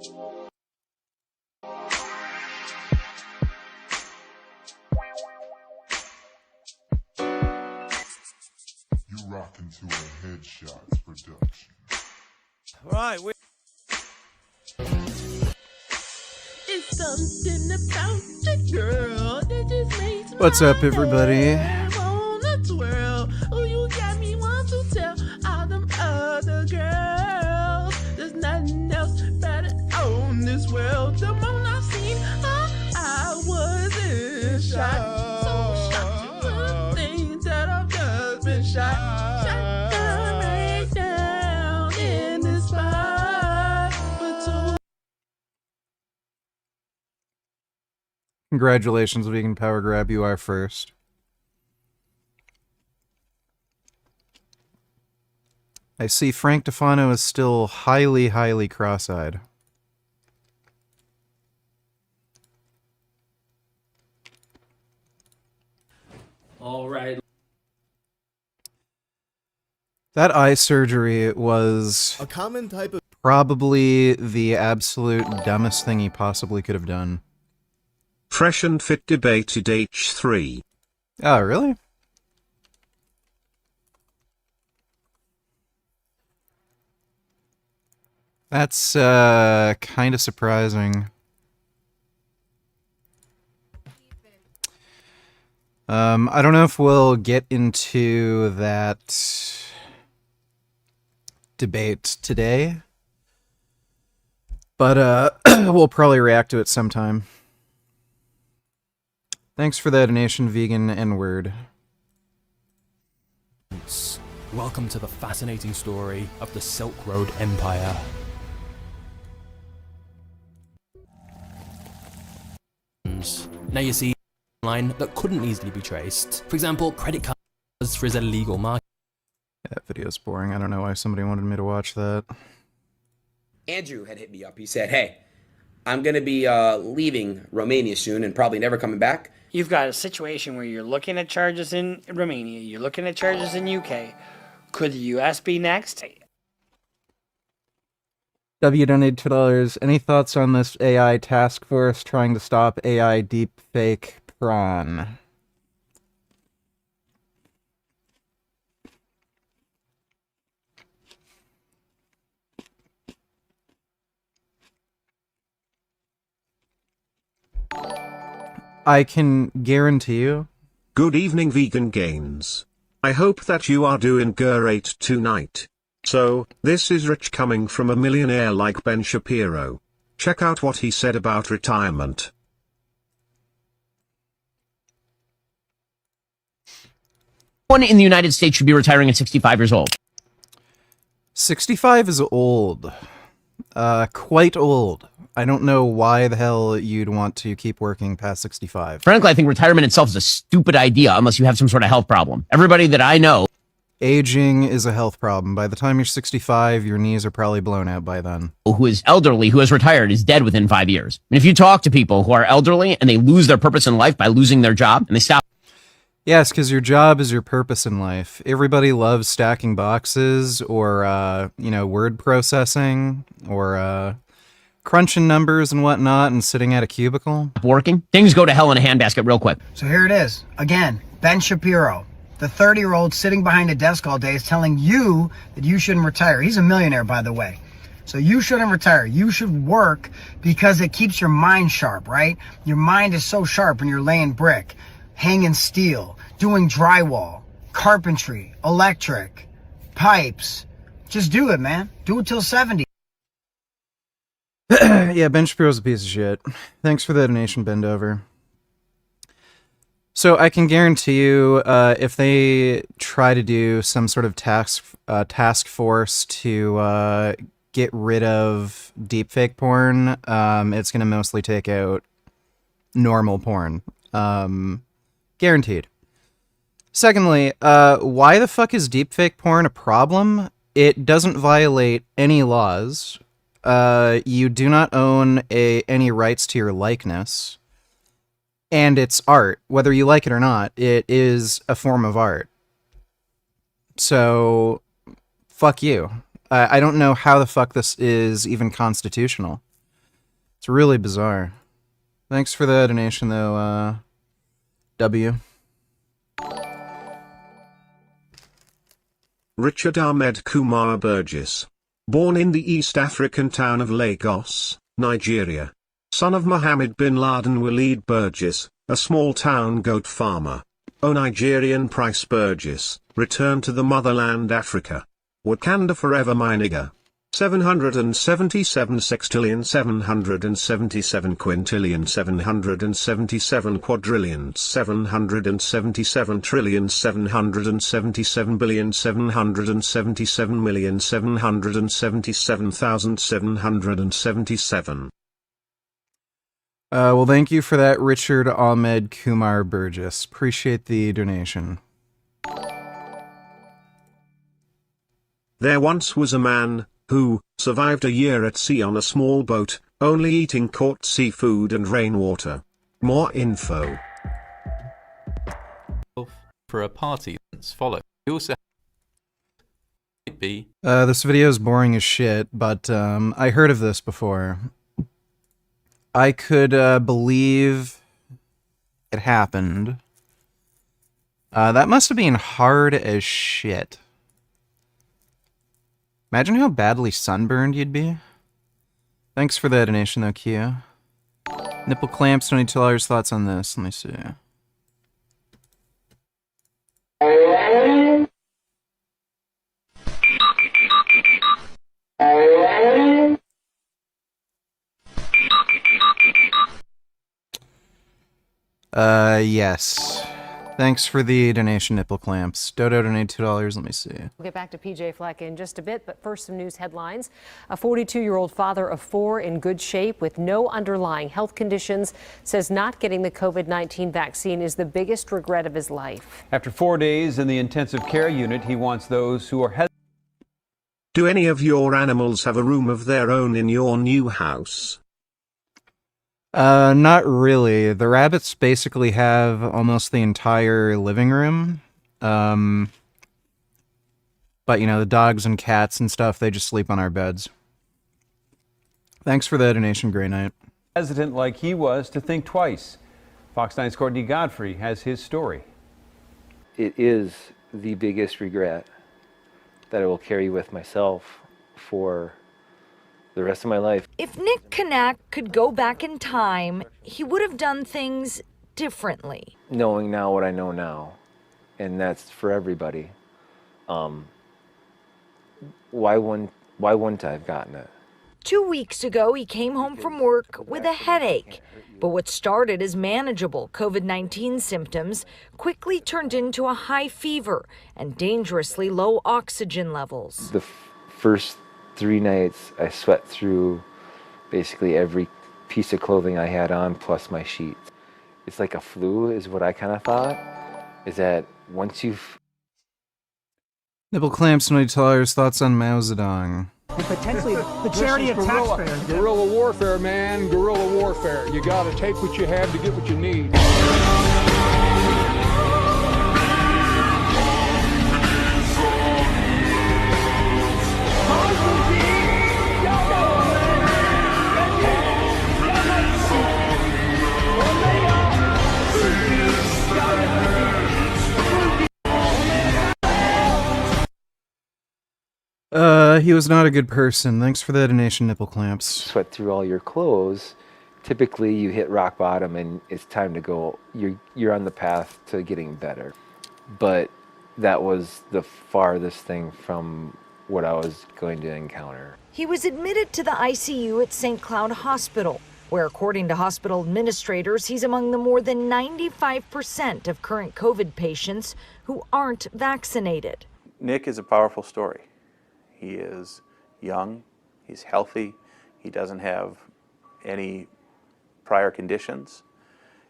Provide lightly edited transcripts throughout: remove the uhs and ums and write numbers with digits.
You rockin' to a Headshots production. Right, It's something about the girl that just makes What's up, everybody? wanna twirl. Oh, you got me want to tell all them other girls there's nothing else better on this world. The moment I seen her, I was in shock. So shocked to the things that I've just been shot. Shot down right down in this spot. But so Congratulations, Vegan Power Grab. You are first. I see Frank Tufano is still highly, highly cross-eyed. All right. That eye surgery was a common type of probably the absolute dumbest thing he possibly could have done. Fresh and Fit debated H3. Oh, really? That's kind of surprising. I don't know if we'll get into that debate today, but we'll probably react to it sometime. Thanks for the donation, Vegan N-word. Welcome to the fascinating story of the Silk Road Empire. Now you see a line that couldn't easily be traced. For example, credit cards for his illegal market. That video's boring. I don't know why somebody wanted me to watch that. Andrew had hit me up. He said, hey, I'm going to be leaving Romania soon and probably never coming back. You've got a situation where you're looking at charges in Romania, you're looking at charges in UK. Could the US be next? W donated $2. Any thoughts on this AI task force trying to stop AI deepfake prawn? I can guarantee you. Good evening, Vegan Gains. I hope that you are doing great tonight. So, this is rich coming from a millionaire like Ben Shapiro. Check out what he said about retirement. One in the United States should be retiring at 65 years old. 65 is old. Quite old. I don't know why the hell you'd want to keep working past 65. Frankly, I think retirement itself is a stupid idea unless you have some sort of health problem. Everybody that I know... Aging is a health problem. By the time you're 65, your knees are probably blown out by then. ...who is elderly, who has retired, is dead within 5 years. And if you talk to people who are elderly and they lose their purpose in life by losing their job and they stop... Yes, because your job is your purpose in life. Everybody loves stacking boxes or, word processing or... crunching numbers and whatnot and sitting at a cubicle. Working. Things go to hell in a handbasket real quick. So here it is. Again, Ben Shapiro, the 30-year-old sitting behind a desk all day is telling you that you shouldn't retire. He's a millionaire, by the way. So you shouldn't retire. You should work because it keeps your mind sharp, right? Your mind is so sharp when you're laying brick, hanging steel, doing drywall, carpentry, electric, pipes. Just do it, man. Do it till 70. Yeah, Ben Shapiro's a piece of shit. Thanks for the donation, Bendover. So I can guarantee you, if they try to do some sort of task force to get rid of deepfake porn, it's going to mostly take out normal porn. Guaranteed. Secondly, why the fuck is deepfake porn a problem? It doesn't violate any laws. You do not own any rights to your likeness, and it's art. Whether you like it or not, it is a form of art. So, fuck you. I don't know how the fuck this is even constitutional. It's really bizarre. Thanks for the donation, though, W. Richard Ahmed Kumar Burgess. Born in the East African town of Lagos, Nigeria. Son of Mohammed bin Laden Walid Burgess, a small-town goat farmer. O Nigerian Price Burgess, return to the motherland Africa. Wakanda forever my nigga. 777 sextillion 777 quintillion 777 quadrillion 777 trillion 777 billion 777 million 777,777. Well, thank you for that, Richard Ahmed Kumar Burgess. Appreciate the donation. There once was a man who survived a year at sea on a small boat, only eating caught seafood and rainwater. More info. For a party that's followed. You also might be. This video is boring as shit, but I heard of this before. I could believe it happened. That must have been hard as shit. Imagine how badly sunburned you'd be. Thanks for the donation, though, Kia. Nipple clamps, $22. Thoughts on this? Let me see. Yes. Thanks for the donation, Nipple Clamps. Dodo donated $2. Let me see. We'll get back to PJ Fleck in just a bit, but first some news headlines. A 42-year-old father of 4 in good shape with no underlying health conditions says not getting the COVID-19 vaccine is the biggest regret of his life. After 4 days in the intensive care unit, he wants those who are hesitant. Do any of your animals have a room of their own in your new house? Not really. The rabbits basically have almost the entire living room. But, you know, the dogs and cats and stuff, they just sleep on our beds. Thanks for the donation, Grey Knight. Hesitant like he was to think twice. Fox 9's Courtney Godfrey has his story. It is the biggest regret that I will carry with myself for the rest of my life. If Nick Kanak could go back in time, he would have done things differently. Knowing now what I know now, and that's for everybody, why wouldn't I have gotten it? 2 weeks ago, he came home from work with a headache. But what started as manageable COVID-19 symptoms quickly turned into a high fever and dangerously low oxygen levels. The first 3 nights, I sweat through basically every piece of clothing I had on, plus my sheets. It's like a flu is what I kind of thought, is that once you've... Nipple Clamps, $20. Thoughts on Mao Zedong? And potentially the charity of taxpayers. Guerrilla warfare, man. Guerrilla warfare. You got to take what you have to get what you need. He was not a good person. Thanks for the donation, Nipple Clamps. Sweat through all your clothes. Typically, you hit rock bottom and it's time to go. You're on the path to getting better. But that was the farthest thing from what I was going to encounter. He was admitted to the ICU at St. Cloud Hospital, where, according to hospital administrators, he's among the more than 95% of current COVID patients who aren't vaccinated. Nick is a powerful story. He is young, he's healthy, he doesn't have any prior conditions,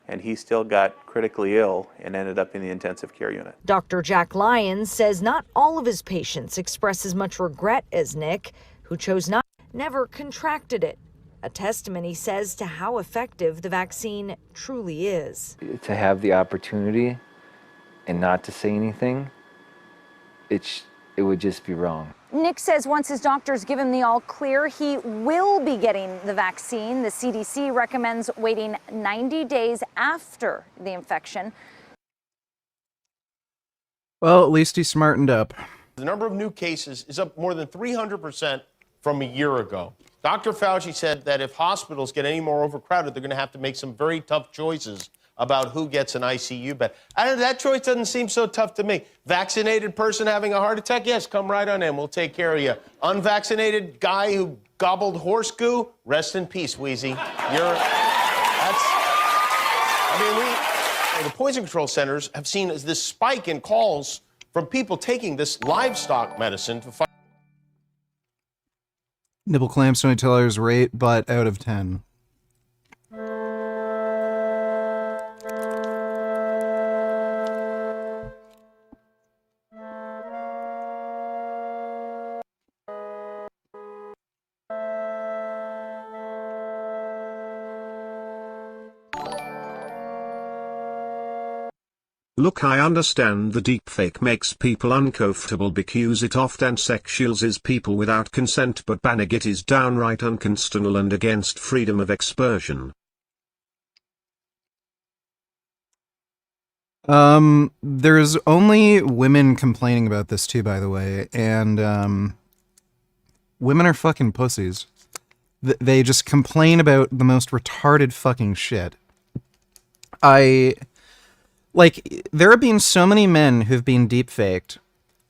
and he still got critically ill and ended up in the intensive care unit. Dr. Jack Lyons says not all of his patients express as much regret as Nick, who chose not, never contracted it. A testament, he says, to how effective the vaccine truly is. To have the opportunity and not to say anything, it's it would just be wrong. Nick says once his doctors give him the all clear, he will be getting the vaccine. The CDC recommends waiting 90 days after the infection. Well, at least he smartened up. The number of new cases is up more than 300% from a year ago. Dr. Fauci said that if hospitals get any more overcrowded, they're going to have to make some very tough choices about who gets an ICU bed. That choice doesn't seem so tough to me. Vaccinated person having a heart attack? Yes, come right on in. We'll take care of you. Unvaccinated guy who gobbled horse goo? Rest in peace, Wheezy. The poison control centers have seen this spike in calls from people taking this livestock medicine to fight. Nipple clamps only tell us rate, but out of 10. Look, I understand the deepfake makes people uncomfortable because it often sexualizes people without consent, but banning it is downright unconstitutional and against freedom of expression. There's only women complaining about this too, by the way, and women are fucking pussies. They just complain about the most retarded fucking shit. There have been so many men who've been deepfaked.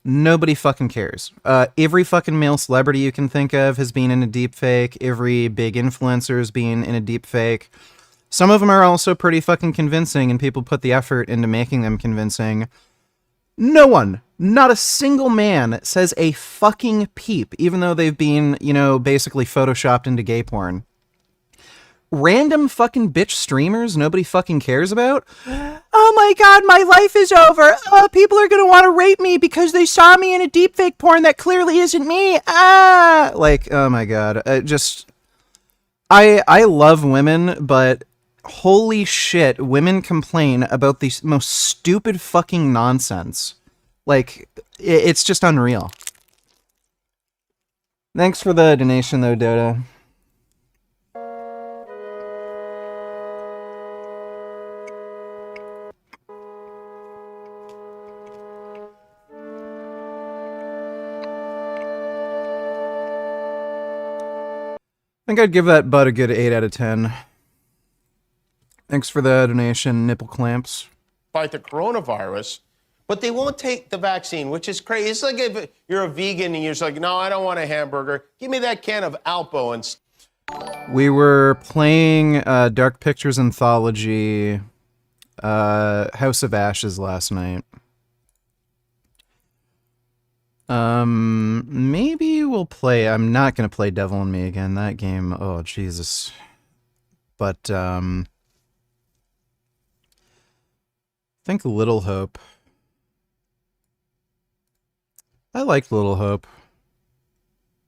Nobody fucking cares. Every fucking male celebrity you can think of has been in a deepfake. Every big influencer has been in a deepfake. Some of them are also pretty fucking convincing, and people put the effort into making them convincing. No one, not a single man, says a fucking peep, even though they've been, basically photoshopped into gay porn. Random fucking bitch streamers nobody fucking cares about. Oh my god, my life is over. People are gonna want to rape me because they saw me in a deepfake porn that clearly isn't me. Oh my god. I love women, but holy shit, women complain about the most stupid fucking nonsense. It's just unreal. Thanks for the donation though, Dota. I think I'd give that butt a good 8 out of 10. Thanks for the donation, nipple clamps. Fight the coronavirus, but they won't take the vaccine, which is crazy. It's like if you're a vegan and you're just like, no, I don't want a hamburger. Give me that can of Alpo and... We were playing Dark Pictures Anthology, House of Ashes last night. Maybe we'll play... I'm not going to play Devil in Me again. That game, oh, Jesus. But, I think Little Hope. I like Little Hope.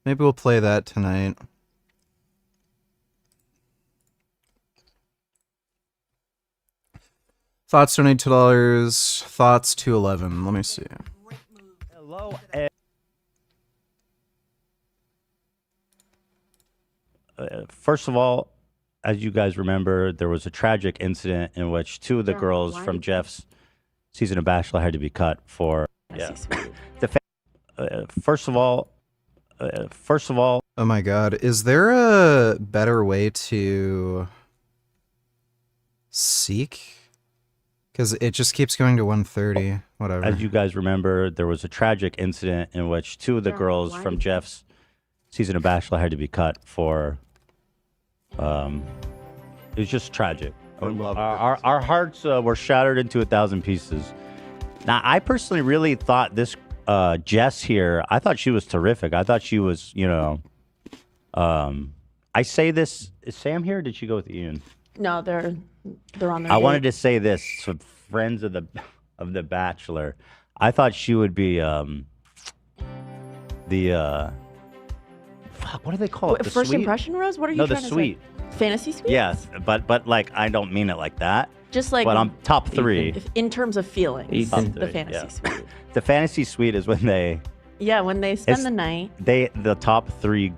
Maybe we'll play that tonight. Thoughts donate $2. Thoughts $2.11. Let me see. Hello. First of all, as you guys remember, there was a tragic incident in which two of the girls from Jeff's season of Bachelor had to be cut for. Yeah. First of all. Oh my God! Is there a better way to seek? Because it just keeps going to 130. Whatever. As you guys remember, there was a tragic incident in which two of the girls from Jeff's season of Bachelor had to be cut for. It was just tragic. Our hearts were shattered into 1,000 pieces. Now, I personally really thought this Jess here, I thought she was terrific. I thought she was, I say this, is Sam here or did she go with Ian? No, they're on their I wanted to say this to friends of the Bachelor. I thought she would be fuck, what do they call it? The first suite? impression rose? What are you No, trying the to suite. say? Fantasy suite? Yes, but like I don't mean it like that. Just like But I'm top 3. in terms of feelings, Top the 3, fantasy yeah. suite. The fantasy suite is when they Yeah, when they spend It's- the night. The top 3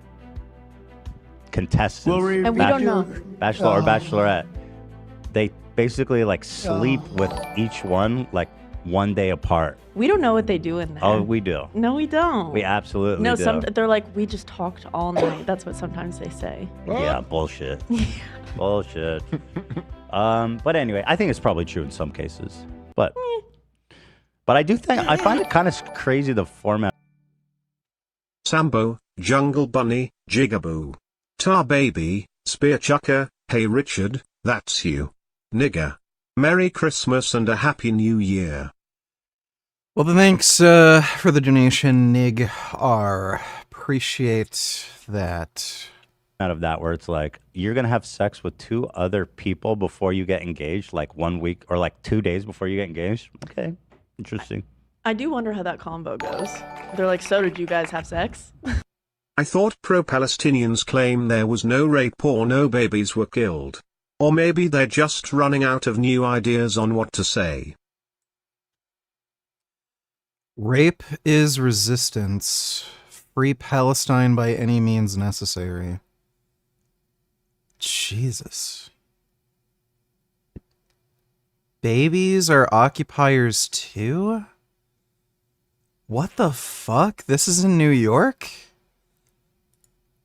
contestants, And we don't know. bachelor or bachelorette, they basically like sleep with each one like one day apart. We don't know what they do in there. Oh, we do. No, we don't. We absolutely No, do. they're like, we just talked all night. That's what sometimes they say. Yeah, bullshit. Bullshit. But anyway, I think it's probably true in some cases. But I do think I find it kind of crazy the format. Sambo, Jungle Bunny, Jigaboo. Tar Baby, Spear Chucker, Hey Richard, that's you. Nigger. Merry Christmas and a Happy New Year. Well, then thanks for the donation, Nig R. Appreciate that. Out of that where it's like you're gonna have sex with 2 other people before you get engaged, like 1 week or like 2 days before you get engaged. Okay, interesting. I do wonder how that combo goes. They're like, so did you guys have sex? I thought pro-Palestinians claim there was no rape or no babies were killed. Or maybe they're just running out of new ideas on what to say. Rape is resistance. Free Palestine by any means necessary. Jesus. Babies are occupiers too? What the fuck? This is in New York?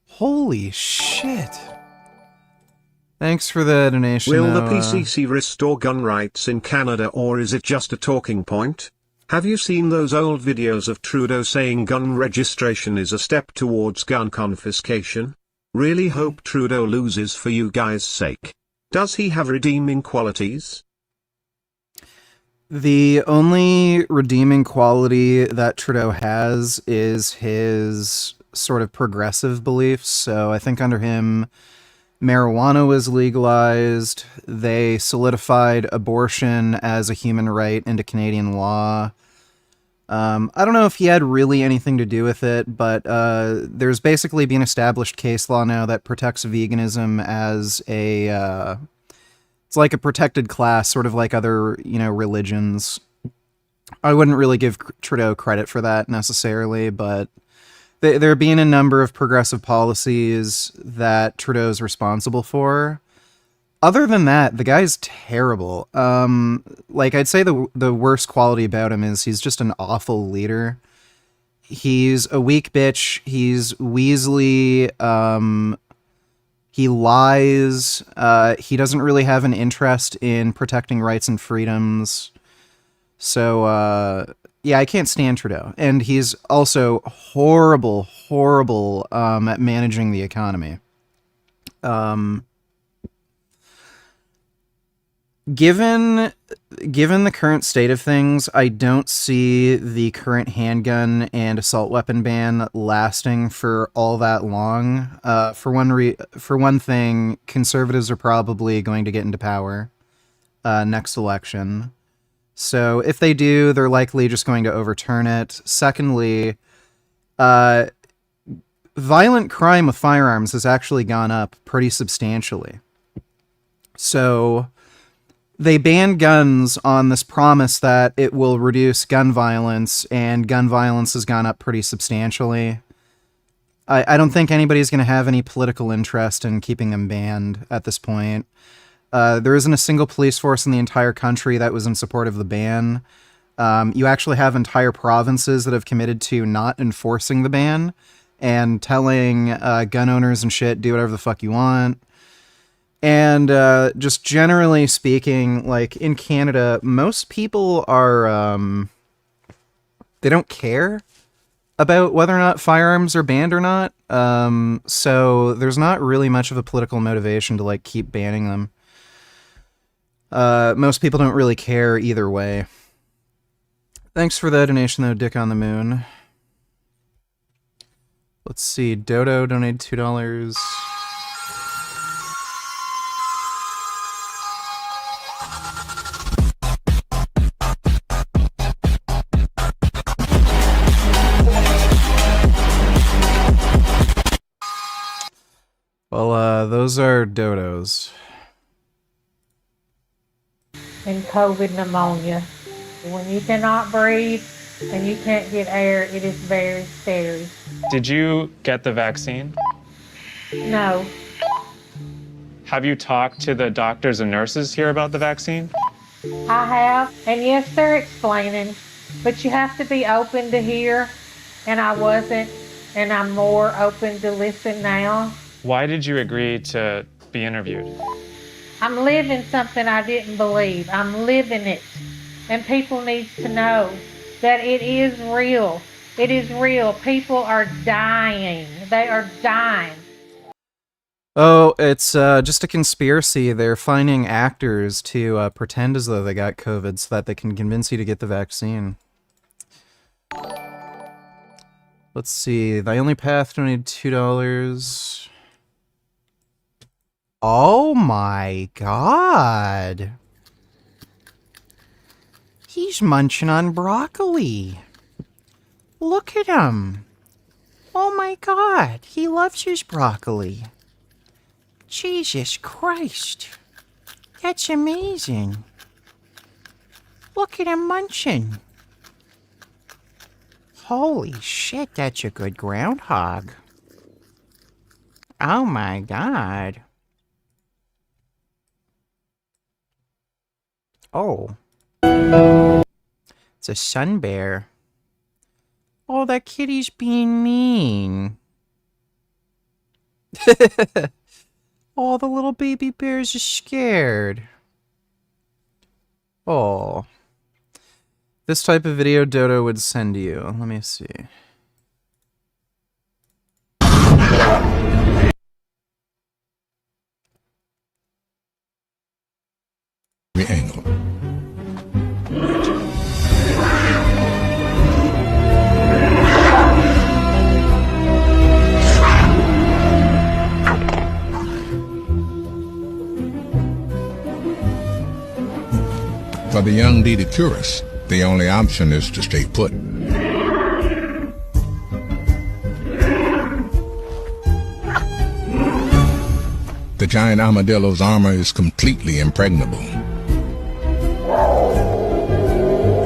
Holy shit. Thanks for the donation. Will the though, PCC restore gun rights in Canada, or is it just a talking point? Have you seen those old videos of Trudeau saying gun registration is a step towards gun confiscation? Really hope Trudeau loses for you guys' sake. Does he have redeeming qualities? The only redeeming quality that Trudeau has is his sort of progressive beliefs. So I think under him, marijuana was legalized. They solidified abortion as a human right into Canadian law. I don't know if he had really anything to do with it, but there's basically been established case law now that protects veganism as a... it's like a protected class, sort of like other, religions. I wouldn't really give Trudeau credit for that necessarily, but there have been a number of progressive policies that Trudeau's responsible for. Other than that, the guy's terrible. I'd say the worst quality about him is he's just an awful leader. He's a weak bitch. He's weaselly. He lies. He doesn't really have an interest in protecting rights and freedoms. So, yeah, I can't stand Trudeau. And he's also horrible at managing the economy. Given the current state of things, I don't see the current handgun and assault weapon ban lasting for all that long. For one thing, conservatives are probably going to get into power next election. So if they do, they're likely just going to overturn it. Secondly, violent crime with firearms has actually gone up pretty substantially. So they banned guns on this promise that it will reduce gun violence, and gun violence has gone up pretty substantially. I don't think anybody's going to have any political interest in keeping them banned at this point. There isn't a single police force in the entire country that was in support of the ban. You actually have entire provinces that have committed to not enforcing the ban and telling gun owners and shit, do whatever the fuck you want. And just generally speaking, like in Canada, most people are, they don't care about whether or not firearms are banned or not. So there's not really much of a political motivation to like keep banning them. Most people don't really care either way. Thanks for the donation though, Dick on the Moon. Let's see, Dodo donated $2. Well, those are dodos. And COVID pneumonia. When you cannot breathe, and you can't get air. It is very scary. Did you get the vaccine? No. Have you talked to the doctors and nurses here about the vaccine? I have, and yes, they're explaining, but you have to be open to hear, and I wasn't, and I'm more open to listen now. Why did you agree to be interviewed? I'm living something I didn't believe. I'm living it, and people need to know that it is real. It is real. People are dying. They are dying. Oh, it's just a conspiracy. They're finding actors to pretend as though they got COVID so that they can convince you to get the vaccine. Let's see. The Only Path donated $2. Oh my god. He's munching on broccoli. Look at him. Oh my god. He loves his broccoli. Jesus Christ. That's amazing. Look at him munching. Holy shit, that's a good groundhog. Oh my god. Oh. It's a sun bear. Oh, that kitty's being mean. Oh, the little baby bears are scared. Oh. This type of video Dodo would send you. Let me see. Angle. For the young Dedicurus, the only option is to stay put. The giant armadillo's armor is completely impregnable.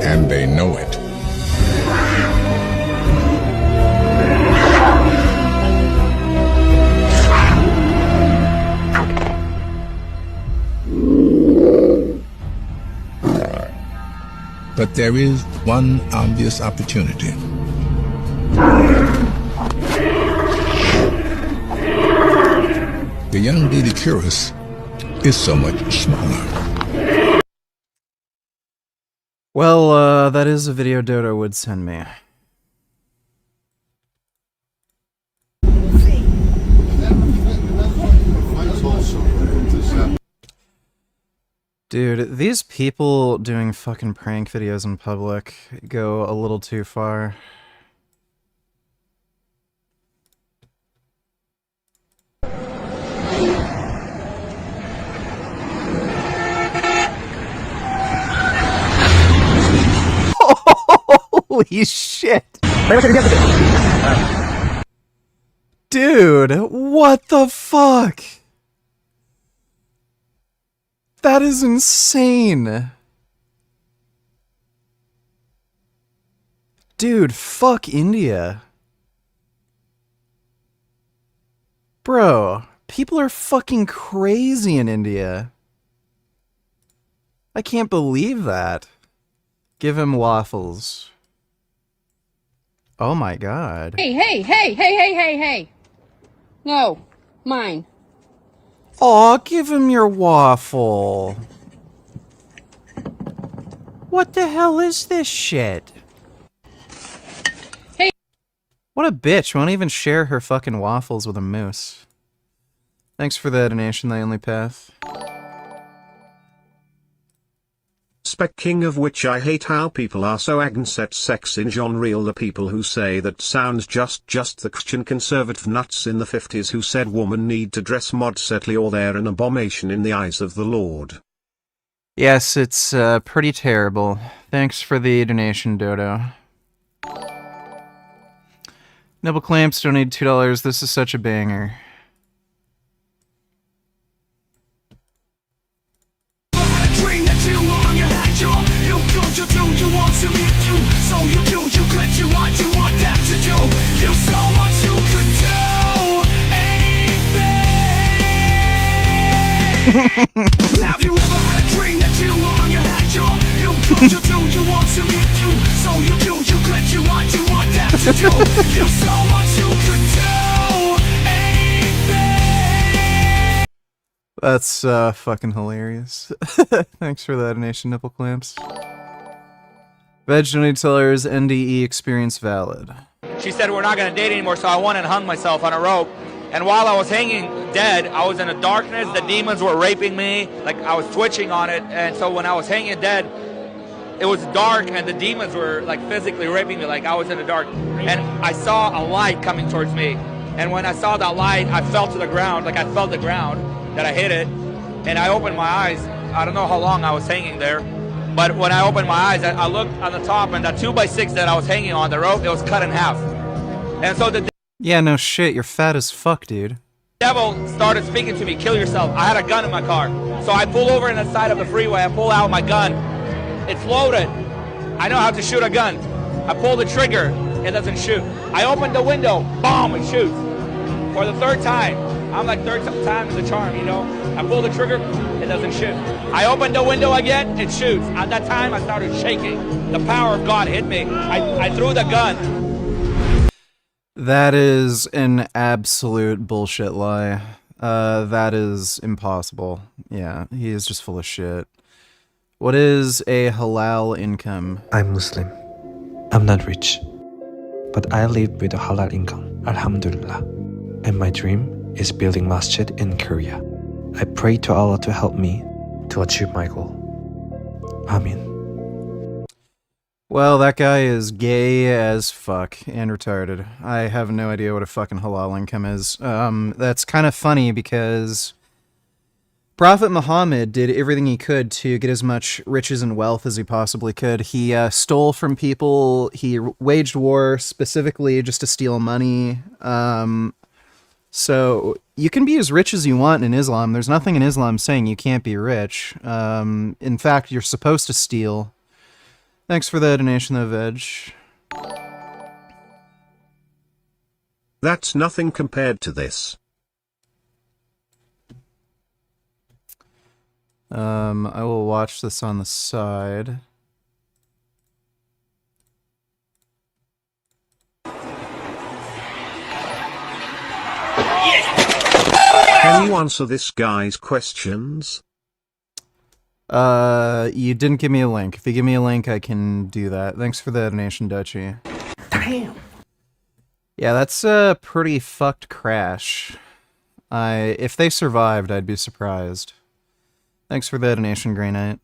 And they know it. But there is one obvious opportunity. The young Dedicurus is so much smaller. Well, that is a video Dodo would send me. Dude, these people doing fucking prank videos in public go a little too far. Holy shit! Dude, what the fuck? That is insane. Dude, fuck India. Bro, people are fucking crazy in India. I can't believe that. Give him waffles. Oh my god. Hey. No, mine. Aw, give him your waffle. What the hell is this shit? Hey. What a bitch. Won't even share her fucking waffles with a moose. Thanks for the donation, The Only Path. Spec King, of which I hate how people are so against sex in genre. The people who say that sounds just the Christian conservative nuts in the 50s who said women need to dress modestly or they're an abomination in the eyes of the Lord. Yes, it's pretty terrible. Thanks for the donation, Dodo. Nibble Clamps donated $2. This is such a banger. You want to meet you, so you do you want them to do. There's so much you could do. Anything. Have you ever had a dream that you were on your head? You do, you want to be you. So you do, you could, you want them to do. There's so much you could do. Anything. That's fucking hilarious. Thanks for that, Nation Nipple Clamps. Veg donate tellers NDE experience valid. She said we're not going to date anymore, so I went and hung myself on a rope. And while I was hanging dead, I was in a darkness. The demons were raping me. Like, I was twitching on it. And so when I was hanging dead, it was dark, and the demons were, like, physically raping me. Like, I was in the dark. And I saw a light coming towards me. And when I saw that light, I fell to the ground. Like, I felt the ground, that I hit it. And I opened my eyes. I don't know how long I was hanging there. But when I opened my eyes, I looked on the top, and that 2x6 that I was hanging on the rope, it was cut in half. And so the Yeah, no shit, you're fat as fuck, dude. devil started speaking to me, kill yourself. I had a gun in my car. So I pull over in the side of the freeway, I pull out my gun. It's loaded. I know how to shoot a gun. I pull the trigger, it doesn't shoot. I open the window, boom, it shoots. For the third time. I'm like third time is the charm, you know? I pull the trigger, it doesn't shoot. I open the window again, it shoots. At that time, I started shaking. The power of God hit me. I threw the gun. That is an absolute bullshit lie. That is impossible. Yeah, he is just full of shit. What is a halal income? I'm Muslim. I'm not rich. But I live with a halal income, alhamdulillah. And my dream is building masjid in Korea. I pray to Allah to help me to achieve my goal. Amin. Well, that guy is gay as fuck and retarded. I have no idea what a fucking halal income is. That's kind of funny because Prophet Muhammad did everything he could to get as much riches and wealth as he possibly could. He stole from people. He waged war specifically just to steal money. So you can be as rich as you want in Islam. There's nothing in Islam saying you can't be rich. In fact, you're supposed to steal. Thanks for the donation, though, Veg. That's nothing compared to this. I will watch this on the side. Can you answer this guy's questions? You didn't give me a link. If you give me a link, I can do that. Thanks for the donation, Dutchie. Damn. Yeah, that's a pretty fucked crash. If they survived, I'd be surprised. Thanks for the donation, Grey Knight.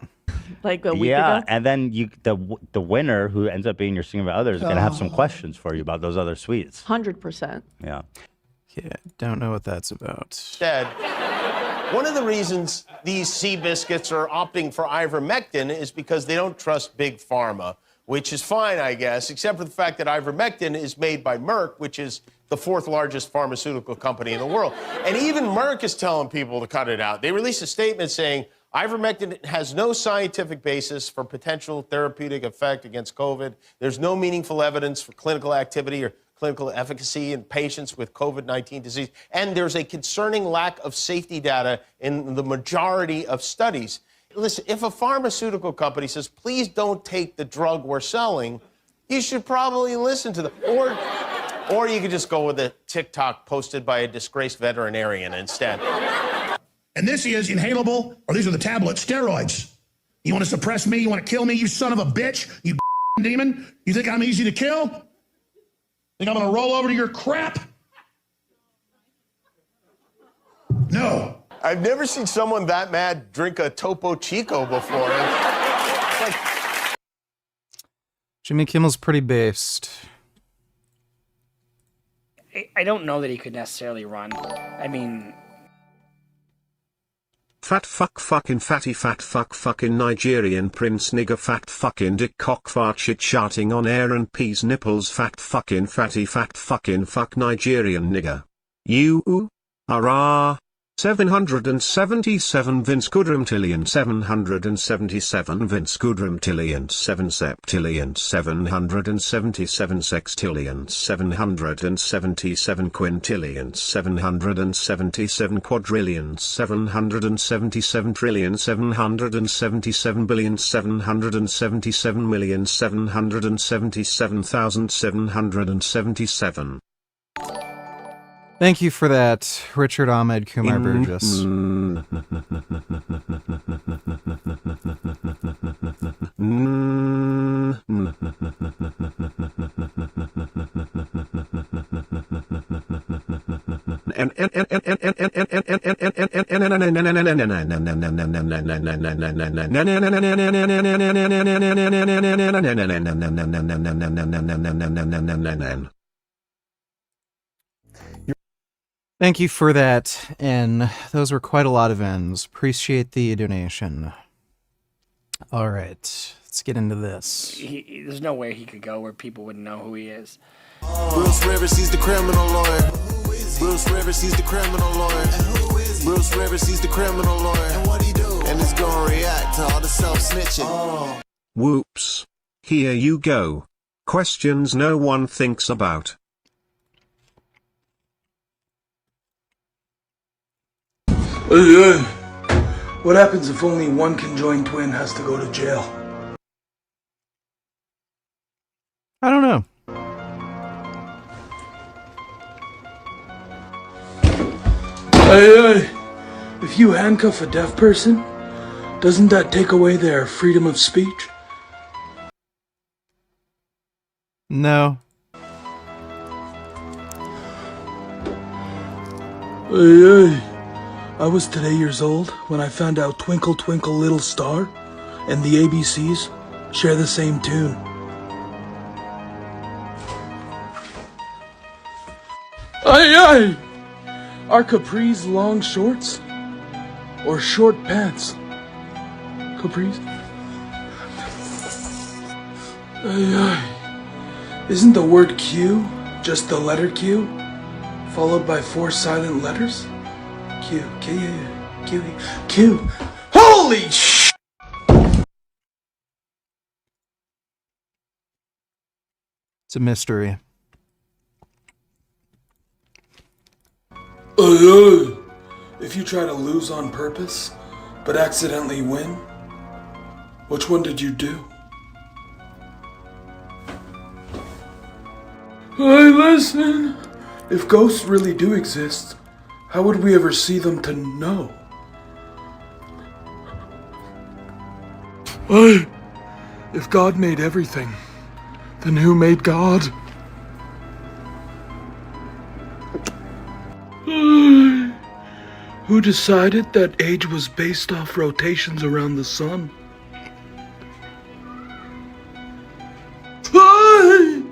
Like a week Yeah, ago? and then the winner, who ends up being your significant other, is going to have some questions for you about those other sweets. 100%. Yeah. Yeah, don't know what that's about. Instead, one of the reasons these sea biscuits are opting for ivermectin is because they don't trust Big Pharma, which is fine, I guess, except for the fact that ivermectin is made by Merck, which is the 4th largest pharmaceutical company in the world. And even Merck is telling people to cut it out. They released a statement saying ivermectin has no scientific basis for potential therapeutic effect against COVID. There's no meaningful evidence for clinical activity or clinical efficacy in patients with COVID-19 disease. And there's a concerning lack of safety data in the majority of studies. Listen, if a pharmaceutical company says, please don't take the drug we're selling, you should probably listen to them. Or you could just go with a TikTok posted by a disgraced veterinarian instead. And this is inhalable, or these are the tablets, steroids. You want to suppress me? You want to kill me, you son of a bitch? You demon? You think I'm easy to kill? Think I'm going to roll over to your crap? No. I've never seen someone that mad drink a Topo Chico before. It's like... Jimmy Kimmel's pretty based. I don't know that he could necessarily run. I mean... Fat fuck fucking fatty fat fuck fucking Nigerian prince nigger fat fucking dick cock fart shit shouting on air and peas nipples fat fucking fatty fat fucking fuck Nigerian nigger. You, ara, 777 Vince Goodrumtillion 777 Vince Goodrumtillion 7 septillion 777 sextillion 777 quintillion 777 quadrillion 777 trillion 777 billion 777 million 777,777. Thank you for that, Richard Ahmed Kumar Burgess. Thank you for that, and those were quite a lot of N's. Appreciate the donation. All right, let's get into this. There's no way he could go where people wouldn't know who he is. Bruce Rivers, he's the criminal lawyer. Bruce Rivers, he's the criminal lawyer. Bruce Rivers, he's the criminal lawyer. And what he do? And it's gonna react to all the self-snitching. Whoops. Here you go. Questions no one thinks about. What happens if only one conjoined twin has to go to jail? I don't know. Hey, if you handcuff a deaf person, doesn't that take away their freedom of speech? No. Hey, I was today years old when I found out Twinkle Twinkle Little Star and the ABCs share the same tune. Aye! Are capris long shorts? Or short pants? Capris? Aye. Isn't the word Q just the letter Q, followed by 4 silent letters? Q, Q. Holy sh! It's a mystery. If you try to lose on purpose, but accidentally win, which one did you do? Hey, listen! If ghosts really do exist, how would we ever see them to know? Hey, if God made everything, then who made God? Who decided that age was based off rotations around the sun? Hey!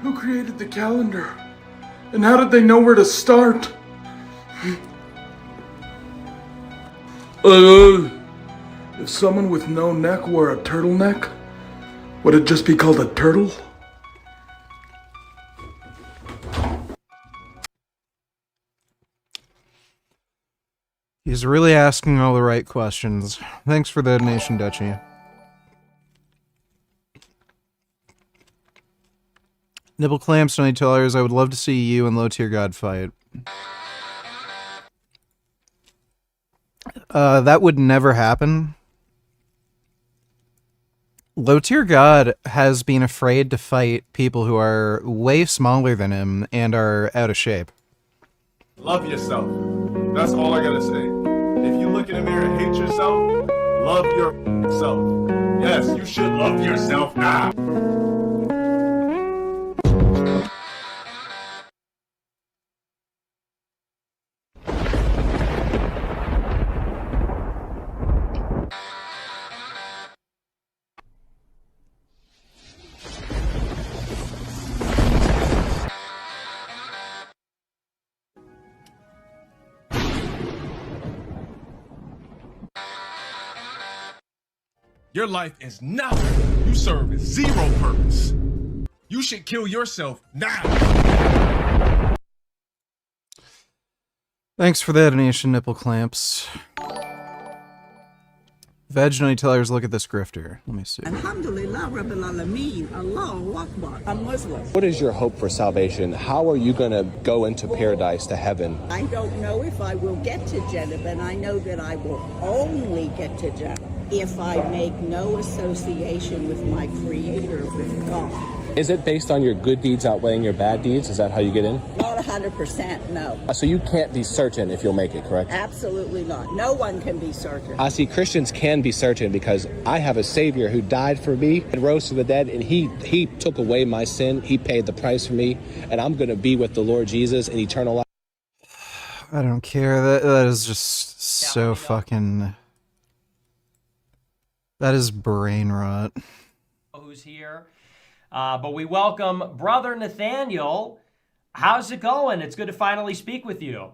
Who created the calendar? And how did they know where to start? If someone with no neck wore a turtleneck, would it just be called a turtle? He's really asking all the right questions. Thanks for the donation, Dutchie. Nibble Clamps, $20. I would love to see you and Low Tier God fight. That would never happen. Low Tier God has been afraid to fight people who are way smaller than him and are out of shape. Love yourself. That's all I gotta say. If you look in the mirror and hate yourself, love yourself. Yes, you should love yourself now. Your life is nothing. You serve zero purpose. You should kill yourself now. Thanks for the donation, nipple clamps. Veg, no tellers, look at this grifter. Let me see. Alhamdulillah, Rabbil Alameen, Allahu Akbar. I'm Muslim. What is your hope for salvation? How are you going to go into paradise, to heaven? I don't know if I will get to Jannah, but I know that I will only get to Jannah if I make no association with my Creator, with God. Is it based on your good deeds outweighing your bad deeds? Is that how you get in? Not 100%, no. So you can't be certain if you'll make it, correct? Absolutely not. No one can be certain. I see Christians can be certain because I have a Savior who died for me and rose from the dead, and he took away my sin. He paid the price for me, and I'm going to be with the Lord Jesus in eternal life. I don't care. That is just so fucking... That is brain rot. Who's here? But we welcome Brother Nathaniel. How's it going? It's good to finally speak with you.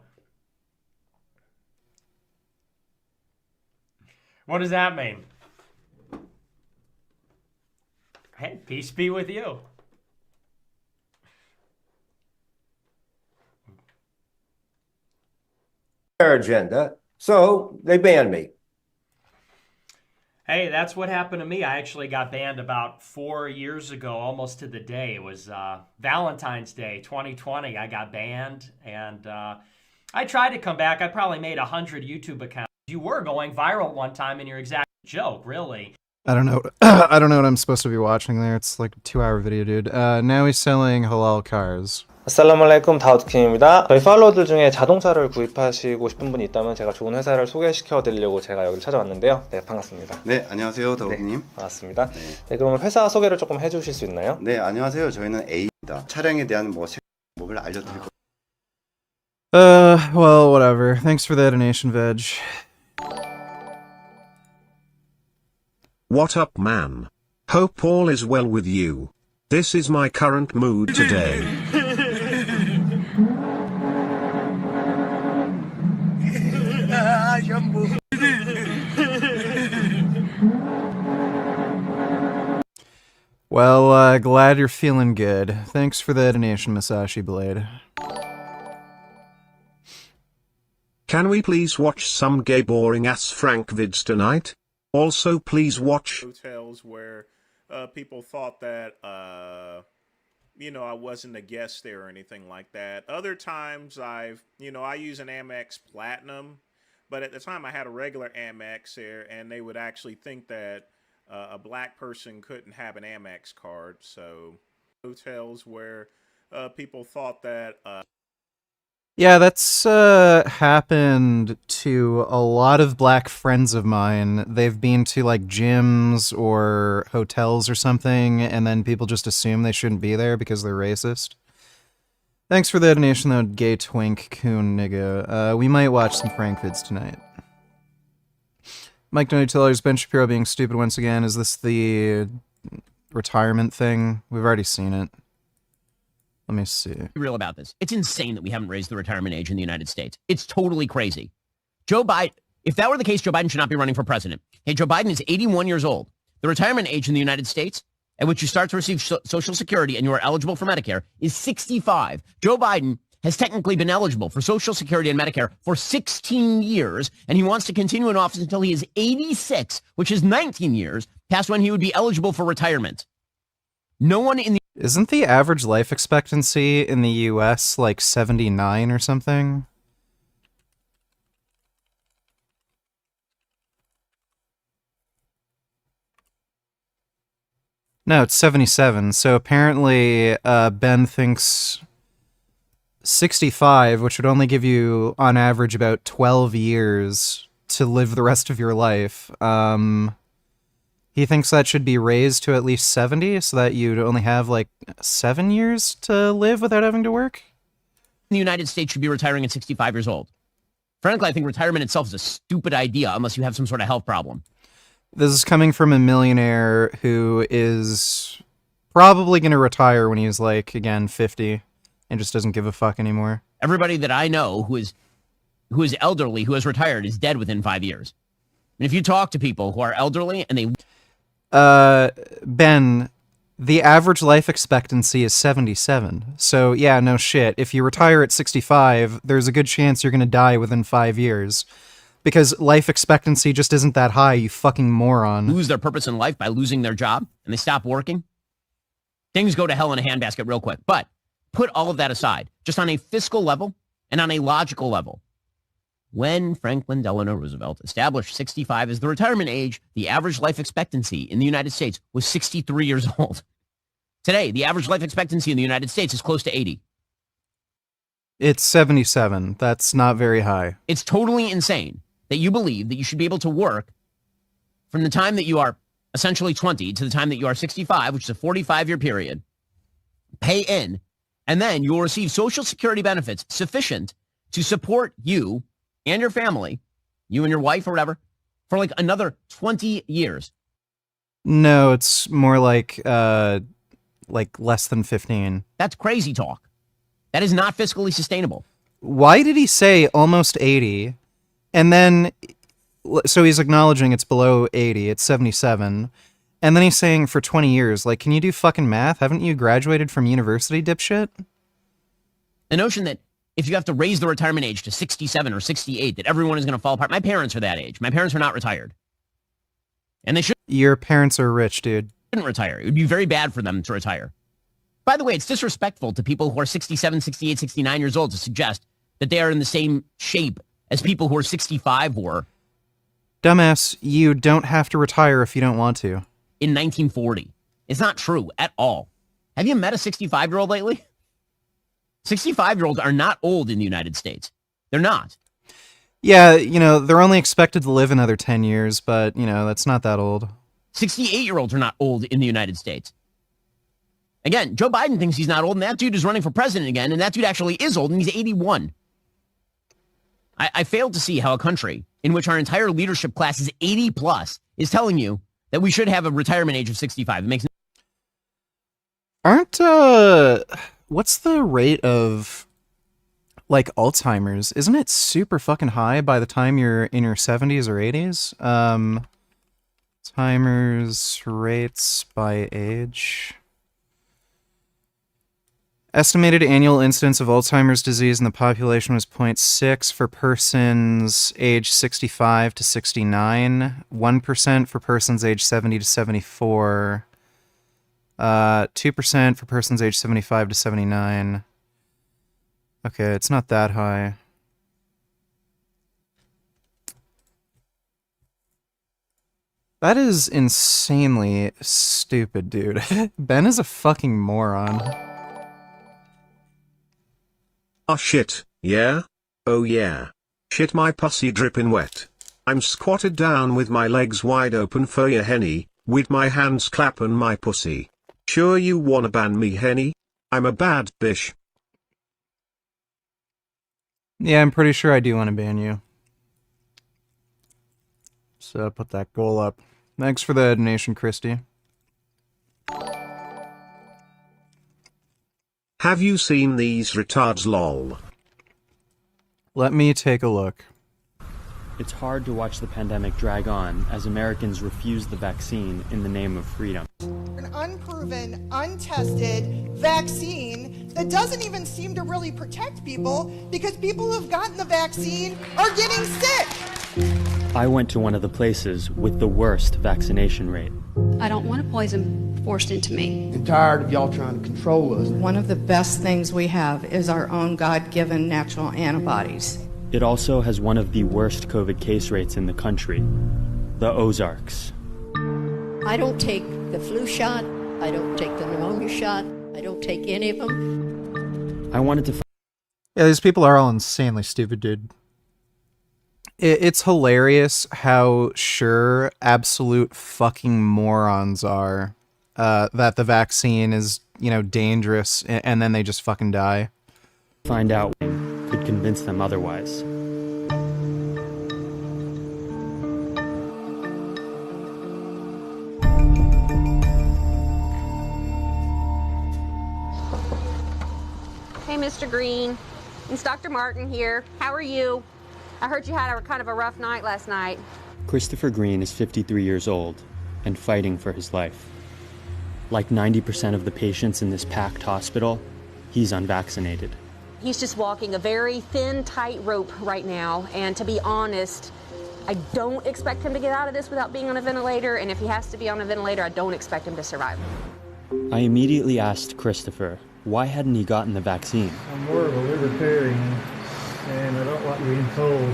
What does that mean? Hey, peace be with you. Their agenda, so they banned me. Hey, that's what happened to me. I actually got banned about 4 years ago, almost to the day. It was Valentine's Day, 2020. I got banned, and I tried to come back. I probably made 100 YouTube accounts. You were going viral one time in your exact joke, really. I don't know. I don't know what I'm supposed to be watching there. It's like a 2-hour video, dude. Now he's selling halal cars. 아살라무알라이쿰 다우드킴입니다. 저희 팔로워들 중에 자동차를 구입하시고 싶은 분이 있다면 제가 좋은 회사를 소개시켜 드리려고 제가 여기를 찾아왔는데요. 네, 반갑습니다. 네, 안녕하세요, 다우드님. 네, 반갑습니다. 네, 그러면 회사 소개를 조금 해주실 수 있나요? 네, 안녕하세요. 저희는 A입니다. 차량에 대한 정보를 알려드릴 거예요. Well, whatever. Thanks for the donation, Veg. What up, man? Hope all is well with you. This is my current mood today. Well, glad you're feeling good. Thanks for the donation, Masashi Blade. Can we please watch some gay boring ass Frank vids tonight? Also please watch hotels where people thought that you know, I wasn't a guest there or anything like that. Other times I use an Amex Platinum, but at the time I had a regular Amex there, and they would actually think that a black person couldn't have an Amex card. So hotels where people thought that Yeah, that's happened to a lot of black friends of mine. They've been to like gyms or hotels or something, and then people just assume they shouldn't be there because they're racist. Thanks for the donation though, gay twink coon nigga. We might watch some Frank vids tonight. Mike Donatello's Ben Shapiro being stupid once again. Is this the retirement thing? We've already seen it. Let me see. Be real about this. It's insane that we haven't raised the retirement age in the United States. It's totally crazy. Joe Biden, if that were the case, Joe Biden should not be running for president. Hey, Joe Biden is 81 years old. The retirement age in the United States at which you start to receive Social Security and you are eligible for Medicare is 65. Joe Biden has technically been eligible for Social Security and Medicare for 16 years, and he wants to continue in office until he is 86, which is 19 years past when he would be eligible for retirement. No one in the Isn't the average life expectancy in the US like 79 or something? No, it's 77. So apparently Ben thinks 65, which would only give you on average about 12 years to live the rest of your life. He thinks that should be raised to at least 70, so that you'd only have, like, 7 years to live without having to work? The United States should be retiring at 65 years old. Frankly, I think retirement itself is a stupid idea unless you have some sort of health problem. This is coming from a millionaire who is probably going to retire when he's, like, again, 50, and just doesn't give a fuck anymore. Everybody that I know who is elderly, who has retired, is dead within 5 years. And if you talk to people who are elderly and they... Ben, The average life expectancy is 77. So, yeah, no shit. If you retire at 65, there's a good chance you're going to die within 5 years. Because life expectancy just isn't that high, you fucking moron. Lose their purpose in life by losing their job and they stop working. Things go to hell in a handbasket real quick. But put all of that aside, just on a fiscal level and on a logical level. When Franklin Delano Roosevelt established 65 as the retirement age, the average life expectancy in the United States was 63 years old. Today, the average life expectancy in the United States is close to 80. It's 77. That's not very high. It's totally insane that you believe that you should be able to work from the time that you are essentially 20 to the time that you are 65, which is a 45-year period, pay in, and then you'll receive Social Security benefits sufficient to support you and your family, you and your wife or whatever, for like another 20 years. No, it's more like less than 15. That's crazy talk. That is not fiscally sustainable. Why did he say almost 80? And then, so he's acknowledging it's below 80, it's 77. And then he's saying for 20 years, like, can you do fucking math? Haven't you graduated from university, dipshit? The notion that if you have to raise the retirement age to 67 or 68, that everyone is going to fall apart. My parents are that age. My parents are not retired. And they shouldn't. Your parents are rich, dude. Retire. It would be very bad for them to retire. By the way, it's disrespectful to people who are 67, 68, 69 years old to suggest that they are in the same shape as people who are 65 were. Dumbass, you don't have to retire if you don't want to. In 1940. It's not true at all. Have you met a 65-year-old lately? 65-year-olds are not old in the United States. They're not. Yeah, you know, they're only expected to live another 10 years, but, you know, that's not that old. 68-year-olds are not old in the United States. Again, Joe Biden thinks he's not old, and that dude is running for president again, and that dude actually is old, and he's 81. I failed to see how a country in which our entire leadership class is 80 plus is telling you that we should have a retirement age of 65. It makes what's the rate of, like, Alzheimer's? Isn't it super fucking high by the time you're in your 70s or 80s? Alzheimer's rates by age. Estimated annual incidence of Alzheimer's disease in the population was 0.6 for persons age 65 to 69, 1% for persons age 70 to 74, 2% for persons age 75 to 79. Okay, it's not that high. That is insanely stupid, dude. Ben is a fucking moron. Ah shit, yeah? Oh yeah. Shit, my pussy dripping wet. I'm squatted down with my legs wide open for ya, Henny, with my hands clapping my pussy. Sure you wanna ban me, Henny? I'm a bad bitch. Yeah, I'm pretty sure I do want to ban you. So put that goal up. Thanks for the donation, Christy. Have you seen these retards, lol? Let me take a look. It's hard to watch the pandemic drag on as Americans refuse the vaccine in the name of freedom. An unproven, untested vaccine that doesn't even seem to really protect people because people who've gotten the vaccine are getting sick. I went to one of the places with the worst vaccination rate. I don't want a poison forced into me. I'm tired of y'all trying to control us. One of the best things we have is our own God-given natural antibodies. It also has one of the worst COVID case rates in the country, the Ozarks. I don't take the flu shot. I don't take the pneumonia shot. I don't take any of them. I wanted to... Yeah, these people are all insanely stupid, dude. It's hilarious how sure absolute fucking morons are that the vaccine is, you know, dangerous, and then they just fucking die. Find out could convince them otherwise. Hey, Mr. Green. It's Dr. Martin here. How are you? I heard you had a kind of a rough night last night. Christopher Green is 53 years old and fighting for his life. Like 90% of the patients in this packed hospital, he's unvaccinated. He's just walking a very thin, tight rope right now, and to be honest, I don't expect him to get out of this without being on a ventilator, and if he has to be on a ventilator, I don't expect him to survive. I immediately asked Christopher, why hadn't he gotten the vaccine? I'm more of a libertarian, and I don't like being told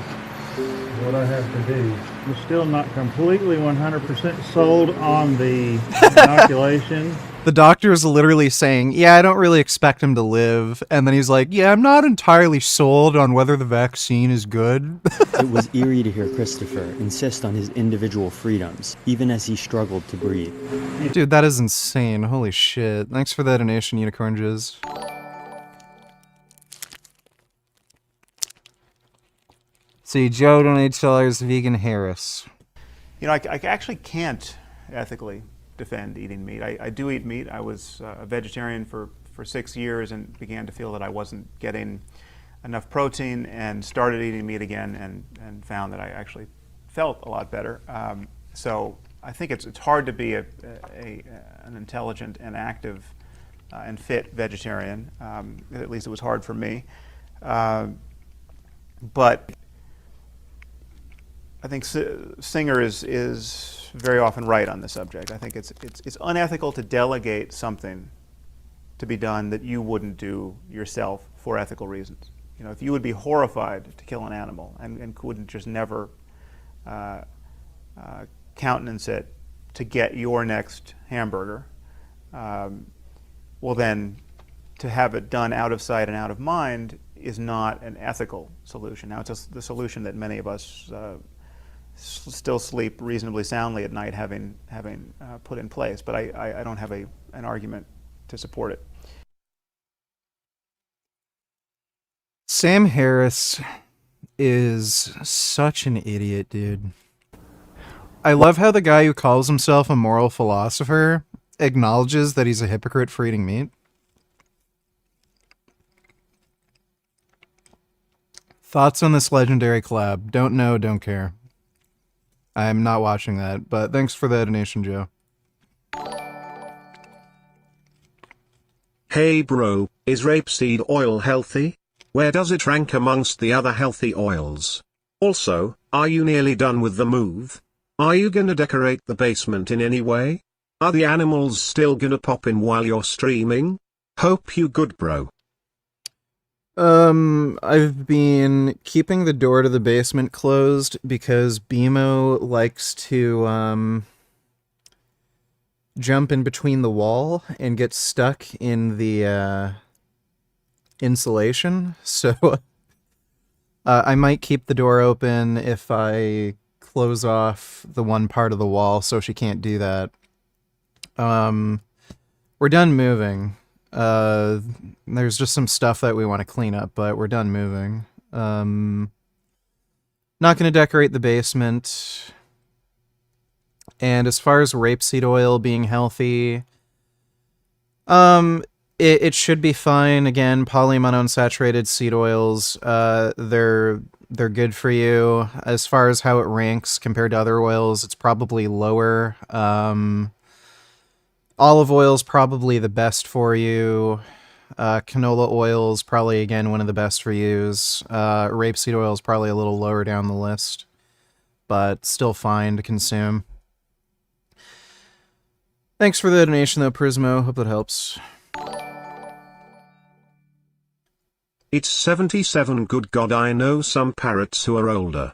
what I have to do. I'm still not completely 100% sold on the inoculation. The doctor is literally saying, yeah, I don't really expect him to live. And then he's like, yeah, I'm not entirely sold on whether the vaccine is good. It was eerie to hear Christopher insist on his individual freedoms, even as he struggled to breathe. Dude, that is insane. Holy shit. Thanks for that donation, Unicorn Jizz. See, Joe donates $2 vegan Harris. You know, I actually can't ethically defend eating meat. I do eat meat. I was a vegetarian for 6 years and began to feel that I wasn't getting enough protein and started eating meat again and found that I actually felt a lot better. So I think it's hard to be an intelligent and active and fit vegetarian. At least it was hard for me. But I think Singer is very often right on the subject. I think it's unethical to delegate something to be done that you wouldn't do yourself for ethical reasons. You know, if you would be horrified to kill an animal and couldn't just never countenance it to get your next hamburger, well then, to have it done out of sight and out of mind is not an ethical solution. Now, it's the solution that many of us still sleep reasonably soundly at night having put in place, but I don't have an argument to support it. Sam Harris is such an idiot, dude. I love how the guy who calls himself a moral philosopher acknowledges that he's a hypocrite for eating meat. Thoughts on this legendary collab? Don't know, don't care. I'm not watching that, but thanks for the donation, Joe. Hey bro, is rapeseed oil healthy? Where does it rank amongst the other healthy oils? Also, are you nearly done with the move? Are you gonna decorate the basement in any way? Are the animals still gonna pop in while you're streaming? Hope you good, bro. I've been keeping the door to the basement closed because BMO likes to, jump in between the wall and get stuck in the, insulation. So, I might keep the door open if I close off the one part of the wall so she can't do that. We're done moving. There's just some stuff that we want to clean up, but we're done moving. Not going to decorate the basement. And as far as rapeseed oil being healthy, it should be fine. Again, polymonounsaturated seed oils, they're good for you. As far as how it ranks compared to other oils, it's probably lower. Olive oil is probably the best for you. Canola oil is probably, again, one of the best for you. Rapeseed oil is probably a little lower down the list, but still fine to consume. Thanks for the donation, though, Prismo. Hope that helps. It's 77. Good God, I know some parrots who are older.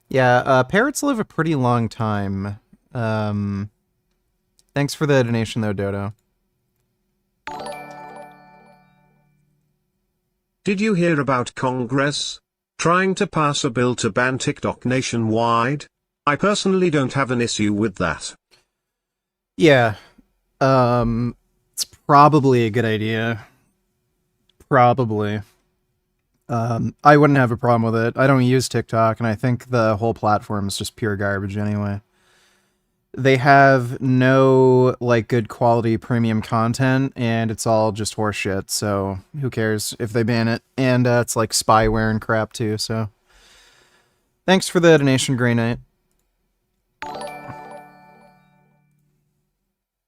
Yeah, parrots live a pretty long time. Thanks for the donation, though, Dodo. Did you hear about Congress trying to pass a bill to ban TikTok nationwide? I personally don't have an issue with that. Yeah. It's probably a good idea. Probably. I wouldn't have a problem with it. I don't use TikTok, and I think the whole platform is just pure garbage anyway. They have no, like, good quality premium content, and it's all just horseshit, so who cares if they ban it? And it's like spyware and crap too, so. Thanks for the donation, Grey Knight.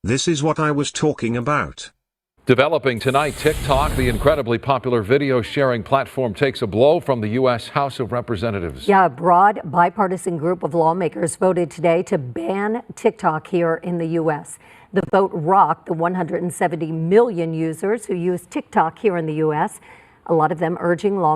This is what I was talking about. Developing tonight, TikTok, the incredibly popular video sharing platform, takes a blow from the U.S. House of Representatives. Yeah, a broad bipartisan group of lawmakers voted today to ban TikTok here in the U.S. The vote rocked the 170 million users who use TikTok here in the U.S., a lot of them urging law.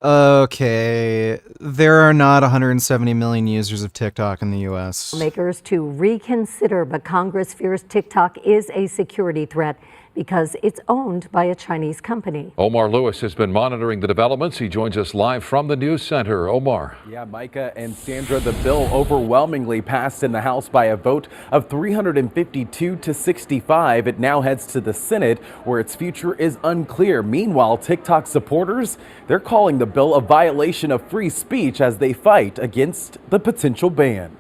Okay, there are not 170 million users of TikTok in the U.S. Lawmakers to reconsider, but Congress fears TikTok is a security threat because it's owned by a Chinese company. Omar Lewis has been monitoring the developments. He joins us live from the news center. Omar. Yeah, Micah and Sandra, the bill overwhelmingly passed in the House by a vote of 352 to 65. It now heads to the Senate, where its future is unclear. Meanwhile, TikTok supporters, they're calling the bill a violation of free speech as they fight against the potential ban.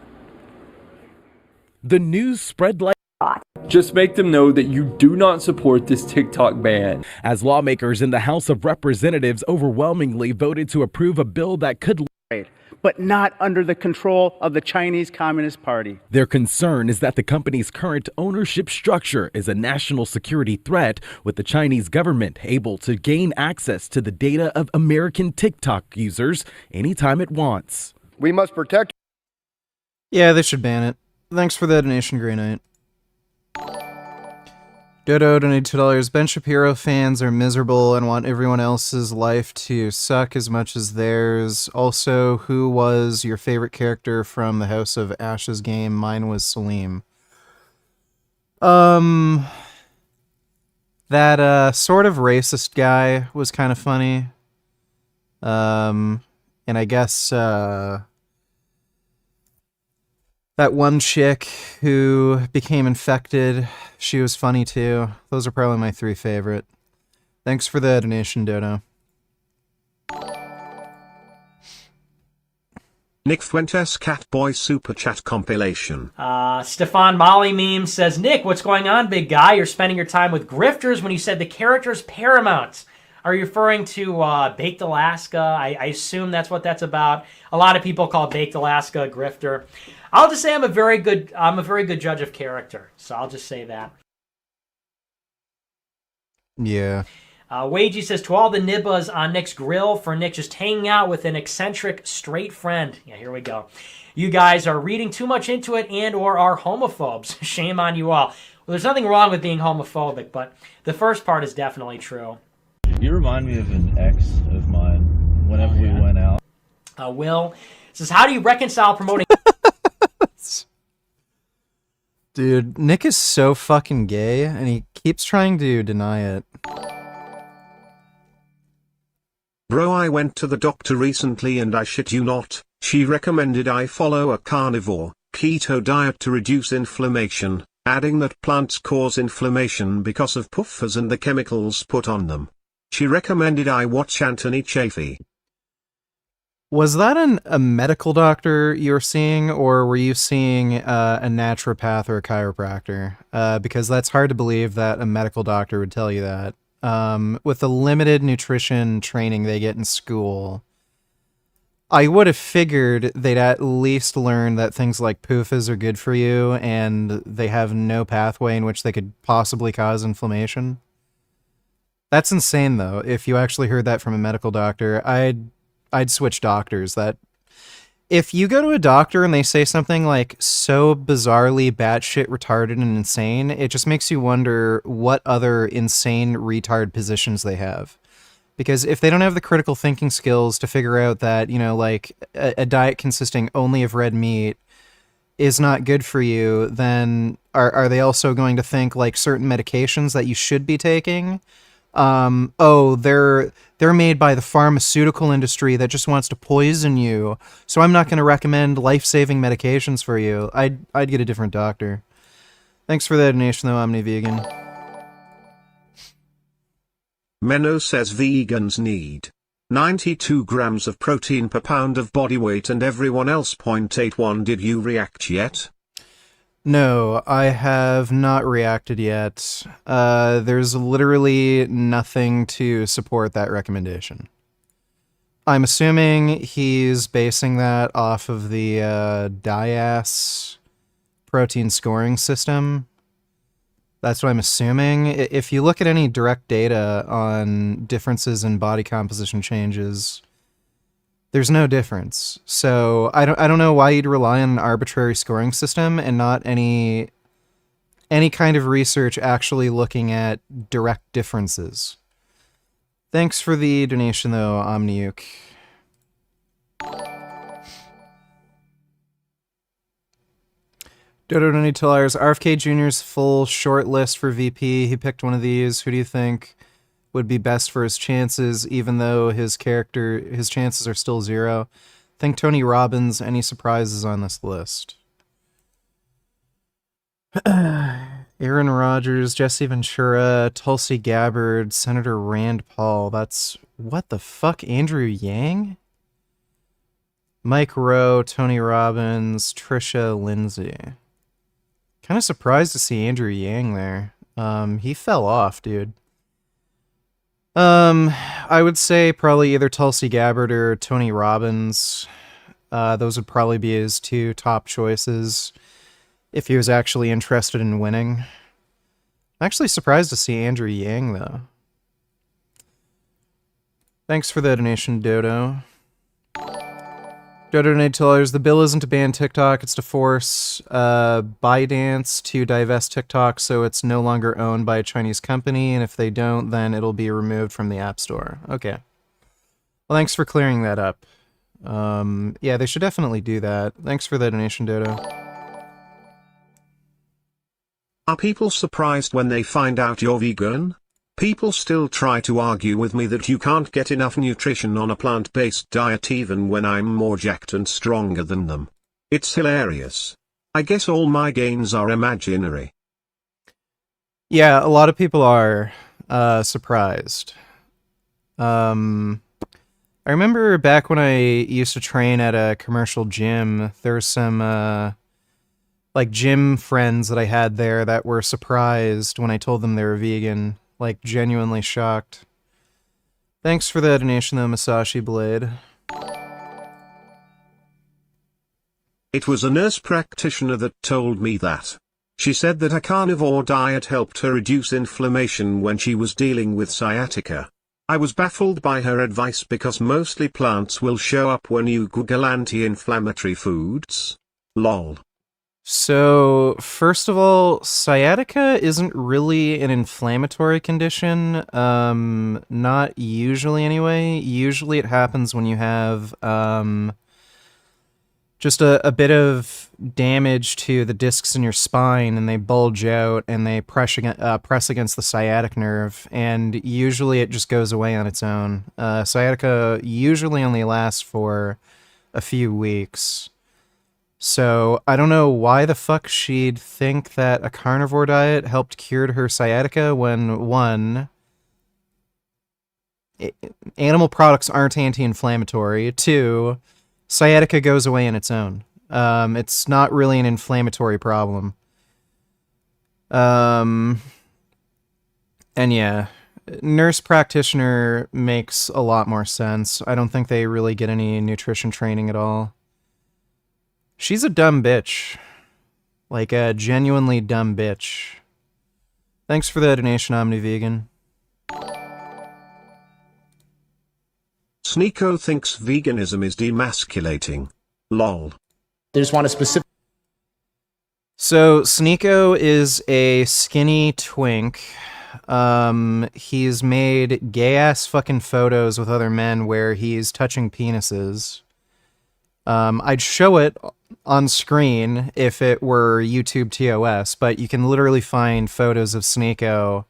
The news spread like just make them know that you do not support this TikTok ban. As lawmakers in the House of Representatives overwhelmingly voted to approve a bill that could, but not under the control of the Chinese Communist Party. Their concern is that the company's current ownership structure is a national security threat, with the Chinese government able to gain access to the data of American TikTok users anytime it wants. We must protect. Yeah, they should ban it. Thanks for the donation, Grey Knight. Dodo donated $2. Ben Shapiro fans are miserable and want everyone else's life to suck as much as theirs. Also, who was your favorite character from the House of Ashes game? Mine was Salim. That sort of racist guy was kind of funny. And I guess that one chick who became infected, she was funny too. Those are probably my three favorite. Thanks for the donation, Dodo. Nick Fuentes Catboy Super Chat compilation. Stefan Molly meme says, Nick, what's going on, big guy? You're spending your time with grifters when you said the character's paramount. Are you referring to Baked Alaska? I assume that's what that's about. A lot of people call Baked Alaska a grifter. I'll just say I'm a very good judge of character. So I'll just say that. Yeah. Wagey says, to all the nibbas on Nick's grill, for Nick just hanging out with an eccentric straight friend. Yeah, here we go. You guys are reading too much into it and or are homophobes. Shame on you all. Well, there's nothing wrong with being homophobic, but the first part is definitely true. You remind me of an ex of mine whenever we went out. Will says, how do you reconcile promoting... Dude, Nick is so fucking gay, and he keeps trying to deny it. Bro, I went to the doctor recently and I shit you not, she recommended I follow a carnivore, keto diet to reduce inflammation, adding that plants cause inflammation because of puffers and the chemicals put on them. She recommended I watch Anthony Chaffee. Was that a medical doctor you were seeing, or were you seeing a naturopath or a chiropractor? Because that's hard to believe that a medical doctor would tell you that. With the limited nutrition training they get in school, I would have figured they'd at least learn that things like PUFAs are good for you, and they have no pathway in which they could possibly cause inflammation. That's insane, though. If you actually heard that from a medical doctor, I'd switch doctors. That if you go to a doctor and they say something like so bizarrely batshit retarded and insane, it just makes you wonder what other insane retard positions they have. Because if they don't have the critical thinking skills to figure out that, you know, like a diet consisting only of red meat is not good for you, then are they also going to think like certain medications that you should be taking? They're made by the pharmaceutical industry that just wants to poison you, so I'm not going to recommend life-saving medications for you. I'd get a different doctor. Thanks for the donation, though, Omni-Vegan. Menno says vegans need 92 grams of protein per pound of body weight and everyone else 0.81. Did you react yet? No, I have not reacted yet. There's literally nothing to support that recommendation. I'm assuming he's basing that off of the DIAS protein scoring system. That's what I'm assuming. If you look at any direct data on differences in body composition changes, there's no difference. So I don't know why you'd rely on an arbitrary scoring system and not any kind of research actually looking at direct differences. Thanks for the donation though, Omniuke. Dodo Tellers, RFK Jr.'s full short list for VP. He picked one of these. Who do you think would be best for his chances, even though his chances are still 0? Think Tony Robbins. Any surprises on this list? Aaron Rodgers, Jesse Ventura, Tulsi Gabbard, Senator Rand Paul. That's... what the fuck? Andrew Yang? Mike Rowe, Tony Robbins, Trisha Lindsay. Kind of surprised to see Andrew Yang there. He fell off, dude. I would say probably either Tulsi Gabbard or Tony Robbins. Those would probably be his two top choices if he was actually interested in winning. I'm actually surprised to see Andrew Yang, though. Thanks for the donation, Dodo. Dodo Tellers, the bill isn't to ban TikTok, it's to force ByteDance to divest TikTok so it's no longer owned by a Chinese company, and if they don't, then it'll be removed from the App Store. Okay. Well, thanks for clearing that up. Yeah, they should definitely do that. Thanks for the donation, Dodo. Are people surprised when they find out you're vegan? People still try to argue with me that you can't get enough nutrition on a plant-based diet even when I'm more jacked and stronger than them. It's hilarious. I guess all my gains are imaginary. Yeah, a lot of people are surprised. I remember back when I used to train at a commercial gym, there were some like gym friends that I had there that were surprised when I told them they were vegan. Like, genuinely shocked. Thanks for the donation, though, Masashi Blade. It was a nurse practitioner that told me that. She said that a carnivore diet helped her reduce inflammation when she was dealing with sciatica. I was baffled by her advice because mostly plants will show up when you Google anti-inflammatory foods. Lol. So, first of all, sciatica isn't really an inflammatory condition. Not usually anyway. Usually it happens when you have just a bit of damage to the discs in your spine and they bulge out and they press against the sciatic nerve, and usually it just goes away on its own. Sciatica usually only lasts for a few weeks. So, I don't know why the fuck she'd think that a carnivore diet helped cure her sciatica when, one, animal products aren't anti-inflammatory. Two, sciatica goes away on its own. It's not really an inflammatory problem. And yeah, nurse practitioner makes a lot more sense. I don't think they really get any nutrition training at all. She's a dumb bitch. Like a genuinely dumb bitch. Thanks for the donation, OmniVegan. Sneeko thinks veganism is demasculating. Lol. They just want a specific... So, Sneeko is a skinny twink. He's made gay-ass fucking photos with other men where he's touching penises. I'd show it on screen if it were YouTube TOS, but you can literally find photos of Sneeko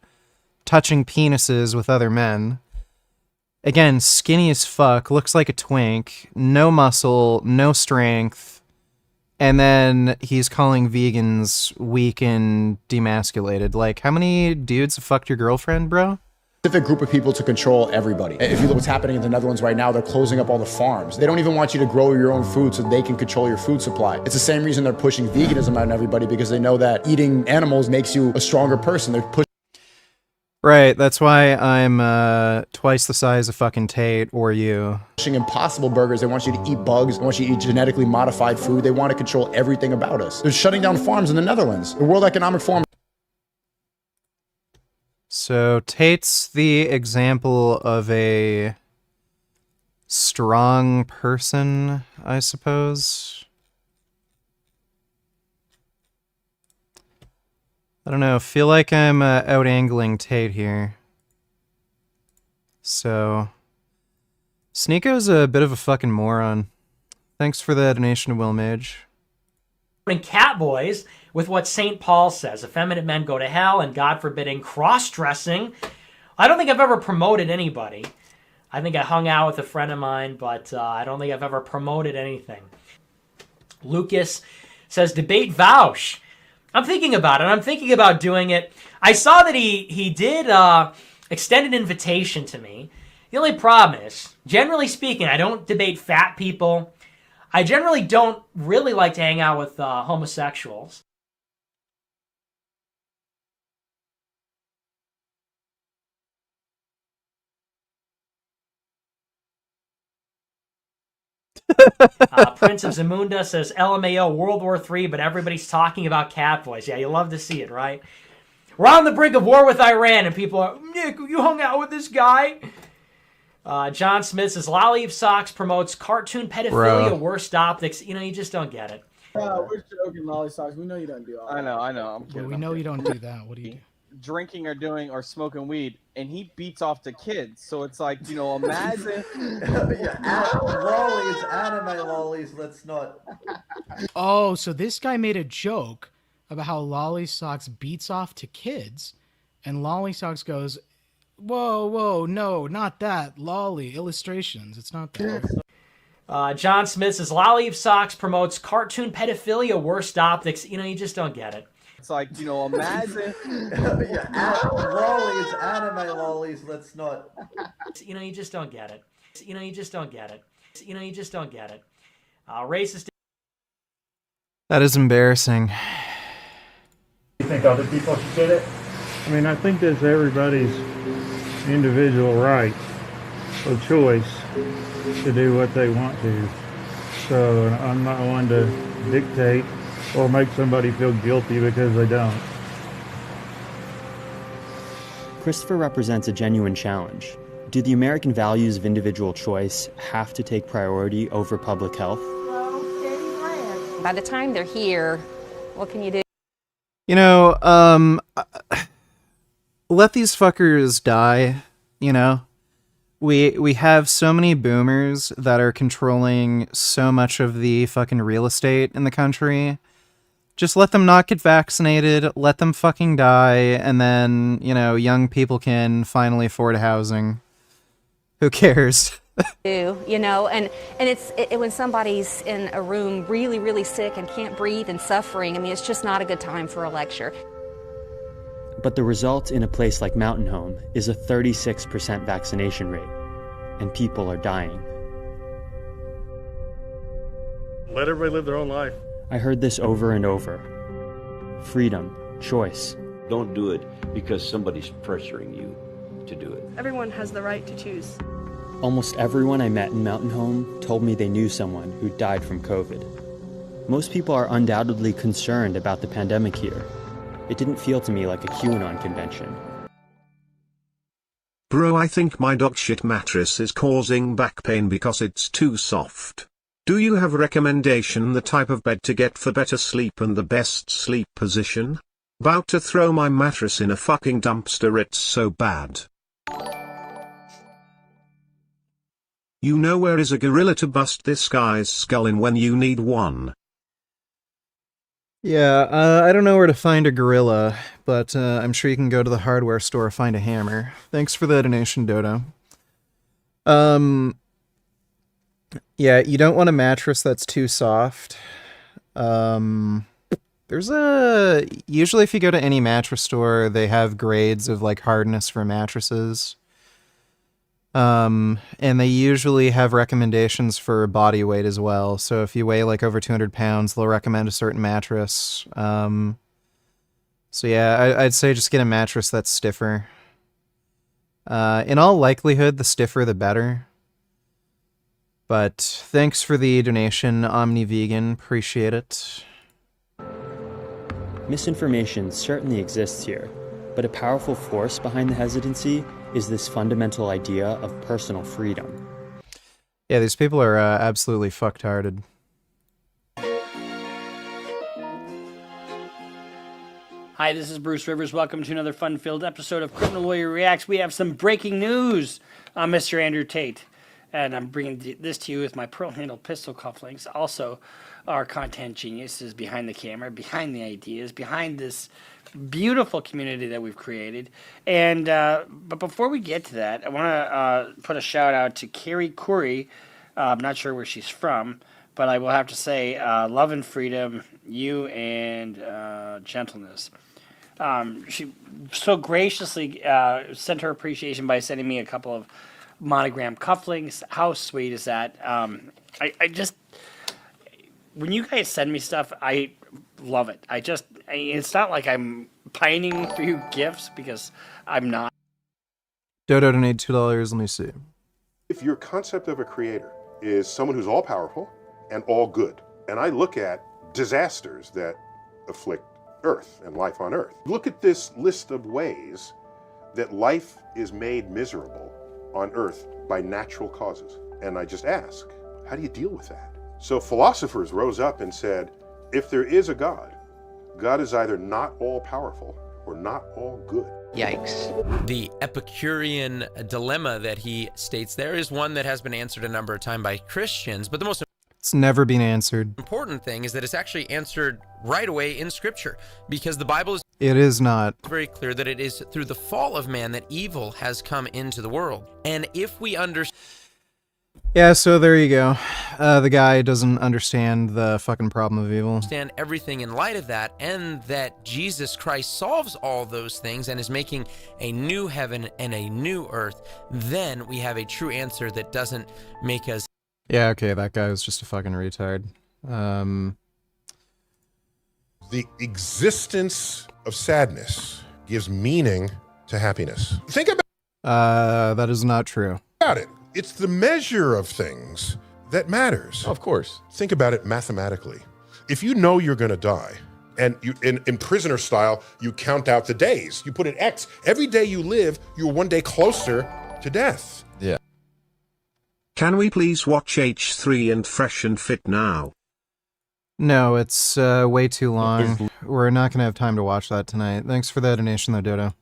touching penises with other men. Again, skinny as fuck, looks like a twink, no muscle, no strength, and then he's calling vegans weak and demasculated. Like, how many dudes have fucked your girlfriend, bro? Specific group of people to control everybody. If you look what's happening in the Netherlands right now, they're closing up all the farms. They don't even want you to grow your own food so they can control your food supply. It's the same reason they're pushing veganism on everybody, because they know that eating animals makes you a stronger person. They're pushing... Right, that's why I'm twice the size of fucking Tate or you. Pushing Impossible Burgers. They want you to eat bugs. They want you to eat genetically modified food. They want to control everything about us. They're shutting down farms in the Netherlands. The World Economic Forum... So Tate's the example of a strong person, I suppose. I don't know, feel like I'm out-angling Tate here. So, Sneeko's a bit of a fucking moron. Thanks for the donation to Will Mage. And Catboys with what St. Paul says, effeminate men go to hell, and God forbidding cross-dressing. I don't think I've ever promoted anybody. I think I hung out with a friend of mine, but I don't think I've ever promoted anything. Lucas says, debate Vaush. I'm thinking about it. I'm thinking about doing it. I saw that he did extend an invitation to me. The only problem is, generally speaking, I don't debate fat people. I generally don't really like to hang out with homosexuals. Prince of Zamunda says, LMAO, World War III, but everybody's talking about Catboys. Yeah, you love to see it, right? We're on the brink of war with Iran, and people are, Nick, you hung out with this guy? John Smith says, Lollipop Socks promotes cartoon pedophilia, worst optics. You know, you just don't get it. We're joking, Lolly Socks. We know you don't do all that. I know. I'm kidding. We know you don't do that. What do you do? Drinking or smoking weed, and he beats off to kids. So it's like, imagine. Lollies, anime lollies, let's not. Oh, so this guy made a joke about how Lolly Socks beats off to kids, and Lolly Socks goes, whoa, no, not that. Lolly, illustrations, it's not that. John Smith says, Lollipop Socks promotes cartoon pedophilia, worst optics. You know, you just don't get it. It's like, imagine. Lollies, anime lollies, let's not. You know, you just don't get it. You know, you just don't get it. You know, you just don't get it. Racist. That is embarrassing. You think other people should get it? I mean, I think that's everybody's individual right or choice to do what they want to. So I'm not one to dictate or make somebody feel guilty because they don't. Christopher represents a genuine challenge. Do the American values of individual choice have to take priority over public health? By the time they're here, what can you do? You know, let these fuckers die, you know? We have so many boomers that are controlling so much of the fucking real estate in the country. Just let them not get vaccinated, let them fucking die, and then, young people can finally afford housing. Who cares? And it's when somebody's in a room really, really sick and can't breathe and suffering, I mean, it's just not a good time for a lecture. But the result in a place like Mountain Home is a 36% vaccination rate, and people are dying. Let everybody live their own life. I heard this over and over. Freedom, choice. Don't do it because somebody's pressuring you to do it. Everyone has the right to choose. Almost everyone I met in Mountain Home told me they knew someone who died from COVID. Most people are undoubtedly concerned about the pandemic here. It didn't feel to me like a QAnon convention. Bro, I think my dog shit mattress is causing back pain because it's too soft. Do you have a recommendation the type of bed to get for better sleep and the best sleep position? About to throw my mattress in a fucking dumpster, it's so bad. You know where is a gorilla to bust this guy's skull in when you need one? Yeah, I don't know where to find a gorilla, but I'm sure you can go to the hardware store, find a hammer. Thanks for the donation, Dodo. Yeah, you don't want a mattress that's too soft. Usually if you go to any mattress store, they have grades of like hardness for mattresses. And they usually have recommendations for body weight as well. So if you weigh like over 200 pounds, they'll recommend a certain mattress. So yeah, I'd say just get a mattress that's stiffer. In all likelihood, the stiffer the better. But thanks for the donation, Omni Vegan. Appreciate it. Misinformation certainly exists here, but But a powerful force behind the hesitancy is this fundamental idea of personal freedom. Yeah, these people are absolutely fucktarded. Hi, this is Bruce Rivers. Welcome to another fun-filled episode of Criminal Lawyer Reacts. We have some breaking news on Mr. Andrew Tate. And I'm bringing this to you with my pearl-handled pistol cufflinks. Also, our content geniuses behind the camera, behind the ideas, behind this beautiful community that we've created. And but before we get to that, I want to put a shout-out to Carrie Curry. I'm not sure where she's from, but I will have to say love and freedom, you and gentleness. She so graciously sent her appreciation by sending me a couple of monogram cufflinks. How sweet is that? I just, when you guys send me stuff, I love it. It's not like I'm pining for you gifts, because I'm not. Dodo donated $2. Let me see. If your concept of a creator is someone who's all powerful and all good, and I look at disasters that afflict Earth and life on Earth, look at this list of ways that life is made miserable on Earth by natural causes. And I just ask, how do you deal with that? So philosophers rose up and said, if there is a God, God is either not all powerful or not all good. Yikes. The Epicurean dilemma that he states there is one that has been answered a number of times by Christians, but the most It's never been answered. important thing is that it's actually answered right away in Scripture, because the Bible is It is not. very clear that it is through the fall of man that evil has come into the world. And if we understand... Yeah, so there you go. The guy doesn't understand the fucking problem of evil. Understand everything in light of that, and that Jesus Christ solves all those things and is making a new heaven and a new earth, then we have a true answer that doesn't make us... Yeah, okay, that guy was just a fucking retard. The existence of sadness gives meaning to happiness. Think about that is not true. it. It's the measure of things that matters. Of course. Think about it mathematically. If you know you're going to die, and you, in prisoner style, you count out the days. You put an X. Every day you live, you're one day closer to death. Yeah. Can we please watch H3 and Fresh and Fit now? No, it's way too long. We're not going to have time to watch that tonight. Thanks for the donation, though, Dodo.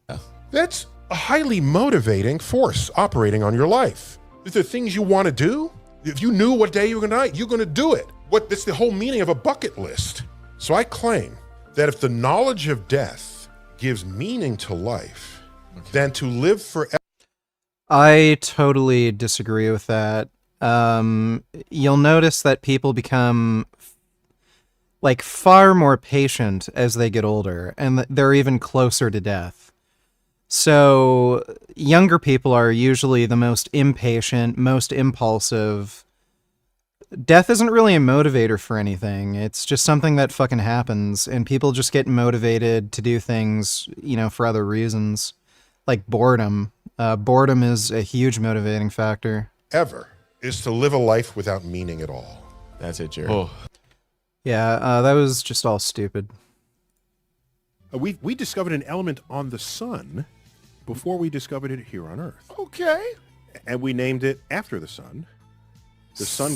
That's a highly motivating force operating on your life. If there are things you want to do, if you knew what day you were going to die, you're going to do it. That's the whole meaning of a bucket list. So I claim that if the knowledge of death gives meaning to life, then to live forever. I totally disagree with that. You'll notice that people become like far more patient as they get older, and they're even closer to death. So younger people are usually the most impatient, most impulsive. Death isn't really a motivator for anything. It's just something that fucking happens, and people just get motivated to do things, for other reasons, like boredom. Boredom is a huge motivating factor. Ever is to live a life without meaning at all. That's it, Jared. Oh. Yeah, that was just all stupid. We discovered an element on the sun before we discovered it here on Earth. Okay. And we named it after the sun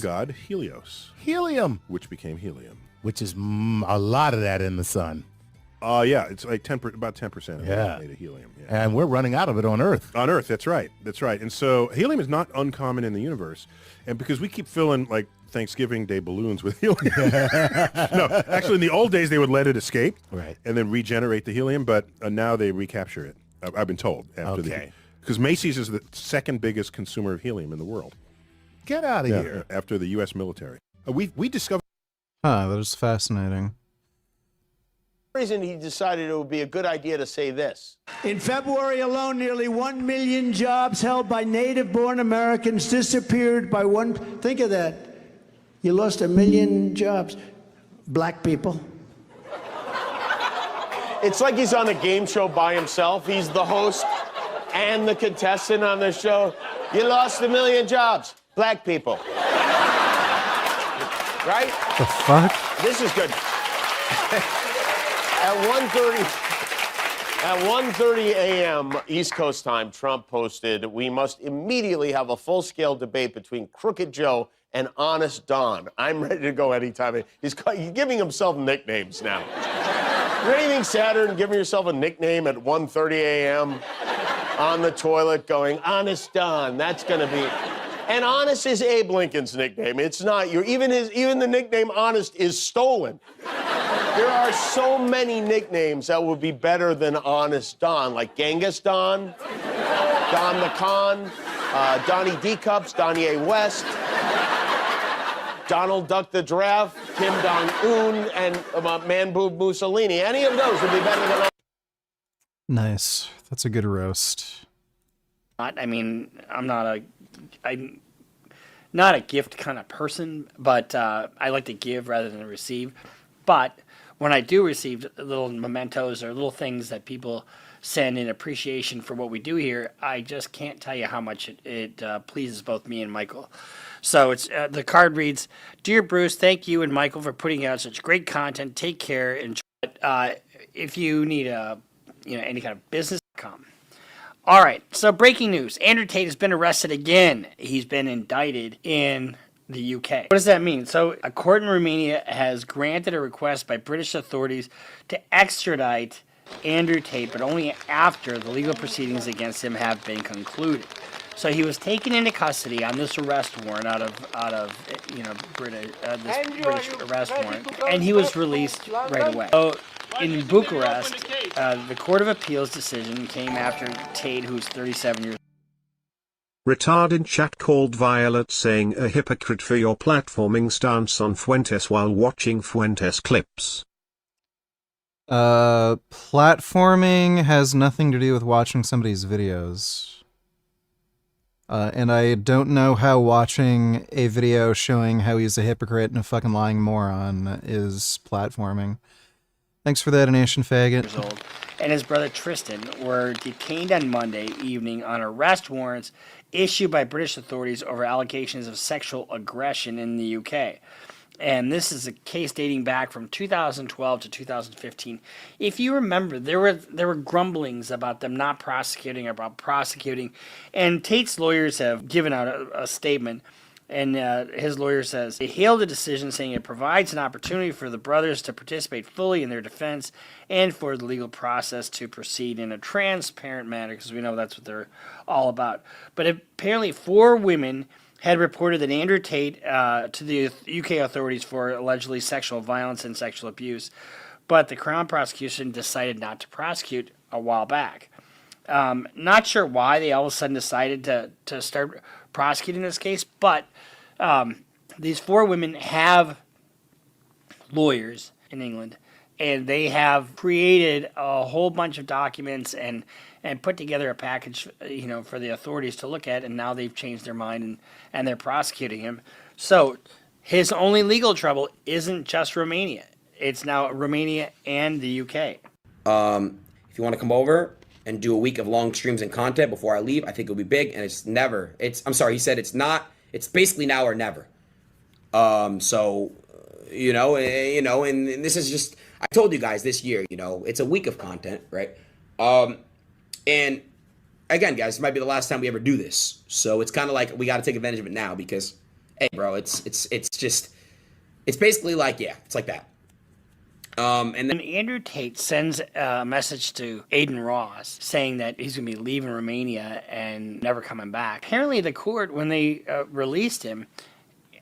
god Helios. Helium. Which became helium. Which is a lot of that in the sun. Yeah, it's like about 10% of Yeah. it made of helium. Yeah. And we're running out of it on Earth. On Earth, that's right. That's right. And so helium is not uncommon in the universe. And because we keep filling like Thanksgiving Day balloons with helium. No, actually in the old days they would let it escape, right, and then regenerate the helium, but now they recapture it. I've been told. Because Macy's is the second biggest consumer of helium in the world. Get out of here. After the U.S. military. We discovered... That is fascinating. Reason he decided it would be a good idea to say this. In February alone, nearly 1 million jobs held by native-born Americans disappeared by one. Think of that. You lost 1 million jobs. Black people. It's like he's on a game show by himself. He's the host and the contestant on the show. You lost 1 million jobs. Black people. Right? The fuck? This is good. At 1:30, At 1:30 a.m. East Coast time, Trump posted, "We must immediately have a full-scale debate between Crooked Joe and Honest Don." I'm ready to go anytime. He's giving himself nicknames now. Is there anything sadder than giving yourself a nickname at 1:30 a.m. on the toilet going, Honest Don? That's going to be... And Honest is Abe Lincoln's nickname. It's not your... Even the nickname Honest is stolen. There are so many nicknames that would be better than Honest Don, like Genghis Don, Don the Con, Donnie D. Cups, Donnie A. West, Donald Duck the Giraffe, Kim Jong-un, and Man Boob Mussolini. Any of those would be better than... Nice. That's a good roast. I mean, I'm not a gift kind of person, but I like to give rather than receive. But when I do receive little mementos or little things that people send in appreciation for what we do here, I just can't tell you how much it pleases both me and Michael. So it's the card reads, "Dear Bruce, thank you and Michael for putting out such great content. Take care. Enjoy. If you need any kind of business, come." All right. So breaking news: Andrew Tate has been arrested again. He's been indicted in the UK. What does that mean? So a court in Romania has granted a request by British authorities to extradite Andrew Tate, but only after the legal proceedings against him have been concluded. So he was taken into custody on this arrest warrant out of British arrest warrant, and he was released right away. So in Bucharest, the Court of Appeals decision came after Tate, who's 37 years old. Retard in chat called Violet saying a hypocrite for your platforming stance on Fuentes while watching Fuentes clips. Platforming has nothing to do with watching somebody's videos. And I don't know how watching a video showing how he's a hypocrite and a fucking lying moron is platforming. Thanks for that, Nation Faggot. Old, and his brother Tristan were detained on Monday evening on arrest warrants issued by British authorities over allegations of sexual aggression in the UK. And this is a case dating back from 2012 to 2015. If you remember, there were grumblings about them not prosecuting, and Tate's lawyers have given out a statement. And his lawyer says, they hailed the decision, saying it provides an opportunity for the brothers to participate fully in their defense and for the legal process to proceed in a transparent manner, because we know that's what they're all about. But apparently 4 women had reported that Andrew Tate to the UK authorities for allegedly sexual violence and sexual abuse, but the Crown prosecution decided not to prosecute a while back. Not sure why they all of a sudden decided to start prosecuting this case, but these 4 women have lawyers in England, and they have created a whole bunch of documents and put together a package, for the authorities to look at, and now they've changed their mind and they're prosecuting him. So his only legal trouble isn't just Romania. It's now Romania and the UK. If you want to come over and do a week of long streams and content before I leave, I think it'll be big. And I'm sorry, he said it's basically now or never. And this is just, I told you guys this year, it's a week of content, right? And again, guys, it might be the last time we ever do this. So it's kind of like we got to take advantage of it now because, hey, bro, it's basically like, yeah, it's like that. And then Andrew Tate sends a message to Aiden Ross saying that he's going to be leaving Romania and never coming back. Apparently the court, when they released him,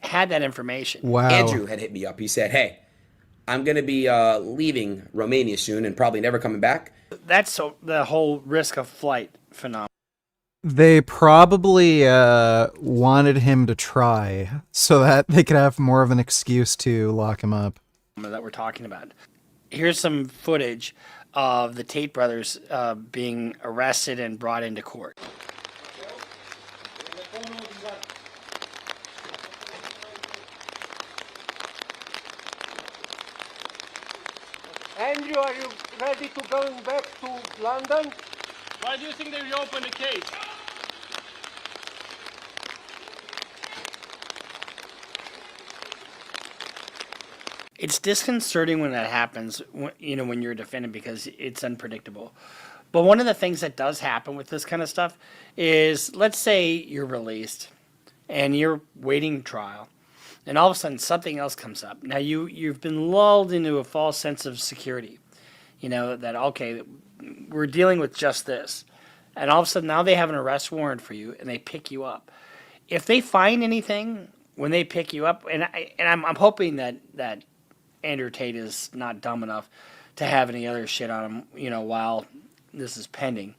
had that information. Wow. Andrew had hit me up. He said, hey, I'm going to be leaving Romania soon and probably never coming back. That's the whole risk of flight phenomenon. They probably wanted him to try so that they could have more of an excuse to lock him up. That we're talking about. Here's some footage of the Tate brothers being arrested and brought into court. Andrew, are you ready to go back to London? Why do you think they reopened the case? It's disconcerting when that happens, when you're a defendant, because it's unpredictable. But one of the things that does happen with this kind of stuff is, let's say you're released and you're waiting trial, and all of a sudden something else comes up. Now you've been lulled into a false sense of security, that, okay, we're dealing with just this. And all of a sudden now they have an arrest warrant for you and they pick you up. If they find anything when they pick you up, and I'm hoping that Andrew Tate is not dumb enough to have any other shit on him, while this is pending.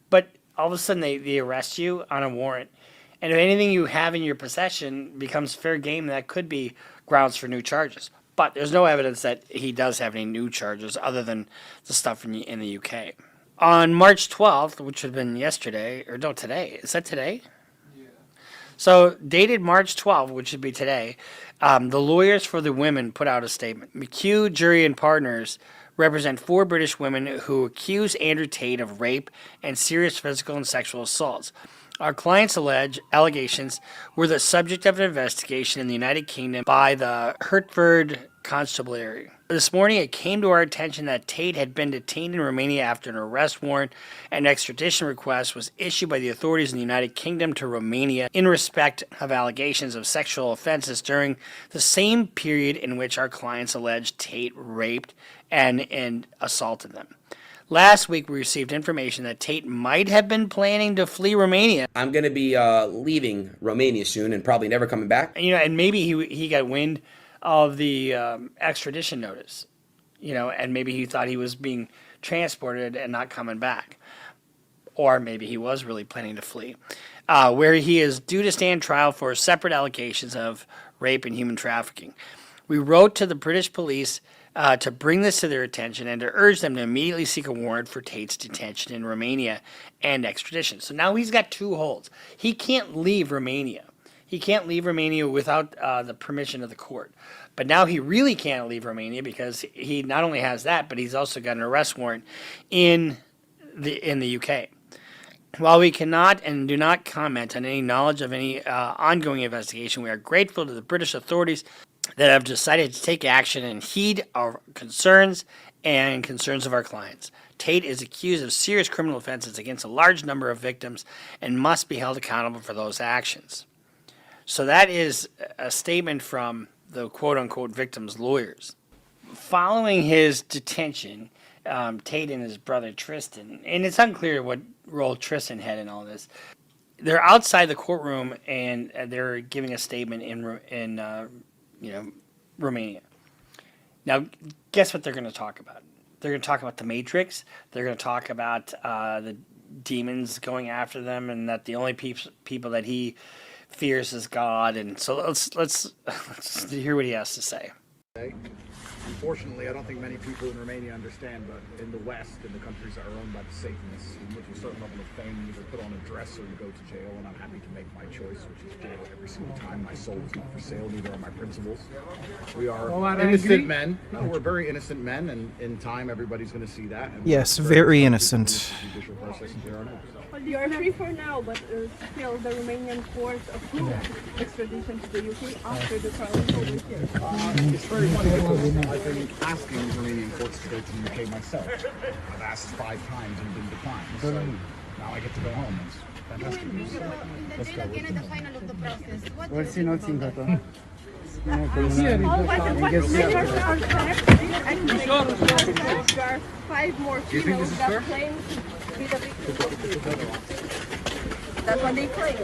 But all of a sudden they arrest you on a warrant. And if anything you have in your possession becomes fair game, that could be grounds for new charges. But there's no evidence that he does have any new charges other than the stuff in the UK. On March 12th, which would have been yesterday, or no, today. Is that today? Yeah. So, dated March 12th, which would be today, the lawyers for the women put out a statement. McHugh, Jury, and Partners represent 4 British women who accuse Andrew Tate of rape and serious physical and sexual assaults. Our clients' allegations were the subject of an investigation in the United Kingdom by the Hertford Constabulary. This morning, it came to our attention that Tate had been detained in Romania after an arrest warrant and extradition request was issued by the authorities in the United Kingdom to Romania in respect of allegations of sexual offenses during the same period in which our clients alleged Tate raped and assaulted them. Last week, we received information that Tate might have been planning to flee Romania. I'm going to be leaving Romania soon and probably never coming back. And maybe he got wind of the extradition notice, and maybe he thought he was being transported and not coming back. Or maybe he was really planning to flee, where he is due to stand trial for separate allegations of rape and human trafficking. We wrote to the British police to bring this to their attention and to urge them to immediately seek a warrant for Tate's detention in Romania and extradition. So now he's got 2 holds. He can't leave Romania. He can't leave Romania without the permission of the court. But now he really can't leave Romania because he not only has that, but he's also got an arrest warrant in the UK. While we cannot and do not comment on any knowledge of any ongoing investigation, we are grateful to the British authorities that have decided to take action and heed our concerns and concerns of our clients. Tate is accused of serious criminal offenses against a large number of victims and must be held accountable for those actions. So that is a statement from the quote-unquote victims' lawyers. Following his detention, Tate and his brother Tristan, and it's unclear what role Tristan had in all this, they're outside the courtroom and they're giving a statement in Romania. Now, guess what they're going to talk about? They're going to talk about the Matrix. They're going to talk about the demons going after them, and that the only people that he fears is God. And so let's hear what he has to say. Unfortunately, I don't think many people in Romania understand, but in the West, in the countries that are owned by the Satanists, you move to a certain level of fame, you either put on a dress or you go to jail, and I'm happy to make my choice, which is jail every single time. My soul is not for sale, neither are my principles. We are innocent men. No, we're very innocent men, and in time, everybody's going to see that. And yes, very innocent. Judicial process, and there are no. Well, you are free for now, but still the Romanian court approved extradition to the UK after the trial is over here. It's very funny because I've been asking the Romanian courts to go to the UK myself. I've asked 5 times and been declined. So now I get to go home. It's fantastic news. Let's go. The final of the process. We'll see nothing better. All what measures are correct? There are 5 more females that claim to be the victims. That's what they claim.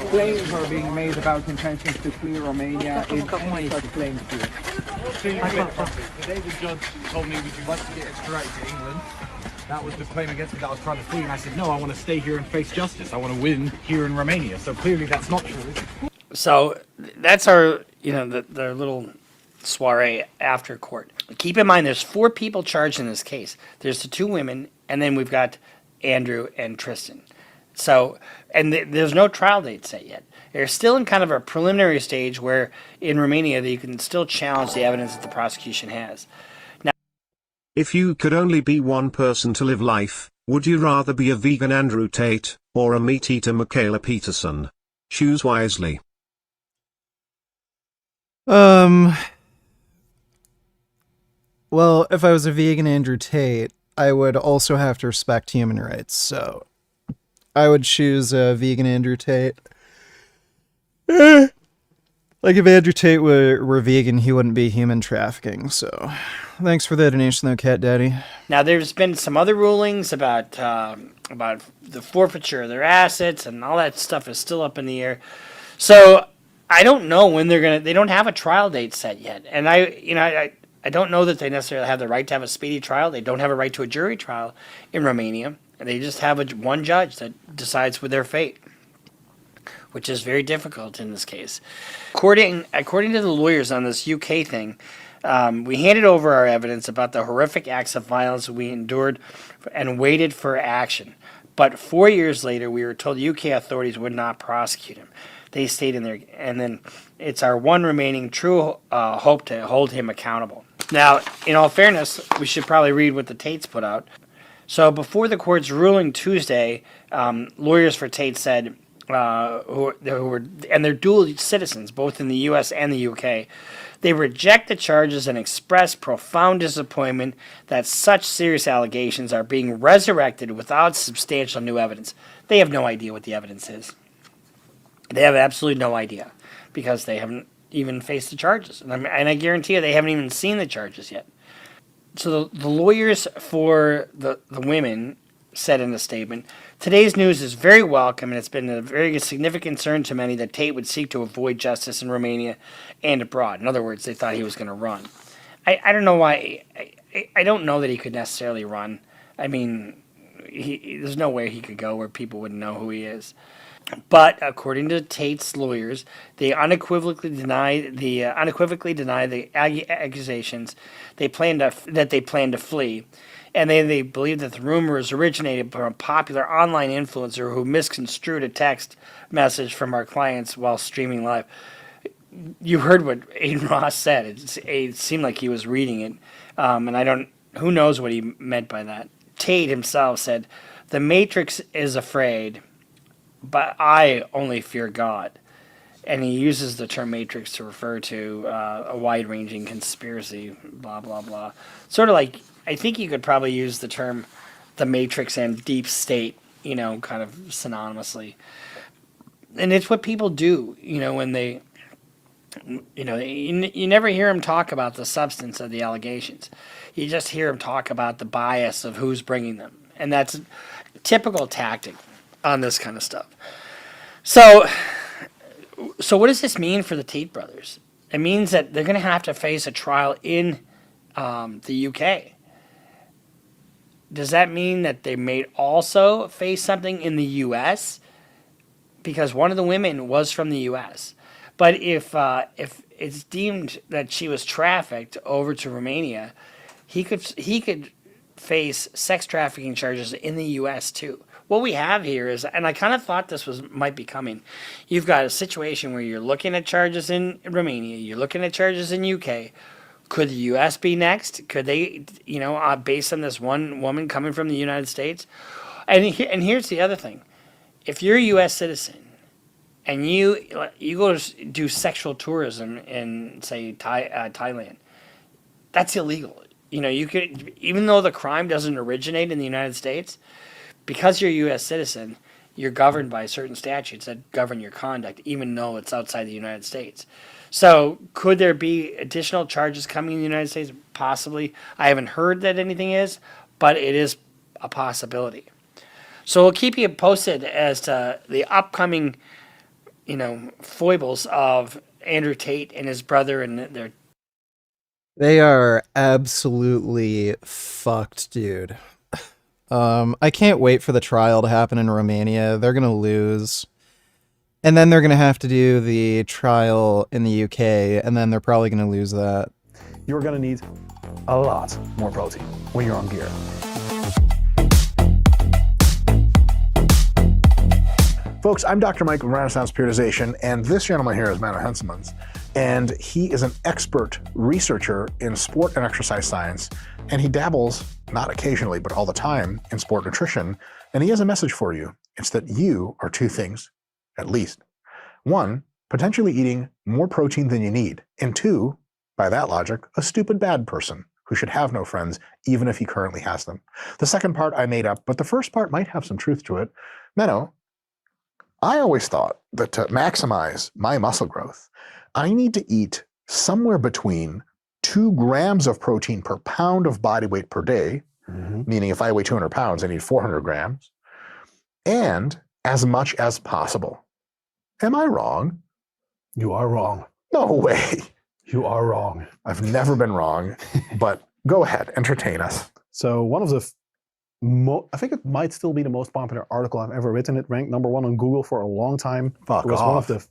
Claims are being made about intentions to flee Romania in any such claims here. Today the judge told me, would you like to get extradited to England? That was the claim against me, that I was trying to flee, and I said, no, I want to stay here and face justice. I want to win here in Romania. So clearly that's not true. So that's our, their little soiree after court. Keep in mind, there's 4 people charged in this case. There's the 2 women, and then we've got Andrew and Tristan. So, and there's no trial date set yet. They're still in kind of a preliminary stage where in Romania you can still challenge the evidence that the prosecution has. Now, if you could only be one person to live life, would you rather be a vegan Andrew Tate, or a meat-eater Michaela Peterson? Choose wisely. Well, if I was a vegan Andrew Tate, I would also have to respect human rights. So I would choose vegan Andrew Tate. Like if Andrew Tate were vegan, he wouldn't be human trafficking. So thanks for the donation, though, Cat Daddy. Now, there's been some other rulings about the forfeiture of their assets, and all that stuff is still up in the air. So I don't know when they're gonna. They don't have a trial date set yet, and I don't know that they necessarily have the right to have a speedy trial. They don't have a right to a jury trial in Romania, and they just have one judge that decides with their fate, which is very difficult in this case. According to the lawyers on this UK thing, we handed over our evidence about the horrific acts of violence we endured and waited for action. But 4 years later, we were told UK authorities would not prosecute him. They stayed in there, and then it's our one remaining true hope to hold him accountable. Now, in all fairness, we should probably read what the Tates put out. So before the court's ruling Tuesday, lawyers for Tate said, they're dual citizens, both in the U.S. and the U.K., they reject the charges and express profound disappointment that such serious allegations are being resurrected without substantial new evidence. They have no idea what the evidence is. They have absolutely no idea because they haven't even faced the charges. And I guarantee you they haven't even seen the charges yet. So the lawyers for the women said in a statement, today's news is very welcome, and it's been a very significant concern to many that Tate would seek to avoid justice in Romania and abroad. In other words, they thought he was going to run. I don't know why. I don't know that he could necessarily run. I mean, there's no way he could go where people wouldn't know who he is. But according to Tate's lawyers, they unequivocally deny the accusations. They plan to flee, and they believe that the rumors originated from a popular online influencer who misconstrued a text message from our clients while streaming live. You heard what Aiden Ross said. It seemed like he was reading it, and who knows what he meant by that. Tate himself said, "The Matrix is afraid, but I only fear God." And he uses the term matrix to refer to a wide-ranging conspiracy, blah, blah, blah. Sort of like, I think you could probably use the term the matrix and deep state, kind of synonymously. And it's what people do, when they, you never hear them talk about the substance of the allegations. You just hear them talk about the bias of who's bringing them. And that's a typical tactic on this kind of stuff. So what does this mean for the Tate brothers? It means that they're going to have to face a trial in the UK. Does that mean that they may also face something in the US? Because one of the women was from the US. But if it's deemed that she was trafficked over to Romania, he could face sex trafficking charges in the US too. What we have here is, and I kind of thought this might be coming, you've got a situation where you're looking at charges in Romania, you're looking at charges in UK. Could the U.S. be next? Could they, based on this one woman coming from the United States? And here's the other thing. If you're a U.S. citizen and you go to do sexual tourism in, say, Thailand, that's illegal. You could, even though the crime doesn't originate in the United States, because you're a U.S. citizen, you're governed by certain statutes that govern your conduct, even though it's outside the United States. So could there be additional charges coming in the United States? Possibly. I haven't heard that anything is, but it is a possibility. So we'll keep you posted as to the upcoming, foibles of Andrew Tate and his brother and their... They are absolutely fucked, dude. I can't wait for the trial to happen in Romania. They're going to lose. And then they're going to have to do the trial in the UK, and then they're probably going to lose that. You're going to need a lot more protein when you're on gear. Folks, I'm Dr. Mike of Renaissance Periodization, and this gentleman here is Mano Henselmans, and he is an expert researcher in sport and exercise science, and he dabbles, not occasionally, but all the time, in sport nutrition, and he has a message for you. It's that you are two things, at least. One, potentially eating more protein than you need, and two, by that logic, a stupid bad person who should have no friends, even if he currently has them. The second part I made up, but the first part might have some truth to it. Menno, I always thought that to maximize my muscle growth, I need to eat somewhere between 2 grams of protein per pound of body weight per day, meaning if I weigh 200 pounds, I need 400 grams, and as much as possible. Am I wrong? You are wrong. No way. You are wrong. I've never been wrong, but go ahead, entertain us. So one of the, I think it might still be the most popular article I've ever written. It ranked #1 on Google for a long time. Fuck it was off. one of the,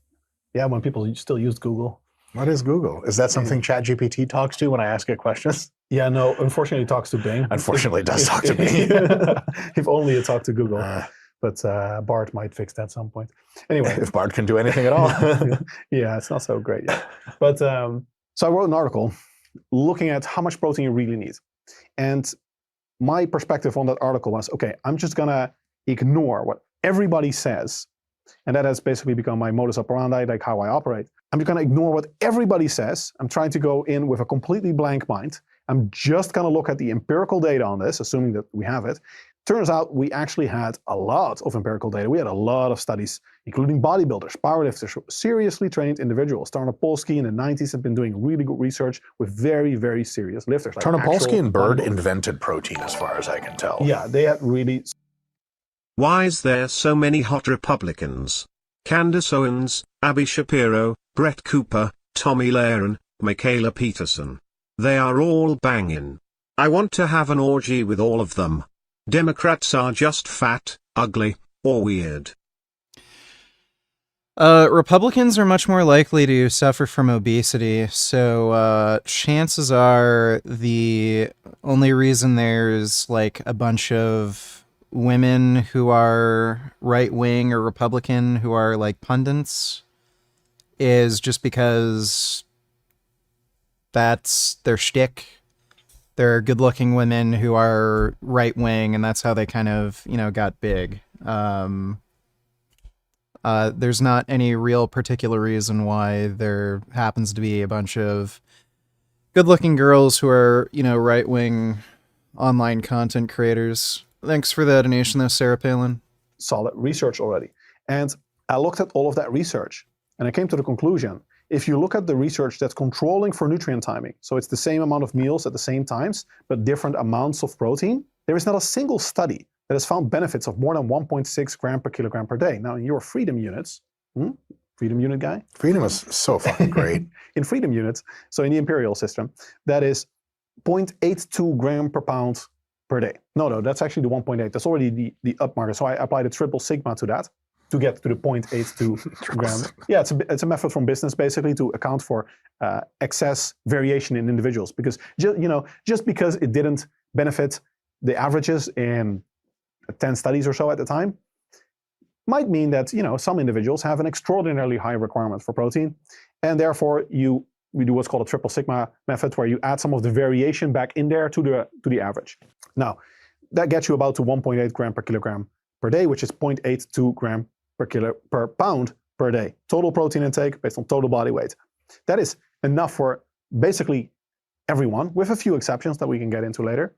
yeah, when people still used Google. What is Google? Is that something ChatGPT talks to when I ask it questions? Yeah, no, unfortunately it talks to Bing. Unfortunately it does talk to me. If only it talked to Google. But Bart might fix that at some point. Anyway. If Bart can do anything at all. Yeah, it's not so great yet. But so I wrote an article looking at how much protein you really need. And my perspective on that article was, okay, I'm just going to ignore what everybody says. And that has basically become my modus operandi, like how I operate. I'm just going to ignore what everybody says. I'm trying to go in with a completely blank mind. I'm just going to look at the empirical data on this, assuming that we have it. Turns out we actually had a lot of empirical data. We had a lot of studies, including bodybuilders, powerlifters, seriously trained individuals. Tarnopolsky in the 90s had been doing really good research with very, very serious lifters. Like Tarnopolsky and Bird invented protein, as far as I can tell. Yeah, they had really... Why is there so many hot Republicans? Candace Owens, Abby Shapiro, Brett Cooper, Tommy Lahren, Michaela Peterson. They are all banging. I want to have an orgy with all of them. Democrats are just fat, ugly, or weird. Republicans are much more likely to suffer from obesity, so chances are the only reason there's like a bunch of women who are right-wing or Republican who are like pundits is just because that's their shtick. They're good-looking women who are right-wing, and that's how they kind of, got big. There's not any real particular reason why there happens to be a bunch of good-looking girls who are, right-wing online content creators. Thanks for the donation, though, Sarah Palin. Solid research already. And I looked at all of that research, and I came to the conclusion, if you look at the research that's controlling for nutrient timing, so it's the same amount of meals at the same times, but different amounts of protein, there is not a single study that has found benefits of more than 1.6 gram per kilogram per day. Now, in your freedom units, freedom unit guy? Freedom is so fucking great. In freedom units, so in the imperial system, that is 0.82 gram per pound per day. No, that's actually the 1.8. That's already the up marker. So I applied a triple sigma to that to get to the 0.82 gram. Yeah, it's a method from business basically to account for excess variation in individuals. Because just because it didn't benefit the averages in 10 studies or so at the time, might mean that some individuals have an extraordinarily high requirement for protein, and therefore we do what's called a triple sigma method, where you add some of the variation back in there to the average. Now, that gets you about to 1.8 gram per kilogram per day, which is 0.82 gram per pound per day. Total protein intake based on total body weight. That is enough for basically everyone, with a few exceptions that we can get into later.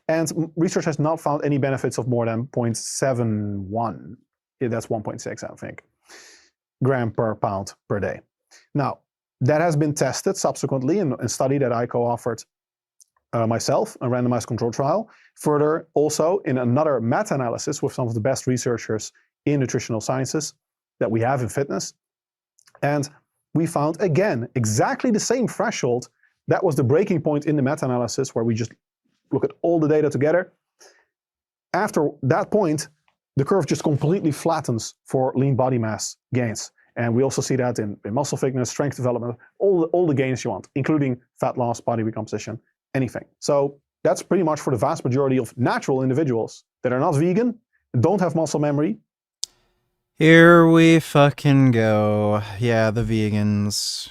And research has not found any benefits of more than 0.71. Yeah, that's 1.6, I think, gram per pound per day. Now, that has been tested subsequently in a study that I co-authored myself, a randomized control trial. Further, also in another meta-analysis with some of the best researchers in nutritional sciences that we have in fitness. And we found, again, exactly the same threshold. That was the breaking point in the meta-analysis where we just look at all the data together. After that point, the curve just completely flattens for lean body mass gains. And we also see that in muscle thickness, strength development, all the gains you want, including fat loss, body recomposition, anything. So that's pretty much for the vast majority of natural individuals that are not vegan, don't have muscle memory. Here we fucking go. Yeah, the vegans.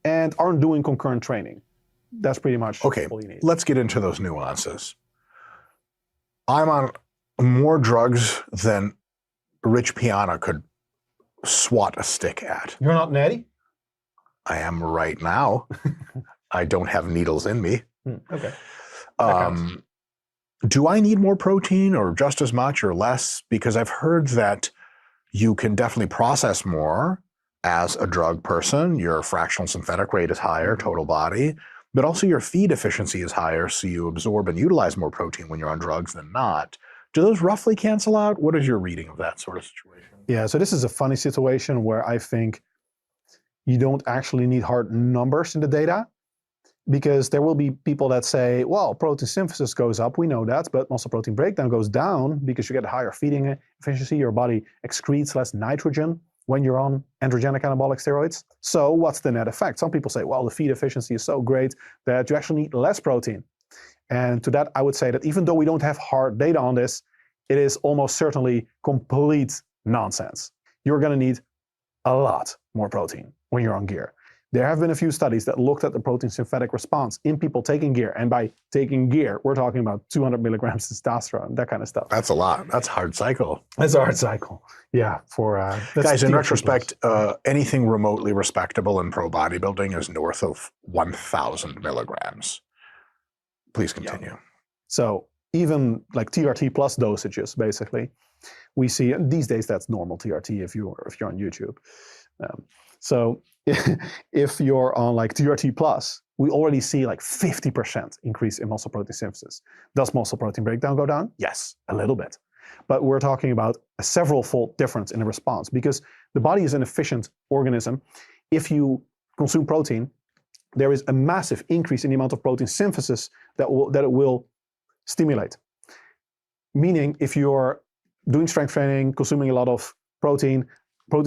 And aren't doing concurrent training. That's pretty much all you need. Let's get into those nuances. I'm on more drugs than Rich Piana could swat a stick at. You're not natty? I am right now. I don't have needles in me. Okay. Do I need more protein or just as much or less? Because I've heard that you can definitely process more as a drug person. Your fractional synthetic rate is higher, total body, but also your feed efficiency is higher, so you absorb and utilize more protein when you're on drugs than not. Do those roughly cancel out? What is your reading of that sort of situation? Yeah, so this is a funny situation where I think you don't actually need hard numbers in the data, because there will be people that say, well, protein synthesis goes up, we know that, but muscle protein breakdown goes down because you get higher feeding efficiency, your body excretes less nitrogen when you're on androgenic anabolic steroids. So what's the net effect? Some people say, well, the feed efficiency is so great that you actually need less protein. And to that, I would say that even though we don't have hard data on this, it is almost certainly complete nonsense. You're going to need a lot more protein when you're on gear. There have been a few studies that looked at the protein synthetic response in people taking gear. And by taking gear, we're talking about 200 milligrams testosterone, that kind of stuff. That's a lot. That's a hard cycle. That's a hard cycle. Yeah. Guys, in retrospect, anything remotely respectable in pro bodybuilding is north of 1,000 milligrams. Please continue. Yeah. So even like TRT plus dosages, basically, we see, and these days that's normal TRT if you're on YouTube. So if you're on like TRT plus, we already see like 50% increase in muscle protein synthesis. Does muscle protein breakdown go down? Yes, a little bit. But we're talking about a several-fold difference in the response, because the body is an efficient organism. If you consume protein, there is a massive increase in the amount of protein synthesis that it will stimulate. Meaning, if you're doing strength training, consuming a lot of protein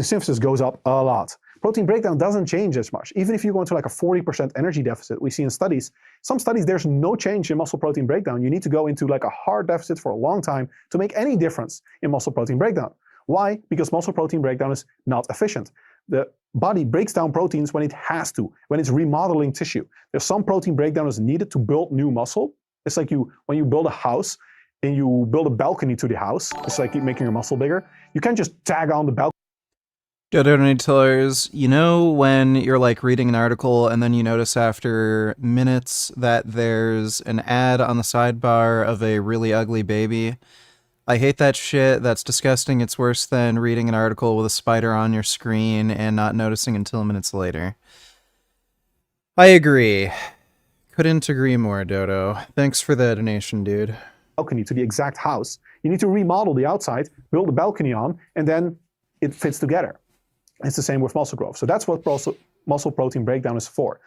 synthesis goes up a lot. Protein breakdown doesn't change as much. Even if you go into like a 40% energy deficit, we see in studies, some studies, there's no change in muscle protein breakdown. You need to go into like a hard deficit for a long time to make any difference in muscle protein breakdown. Why? Because muscle protein breakdown is not efficient. The body breaks down proteins when it has to, when it's remodeling tissue. There's some protein breakdown is needed to build new muscle. It's like when you build a house and you build a balcony to the house, it's like making your muscle bigger. You can't just tag on the balcony. Tellers, you know when you're like reading an article and then you notice after minutes that there's an ad on the sidebar of a really ugly baby? I hate that shit. That's disgusting. It's worse than reading an article with a spider on your screen and not noticing until minutes later. I agree. Couldn't agree more, Dodo. Thanks for the donation, dude. Balcony to the exact house. You need to remodel the outside, build a balcony on, and then it fits together. It's the same with muscle growth. So that's what muscle protein breakdown is for.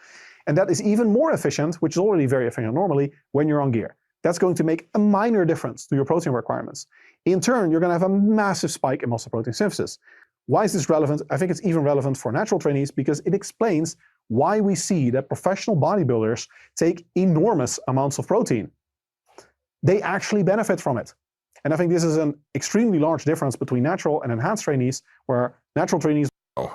And that is even more efficient, which is already very efficient normally, when you're on gear. That's going to make a minor difference to your protein requirements. In turn, you're going to have a massive spike in muscle protein synthesis. Why is this relevant? I think it's even relevant for natural trainees because it explains why we see that professional bodybuilders take enormous amounts of protein. They actually benefit from it. And I think this is an extremely large difference between natural and enhanced trainees, where natural trainees...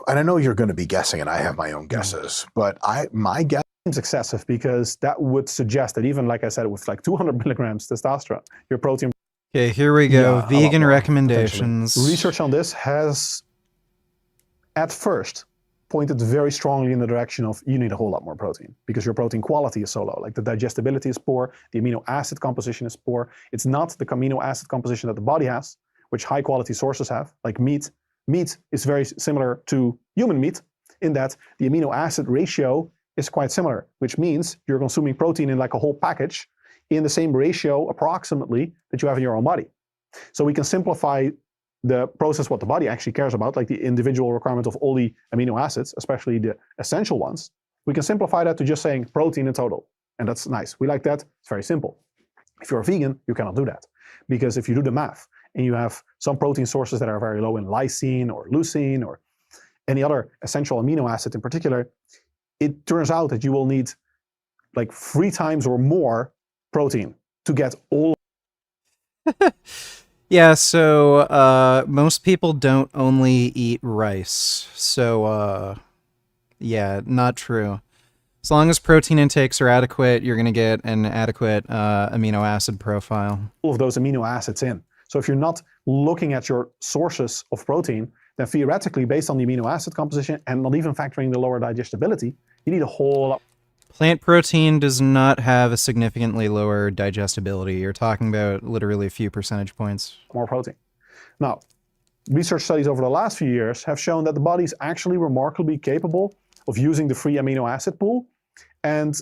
And I know you're going to be guessing, and I have my own guesses, but my guess seems excessive, because that would suggest that even, like I said, with like 200 milligrams testosterone, your protein... Okay, here we go. Vegan recommendations. Research on this has, at first, pointed very strongly in the direction of you need a whole lot more protein, because your protein quality is so low. Like the digestibility is poor, the amino acid composition is poor. It's not the amino acid composition that the body has, which high quality sources have, like meat. Meat is very similar to human meat in that the amino acid ratio is quite similar, which means you're consuming protein in like a whole package in the same ratio approximately that you have in your own body. So we can simplify the process, what the body actually cares about, like the individual requirement of all the amino acids, especially the essential ones. We can simplify that to just saying protein in total. And that's nice. We like that. It's very simple. If you're a vegan, you cannot do that. Because if you do the math and you have some protein sources that are very low in lysine or leucine or any other essential amino acid in particular, it turns out that you will need like 3 times or more protein to get all. Yeah, so most people don't only eat rice. So, yeah, not true. As long as protein intakes are adequate, you're going to get an adequate amino acid profile. All of those amino acids in. So if you're not looking at your sources of protein, then theoretically, based on the amino acid composition and not even factoring the lower digestibility, you need a whole lot. Plant protein does not have a significantly lower digestibility. You're talking about literally a few percentage points. More protein. Now, research studies over the last few years have shown that the body is actually remarkably capable of using the free amino acid pool and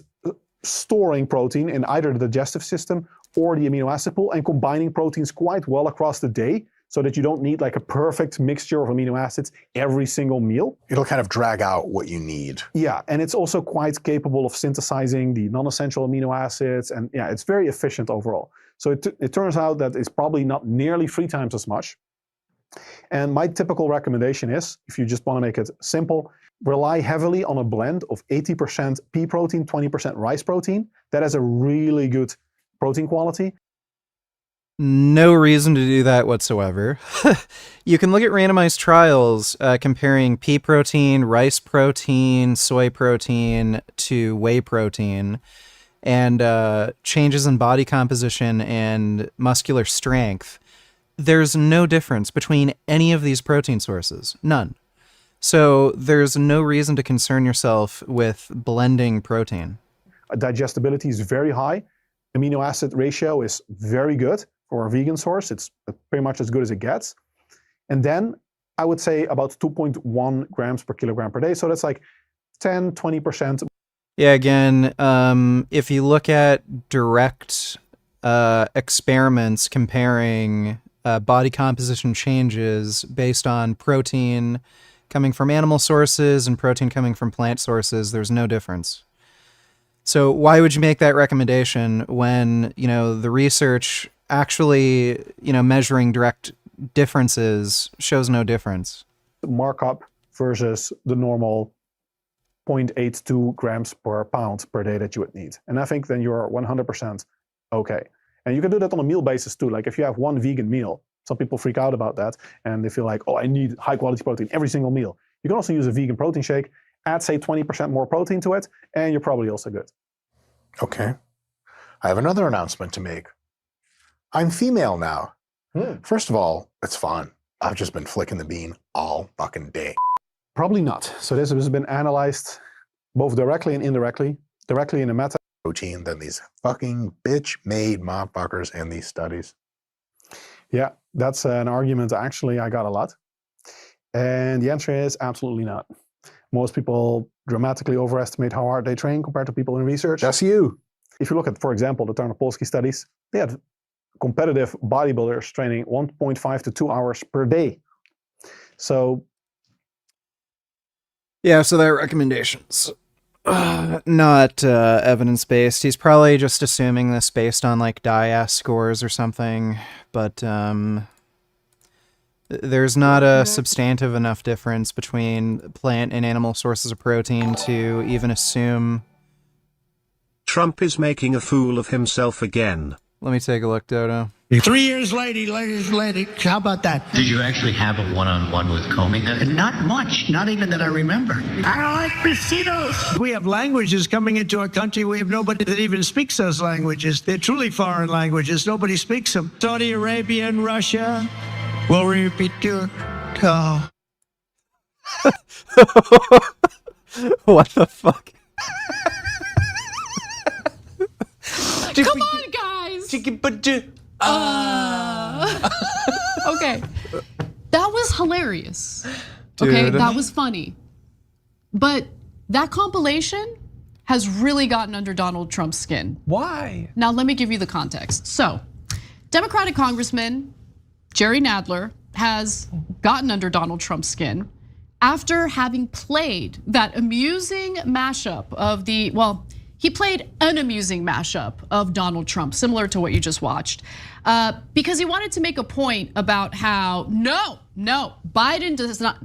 storing protein in either the digestive system or the amino acid pool and combining proteins quite well across the day so that you don't need like a perfect mixture of amino acids every single meal. It'll kind of drag out what you need. Yeah, and it's also quite capable of synthesizing the non-essential amino acids, and yeah, it's very efficient overall. So it turns out that it's probably not nearly 3 times as much. And my typical recommendation is, if you just want to make it simple, rely heavily on a blend of 80% pea protein, 20% rice protein. That has a really good protein quality. No reason to do that whatsoever. You can look at randomized trials comparing pea protein, rice protein, soy protein to whey protein, and changes in body composition and muscular strength. There's no difference between any of these protein sources. None. So there's no reason to concern yourself with blending protein. Digestibility is very high. Amino acid ratio is very good. For a vegan source, it's pretty much as good as it gets. And then I would say about 2.1 grams per kilogram per day. So that's like 10, 20%. Yeah, again, if you look at direct experiments comparing body composition changes based on protein coming from animal sources and protein coming from plant sources, there's no difference. So why would you make that recommendation when, the research actually, measuring direct differences shows no difference? Markup versus the normal 0.82 grams per pound per day that you would need. And I think then you're 100% okay. And you can do that on a meal basis too. Like if you have one vegan meal, some people freak out about that and they feel like, oh, I need high quality protein every single meal. You can also use a vegan protein shake, add say 20% more protein to it, and you're probably also good. Okay. I have another announcement to make. I'm female now. First of all, it's fun. I've just been flicking the bean all fucking day. Probably not. So this has been analyzed both directly and indirectly. Directly in a meta protein than these fucking bitch-made motherfuckers in these studies. Yeah, that's an argument actually I got a lot. And the answer is absolutely not. Most people dramatically overestimate how hard they train compared to people in research. That's you. If you look at, for example, the Tarnopolsky studies, they had competitive bodybuilders training 1.5 to 2 hours per day. So yeah, so their recommendations, not evidence-based. He's probably just assuming this based on like DIAS scores or something, but there's not a substantive enough difference between plant and animal sources of protein to even assume. Trump is making a fool of himself again. Let me take a look, Dodo. 3 years later, how about that? Did you actually have a one-on-one with Comey? Not much, not even that I remember. I like mosquitoes. We have languages coming into our country. We have nobody that even speaks those languages. They're truly foreign languages. Nobody speaks them. Saudi Arabia and Russia will repeat your call. What the fuck? Come on, guys! Okay. That was hilarious. Okay, Dude. that was funny. But that compilation has really gotten under Donald Trump's skin. Why? Now, let me give you the context. So, Democratic Congressman Jerry Nadler has gotten under Donald Trump's skin after having played that amusing mashup of he played an amusing mashup of Donald Trump, similar to what you just watched, because he wanted to make a point about how no, Biden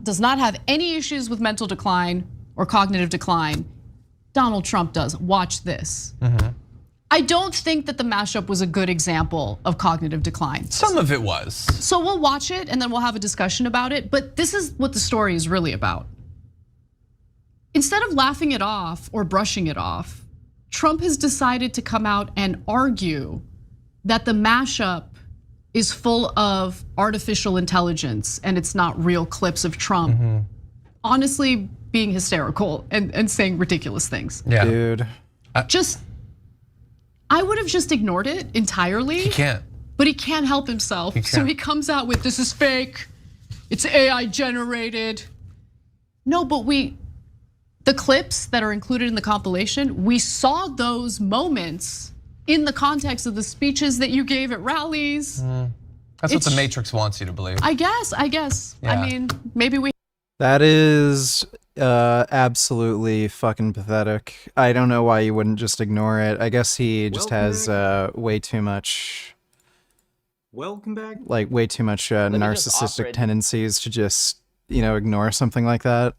does not have any issues with mental decline or cognitive decline. Donald Trump does. Watch this. I don't think that the mashup was a good example of cognitive decline. Some of it was. So we'll watch it and then we'll have a discussion about it. But this is what the story is really about. Instead of laughing it off or brushing it off, Trump has decided to come out and argue that the mashup is full of artificial intelligence and it's not real clips of Trump. Honestly, being hysterical and saying ridiculous things. Yeah. Dude. I would have just ignored it entirely. He can't. But he can't help himself. So he comes out with, this is fake. It's AI generated. No, but the clips that are included in the compilation, we saw those moments in the context of the speeches that you gave at rallies. That's what the Matrix wants you to believe. I guess. Yeah. I mean, maybe we. That is absolutely fucking pathetic. I don't know why you wouldn't just ignore it. I guess he just has way too much. Welcome back. Like way too much narcissistic tendencies to just, ignore something like that.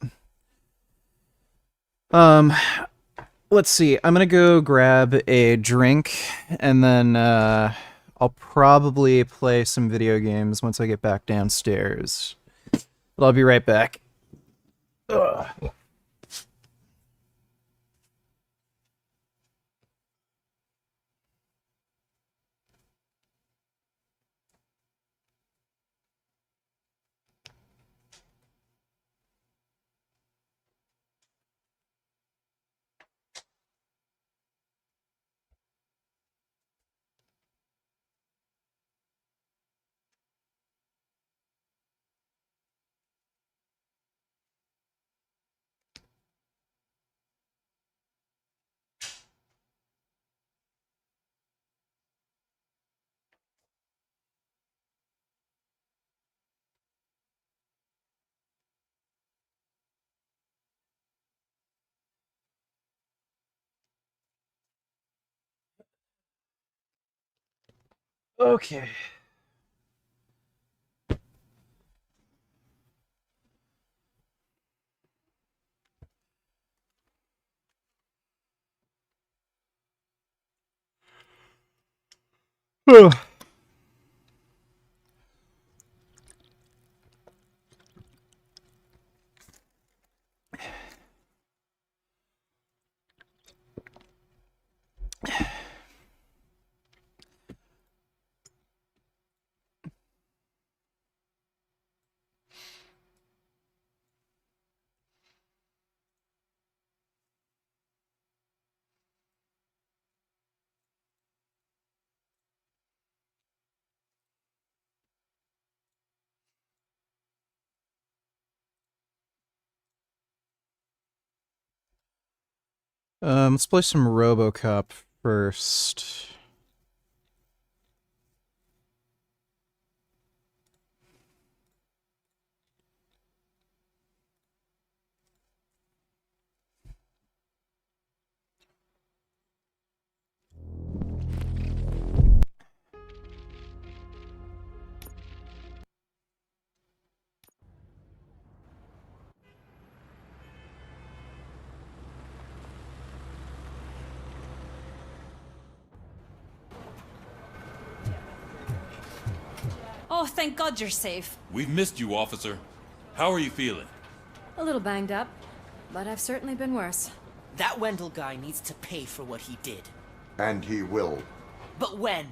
Let's see. I'm gonna go grab a drink and then I'll probably play some video games once I get back downstairs. But I'll be right back. Ugh. Okay. Let's play some RoboCop first. Oh, thank God you're safe. We've missed you, officer. How are you feeling? A little banged up, but I've certainly been worse. That Wendell guy needs to pay for what he did. And he will. But when?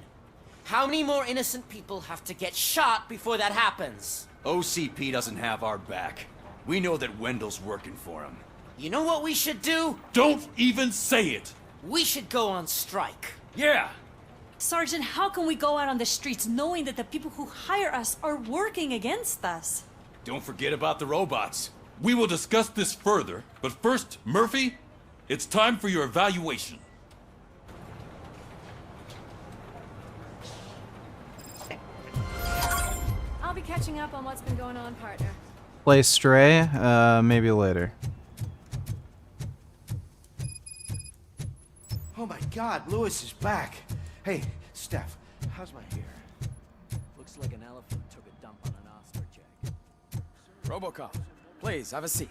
How many more innocent people have to get shot before that happens? OCP doesn't have our back. We know that Wendell's working for him. You know what we should do? Don't even say it! We should go on strike. Yeah! Sergeant, how can we go out on the streets knowing that the people who hire us are working against us? Don't forget about the robots. We will discuss this further, but first, Murphy, it's time for your evaluation. I'll be catching up on what's been going on, partner. Play Stray, maybe later. Oh my God, Lewis is back. Hey, Steph, how's my hair? Looks like an elephant took a dump on an ostrich egg. RoboCop, please, have a seat.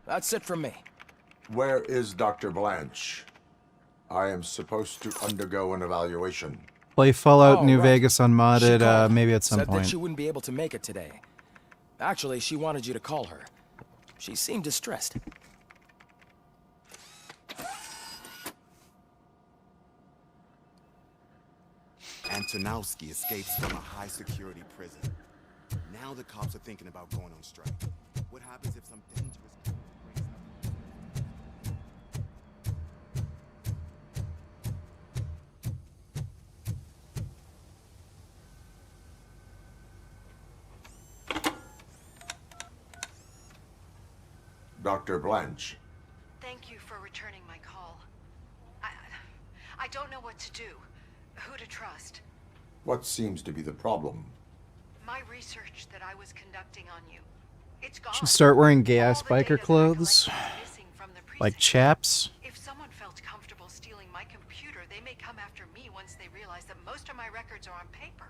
That's it from me. Where is Dr. Blanche? I am supposed to undergo an evaluation. Play Fallout Oh, New right. Vegas unmodded, She called. maybe at some Said point. that she wouldn't be able to make it today. Actually, she wanted you to call her. She seemed distressed. Antonowski escapes from a high-security prison. Now the cops are thinking about going on strike. What happens if some dangerous... Dr. Blanche. Thank you for returning my call. I don't know what to do, who to trust. What seems to be the problem? My research that I was conducting on you, it's gone. Should start wearing gay-ass biker clothes. Like chaps. If someone felt comfortable stealing my computer, they may come after me once they realize that most of my records are on paper.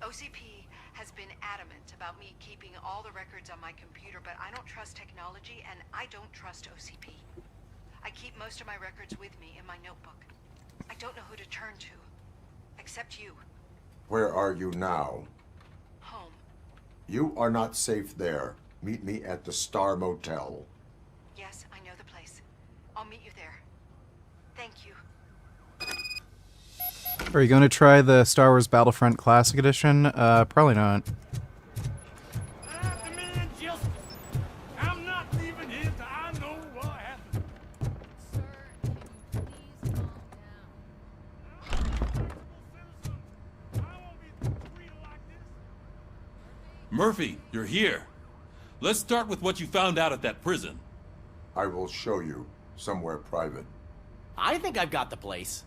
OCP has been adamant about me keeping all the records on my computer, but I don't trust technology and I don't trust OCP. I keep most of my records with me in my notebook. I don't know who to turn to, except you. Where are you now? Home. You are not safe there. Meet me at the Star Motel. Yes, I know the place. I'll meet you there. Thank you. Are you going to try the Star Wars Battlefront Classic Edition? Probably not. Murphy, you're here. Let's start with what you found out at that prison. I will show you somewhere private. I think I've got the place.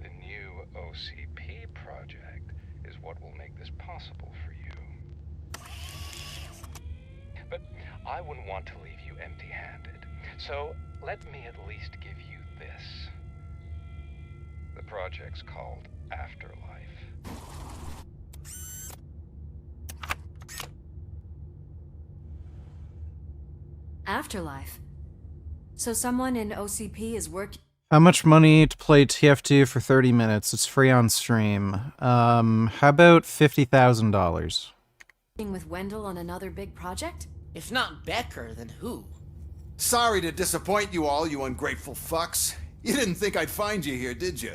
The new OCP project is what will make this possible for you. But I wouldn't want to leave you empty-handed. So let me at least give you this. The project's called Afterlife. Afterlife. So someone in OCP is working. How much money to play TF2 for 30 minutes? It's free on stream. How about $50,000? With Wendell on another big project? If not Becker, then who? Sorry to disappoint you all, you ungrateful fucks. You didn't think I'd find you here, did you?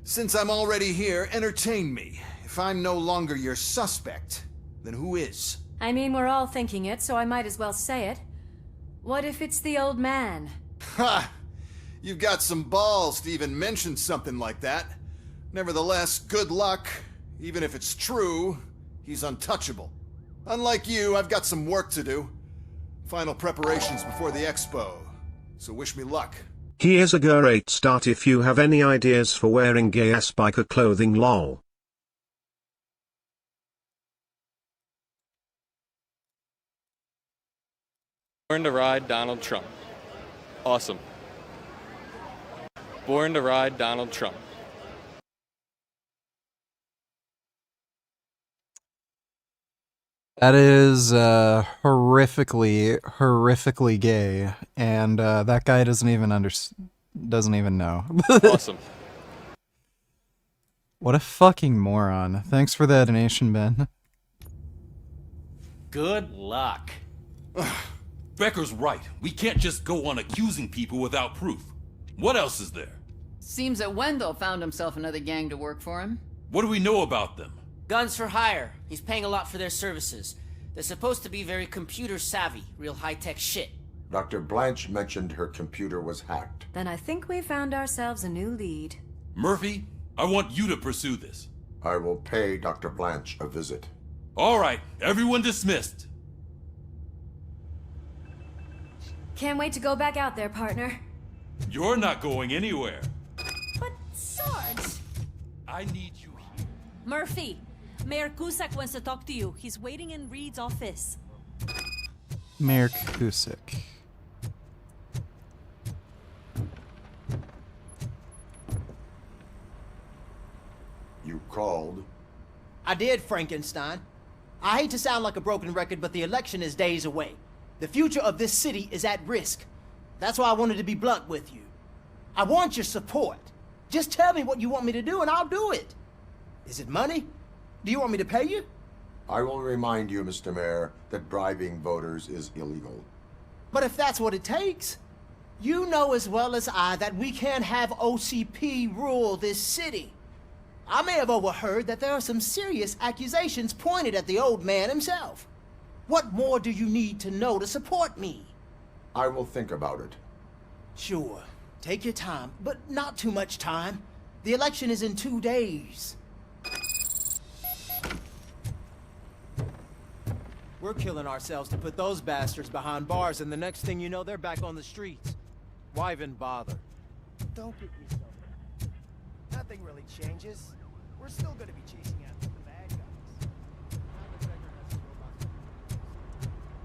Since I'm already here, entertain me. If I'm no longer your suspect, then who is? I mean, we're all thinking it, so I might as well say it. What if it's the old man? Ha! You've got some balls to even mention something like that. Nevertheless, good luck. Even if it's true, he's untouchable. Unlike you, I've got some work to do. Final preparations before the expo. So wish me luck. Here's a great start if you have any ideas for wearing gay-ass biker clothing lol. Born to ride Donald Trump. Awesome. Born to ride Donald Trump. That is horrifically gay, and that guy doesn't even know. Awesome. What a fucking moron. Thanks for that donation, Ben. Good luck. Becker's right. We can't just go on accusing people without proof. What else is there? Seems that Wendell found himself another gang to work for him. What do we know about them? Guns for hire. He's paying a lot for their services. They're supposed to be very computer savvy, real high-tech shit. Dr. Blanche mentioned her computer was hacked. Then I think we found ourselves a new lead. Murphy, I want you to pursue this. I will pay Dr. Blanche a visit. All right, everyone dismissed. Can't wait to go back out there, partner. You're not going anywhere. But, Sarge... I need you here. Murphy, Mayor Cusack wants to talk to you. He's waiting in Reed's office. Mayor Cusack. You called? I did, Frankenstein. I hate to sound like a broken record, but the election is days away. The future of this city is at risk. That's why I wanted to be blunt with you. I want your support. Just tell me what you want me to do and I'll do it. Is it money? Do you want me to pay you? I will remind you, Mr. Mayor, that bribing voters is illegal. But if that's what it takes, you know as well as I that we can't have OCP rule this city. I may have overheard that there are some serious accusations pointed at the old man himself. What more do you need to know to support me? I will think about it. Sure. Take your time, but not too much time. The election is in 2 days. We're killing ourselves to put those bastards behind bars, and the next thing you know, they're back on the streets. Why even bother? Don't get yourself down. Nothing really changes. We're still gonna be chasing after the bad guys.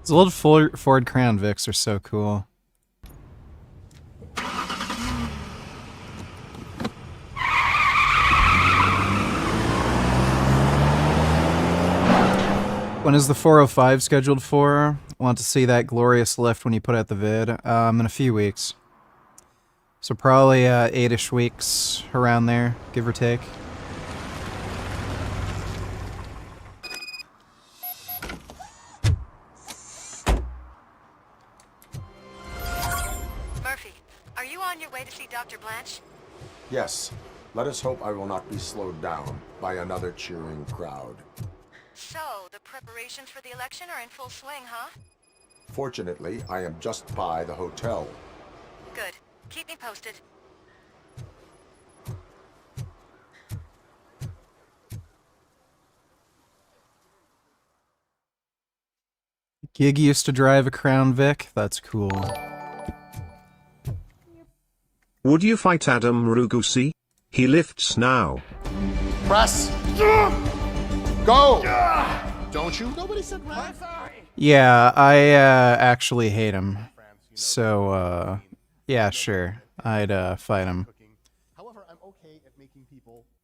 Those old Ford Crown Vics are so cool. When is the 405 scheduled for? Want to see that glorious lift when you put out the vid? In a few weeks. So probably 8-ish weeks, around there, give or take. Murphy, are you on your way to see Dr. Blanche? Yes. Let us hope I will not be slowed down by another cheering crowd. So, the preparations for the election are in full swing, huh? Fortunately, I am just by the hotel. Good. Keep me posted. Gig used to drive a Crown Vic? That's cool. Would you fight Adam Rugusi? He lifts now. Press. Go! Don't you? Nobody said right. Yeah, I actually hate him. So, yeah, sure. I'd fight him.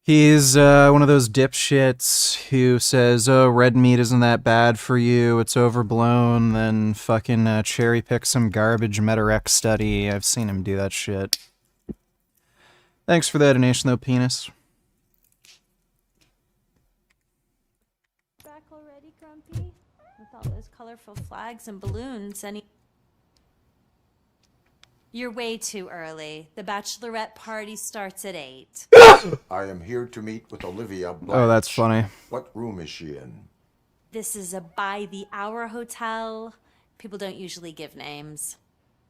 He's one of those dipshits who says, oh, red meat isn't that bad for you, it's overblown, then fucking cherry pick some garbage Metarex study. I've seen him do that shit. Thanks for that donation, though, penis. Back already, Grumpy? With all those colorful flags and balloons, You're way too early. The bachelorette party starts at 8. I am here to meet with Olivia Blanche. Oh, that's funny. What room is she in? This is a by-the-hour hotel. People don't usually give names.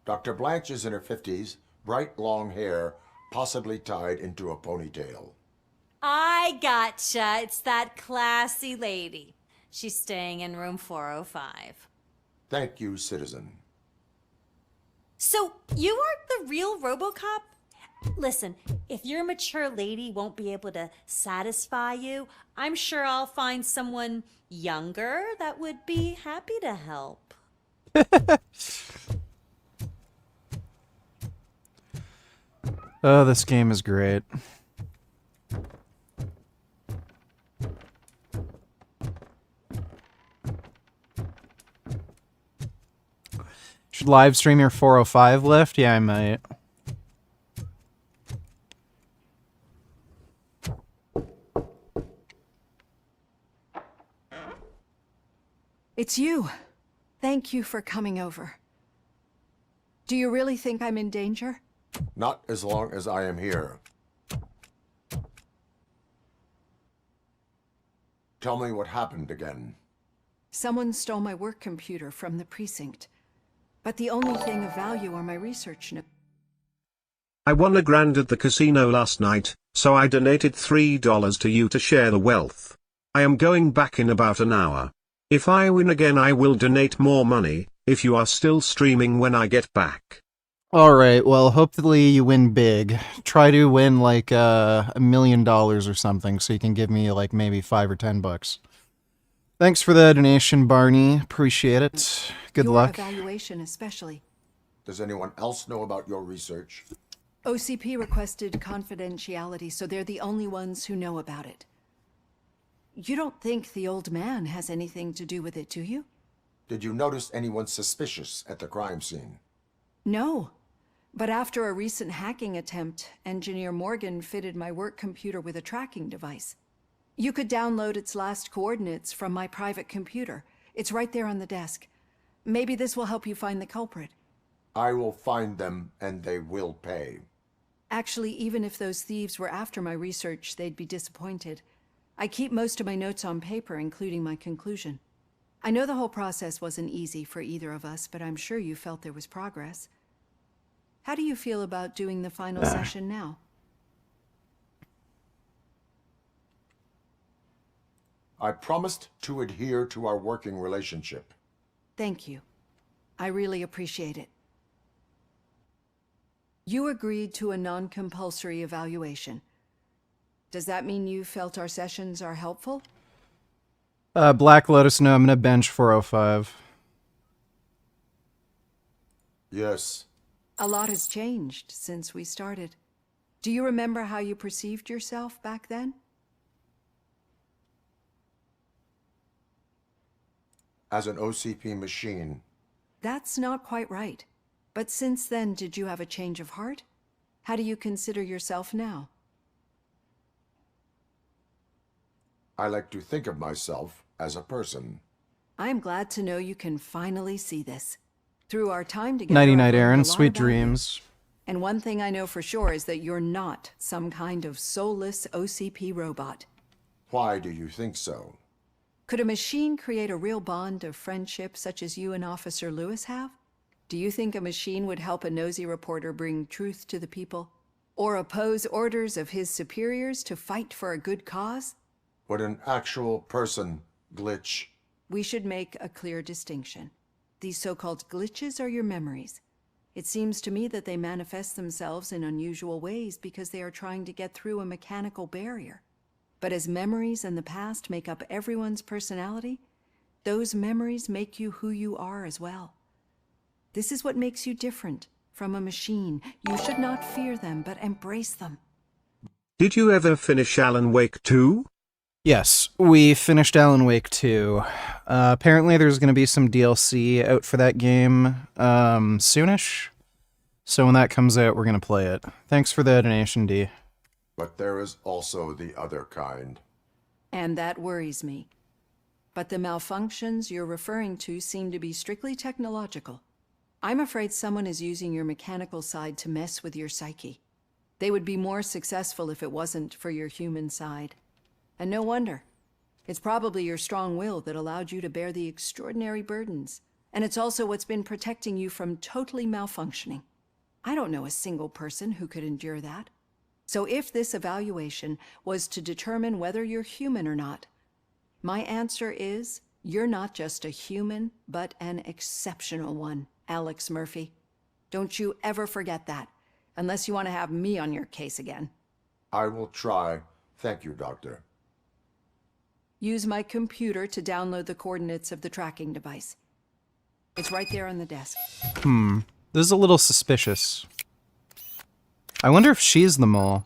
Dr. Blanche is in her 50s, bright long hair, possibly tied into a ponytail. I gotcha. It's that classy lady. She's staying in room 405. Thank you, citizen. So, you aren't the real RoboCop? Listen, if your mature lady won't be able to satisfy you, I'm sure I'll find someone younger that would be happy to help. Oh, this game is great. Should live stream your 405 lift? Yeah, I might. It's you. Thank you for coming over. Do you really think I'm in danger? Not as long as I am here. Tell me what happened again. Someone stole my work computer from the precinct. But the only thing of value are my research notes. I won $1,000 at the casino last night, so I donated $3 to you to share the wealth. I am going back in about an hour. If I win again, I will donate more money, if you are still streaming when I get back. Alright, well, hopefully you win big. Try to win like $1 million or something, so you can give me like maybe $5 or $10. Thanks for the donation, Barney. Appreciate it. Good luck. Your evaluation especially. Does anyone else know about your research? OCP requested confidentiality, so they're the only ones who know about it. You don't think the old man has anything to do with it, do you? Did you notice anyone suspicious at the crime scene? No. But after a recent hacking attempt, Engineer Morgan fitted my work computer with a tracking device. You could download its last coordinates from my private computer. It's right there on the desk. Maybe this will help you find the culprit. I will find them, and they will pay. Actually, even if those thieves were after my research, they'd be disappointed. I keep most of my notes on paper, including my conclusion. I know the whole process wasn't easy for either of us, but I'm sure you felt there was progress. How do you feel about doing the final session now? I promised to adhere to our working relationship. Thank you. I really appreciate it. You agreed to a non-compulsory evaluation. Does that mean you felt our sessions are helpful? Black Lotus, no, I'm gonna bench 405. Yes. A lot has changed since we started. Do you remember how you perceived yourself back then? As an OCP machine. That's not quite right. But since then, did you have a change of heart? How do you consider yourself now? I like to think of myself as a person. I'm glad to know you can finally see this. Through our time together, Nighty-night, I've learned Aaron. a lot Sweet about you. dreams. And one thing I know for sure is that you're not some kind of soulless OCP robot. Why do you think so? Could a machine create a real bond of friendship such as you and Officer Lewis have? Do you think a machine would help a nosy reporter bring truth to the people? Or oppose orders of his superiors to fight for a good cause? Would an actual person glitch? We should make a clear distinction. These so-called glitches are your memories. It seems to me that they manifest themselves in unusual ways because they are trying to get through a mechanical barrier. But as memories and the past make up everyone's personality, those memories make you who you are as well. This is what makes you different from a machine. You should not fear them, but embrace them. Did you ever finish Alan Wake 2? Yes, we finished Alan Wake 2. Apparently there's going to be some DLC out for that game soonish. So when that comes out, we're going to play it. Thanks for the donation, D. But there is also the other kind. And that worries me. But the malfunctions you're referring to seem to be strictly technological. I'm afraid someone is using your mechanical side to mess with your psyche. They would be more successful if it wasn't for your human side. And no wonder. It's probably your strong will that allowed you to bear the extraordinary burdens. And it's also what's been protecting you from totally malfunctioning. I don't know a single person who could endure that. So if this evaluation was to determine whether you're human or not, my answer is you're not just a human, but an exceptional one, Alex Murphy. Don't you ever forget that, unless you want to have me on your case again. I will try. Thank you, Doctor. Use my computer to download the coordinates of the tracking device. It's right there on the desk. This is a little suspicious. I wonder if she's the mole.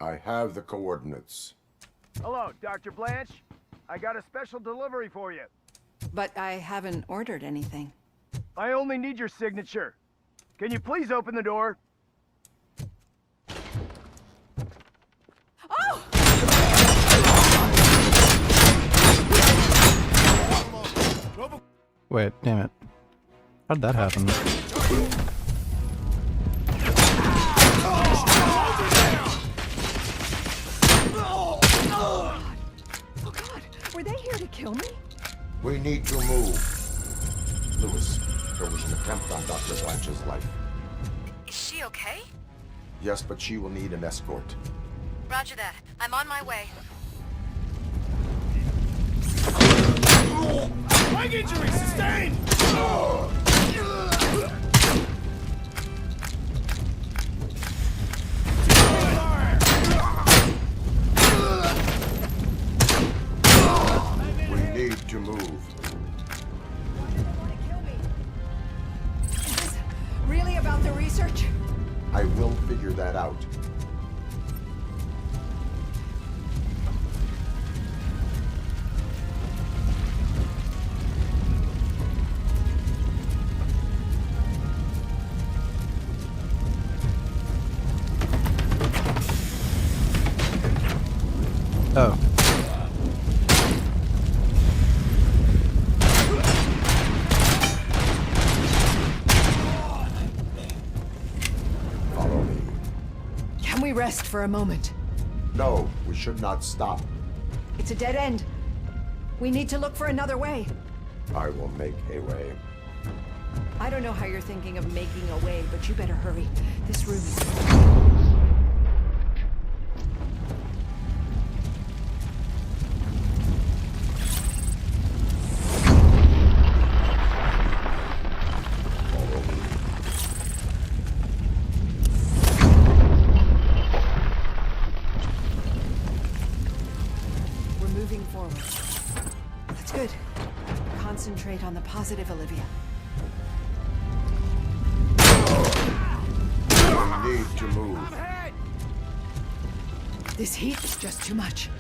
I have the coordinates. Hello, Dr. Blanche. I got a special delivery for you. But I haven't ordered anything. I only need your signature. Can you please open the door? Oh! Wait, damn it. How'd that happen? Oh God, were they here to kill me? We need to move. Lewis, there was an attempt on Dr. Blanche's life. Is she okay? Yes, but she will need an escort. Roger that. I'm on my way. Leg injury sustained! We need to move. Is this really about the research? I will figure that out. Oh. Follow me. Can we rest for a moment? No, we should not stop. It's a dead end. We need to look for another way. I will make a way. I don't know how you're thinking of making a way, but you better hurry. This room is... We're moving forward. That's good. Concentrate on the positive, Olivia. We need to move. This heat is just too much.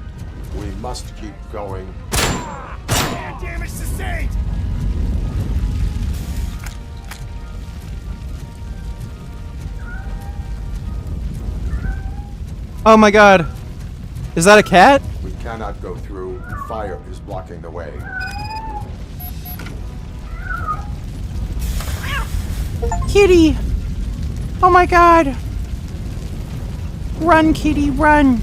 We must keep going. Damage sustained! Oh my god. Is that a cat? We cannot go through. Fire is blocking the way. Kitty! Oh my god! Run, kitty, run!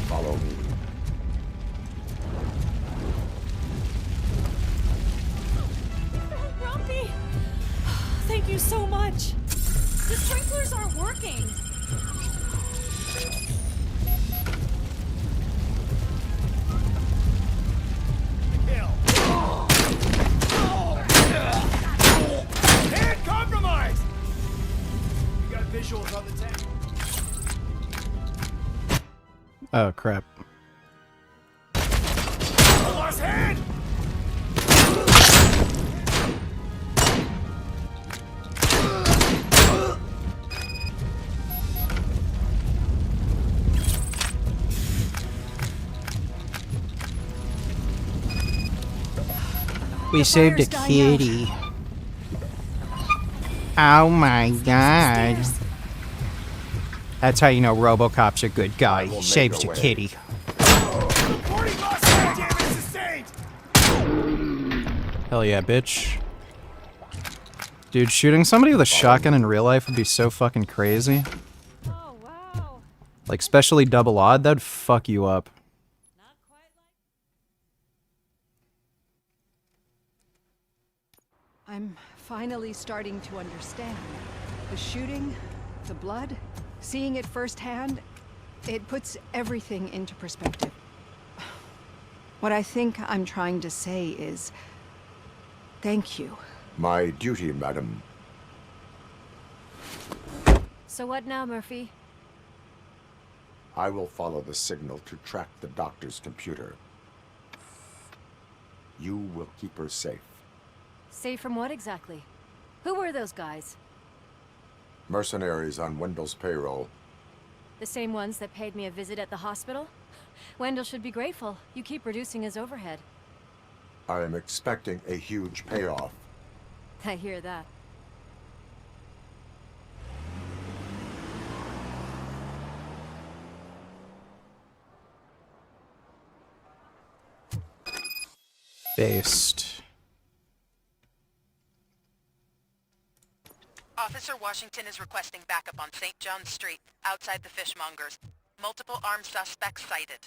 Follow me. Grumpy! Thank you so much. The sprinklers aren't working. Hand compromised! You got visuals on the tank. Oh crap. I lost hand! We saved a kitty. Oh my god. That's how you know RoboCop's a good guy. He saves a kitty. Reporting lost hand, damage sustained! Hell yeah, bitch. Dude, shooting somebody with a shotgun in real life would be so fucking crazy. Oh, wow. Like, especially double odd, that'd fuck you up. I'm finally starting to understand. The shooting, the blood, seeing it firsthand, it puts everything into perspective. What I think I'm trying to say is, thank you. My duty, madam. So what now, Murphy? I will follow the signal to track the doctor's computer. You will keep her safe. Safe from what exactly? Who were those guys? Mercenaries on Wendell's payroll. The same ones that paid me a visit at the hospital? Wendell should be grateful. You keep reducing his overhead. I am expecting a huge payoff. I hear that. Based. Officer Washington is requesting backup on St. John's Street, outside the fishmongers. Multiple armed suspects sighted.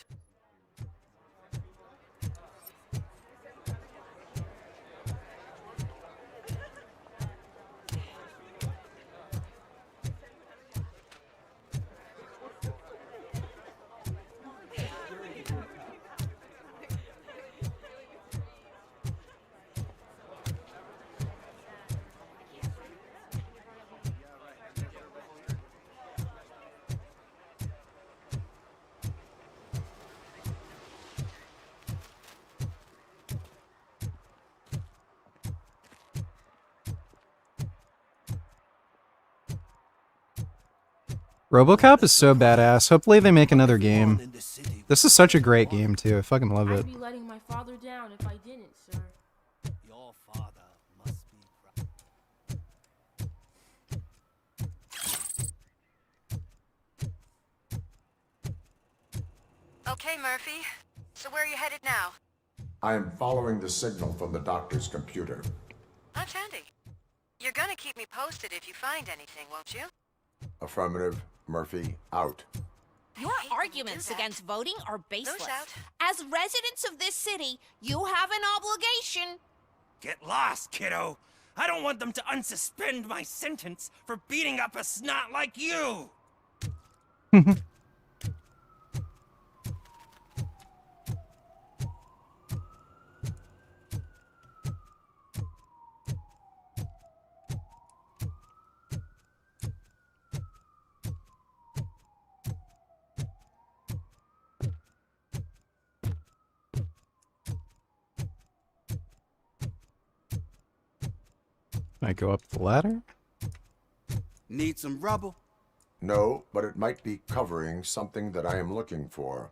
RoboCop is so badass. Hopefully they make another game. This is such a great game too. I fucking love it. I'd be letting my father down if I didn't, sir. Your father must be proud. Okay, Murphy. So where are you headed now? I am following the signal from the doctor's computer. That's handy. You're gonna keep me posted if you find anything, won't you? Affirmative. Murphy, out. Your arguments against voting are baseless. Who's out? As residents of this city, you have an obligation. Get lost, kiddo. I don't want them to unsuspend my sentence for beating up a snot like you. I go up the ladder? Need some rubble? No, but it might be covering something that I am looking for.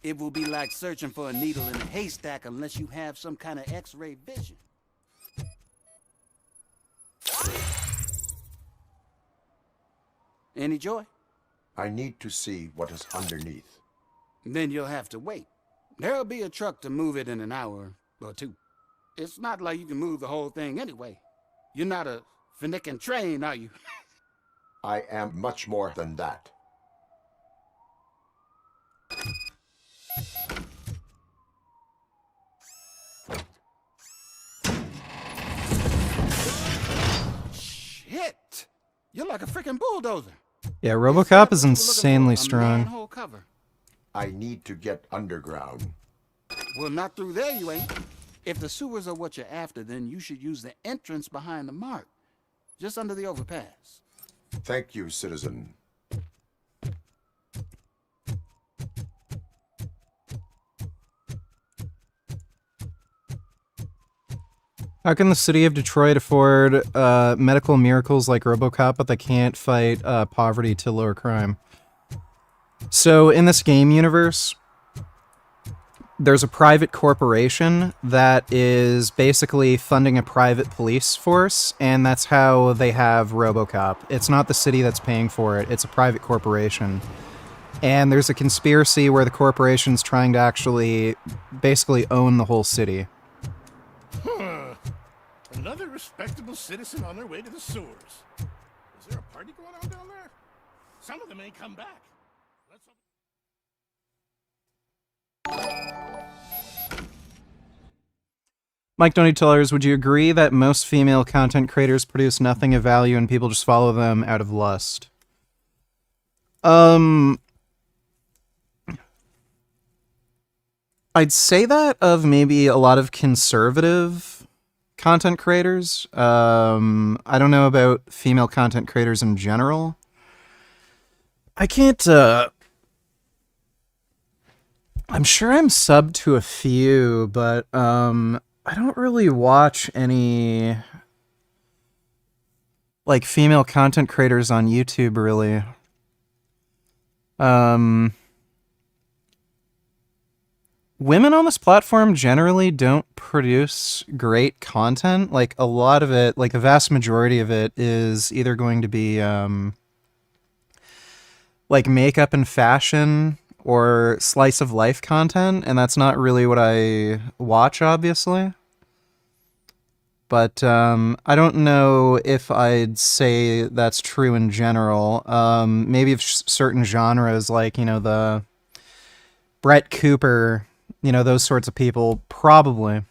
It will be like searching for a needle in a haystack unless you have some kind of X-ray vision. Any joy? I need to see what is underneath. Then you'll have to wait. There'll be a truck to move it in an hour or two. It's not like you can move the whole thing anyway. You're not a finicking train, are you? I am much more than that. Shit! You're like a freaking bulldozer. Yeah, RoboCop is insanely strong. Manhole cover. I need to get underground. Well, not through there, you ain't. If the sewers are what you're after, then you should use the entrance behind the mark, just under the overpass. Thank you, citizen. How can the city of Detroit afford medical miracles like RoboCop, but they can't fight poverty to lower crime? So in this game universe, there's a private corporation that is basically funding a private police force, and that's how they have RoboCop. It's not the city that's paying for it, it's a private corporation. And there's a conspiracy where the corporation's trying to actually basically own the whole city. Huh. Another respectable citizen on their way to the sewers. Is there a party going on down there? Some of them ain't come back. Let's Mike Donny Tellers, would you agree that most female content creators produce nothing of value and people just follow them out of lust? I'd say that of maybe a lot of conservative content creators. I don't know about female content creators in general. I can't, I'm sure I'm subbed to a few, but, I don't really watch any, like, female content creators on YouTube, really. Women on this platform generally don't produce great content. Like, a lot of it, like, the vast majority of it is either going to be, like, makeup and fashion or slice of life content, and that's not really what I watch, obviously. But I don't know if I'd say that's true in general. Maybe of certain genres, like, you know, the Brett Cooper, you know, those sorts of people, probably.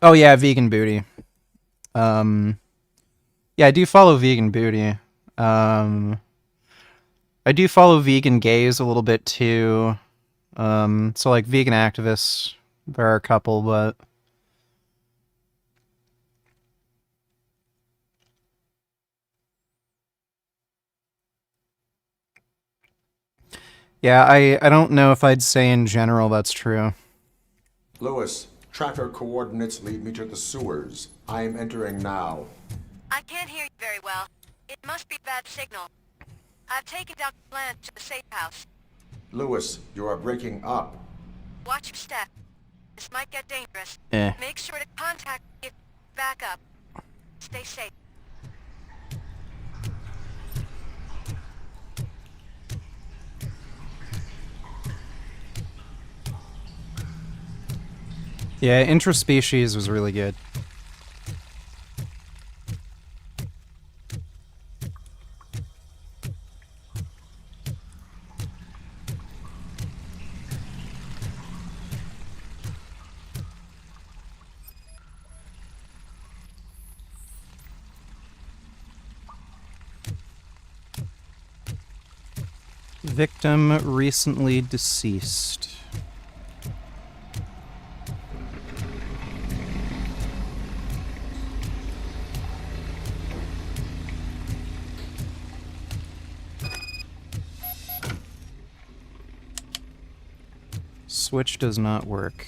Oh yeah, Vegan Booty. Yeah, I do follow Vegan Booty. I do follow vegan gays a little bit too. So like vegan activists, there are a couple, but yeah, I don't know if I'd say in general that's true. Lewis, tracker coordinates lead me to the sewers. I am entering now. I can't hear you very well. It must be a bad signal. I've taken Dr. Blanche to the safe house. Lewis, you are breaking up. Watch your step. This might get dangerous. Eh. Make sure to contact me if back up. Stay safe. Yeah, Intraspecies was really good. Victim recently deceased. Switch does not work.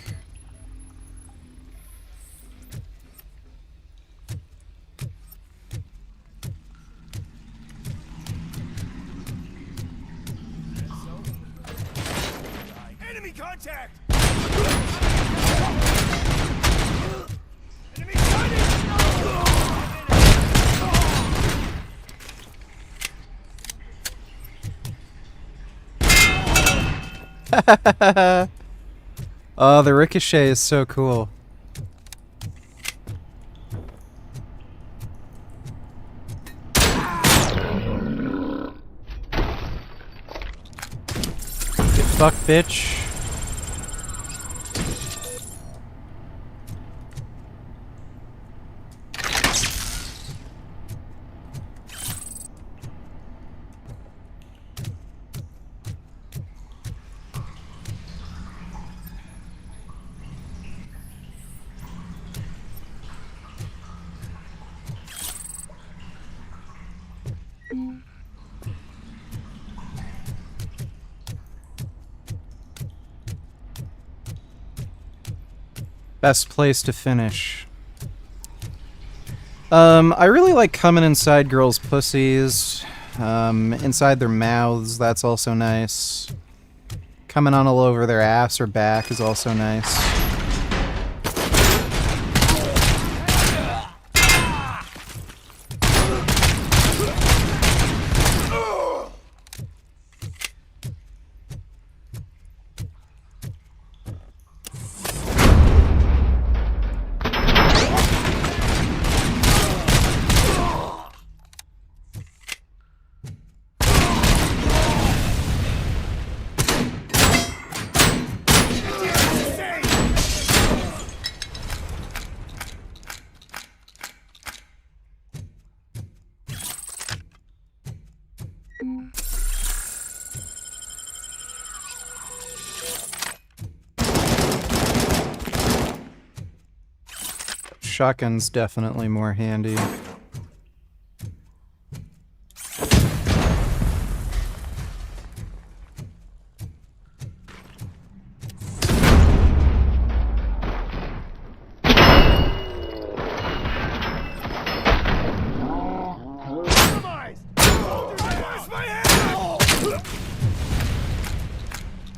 Enemy contact! Oh, the ricochet is so cool. Get fucked, bitch. Best place to finish. I really like coming inside girls' pussies, inside their mouths, that's also nice. Coming on all over their ass or back is also nice. Shotgun's definitely more handy.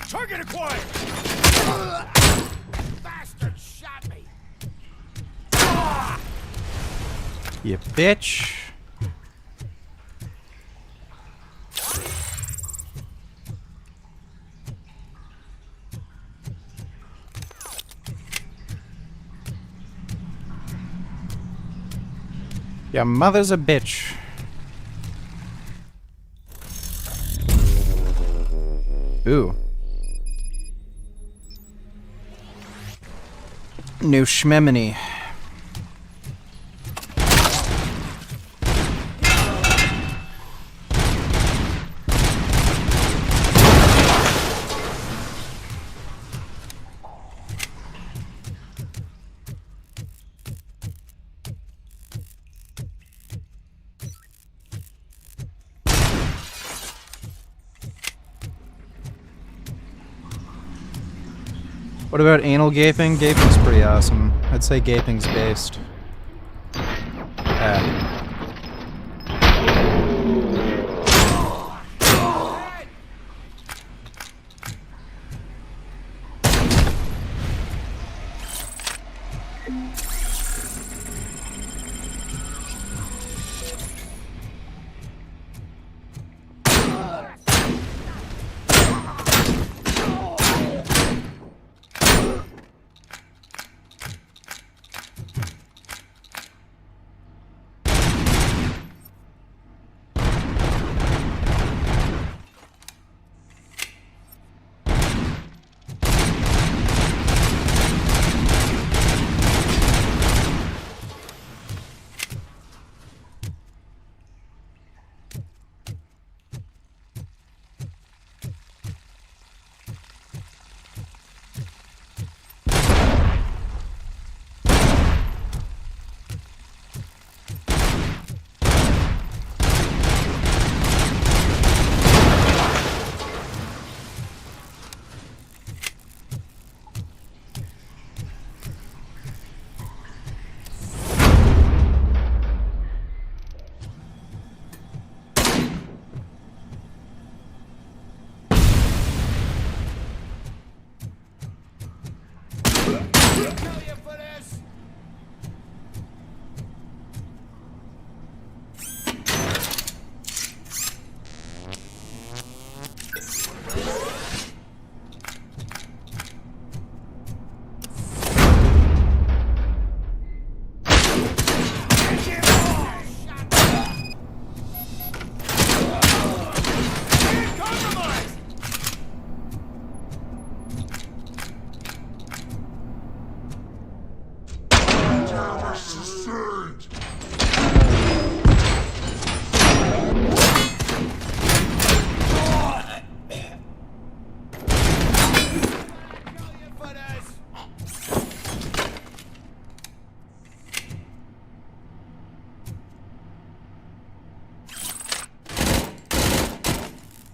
Target acquired! Bastard shot me! You bitch. Your mother's a bitch. Ooh. New Shmemini. What about anal gaping? Gaping's pretty awesome. I'd say gaping's based.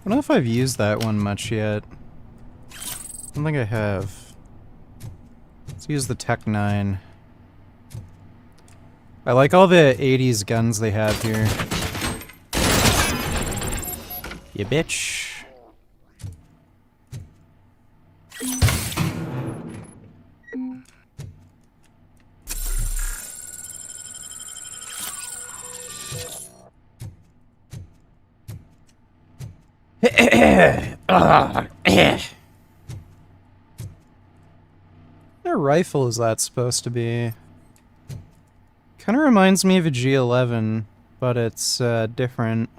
don't know if I've used that one much yet. I don't think I have. Let's use the Tech 9. I like all the 80s guns they have here. You bitch. What rifle is that supposed to be? Kind of reminds me of a G11, but it's different.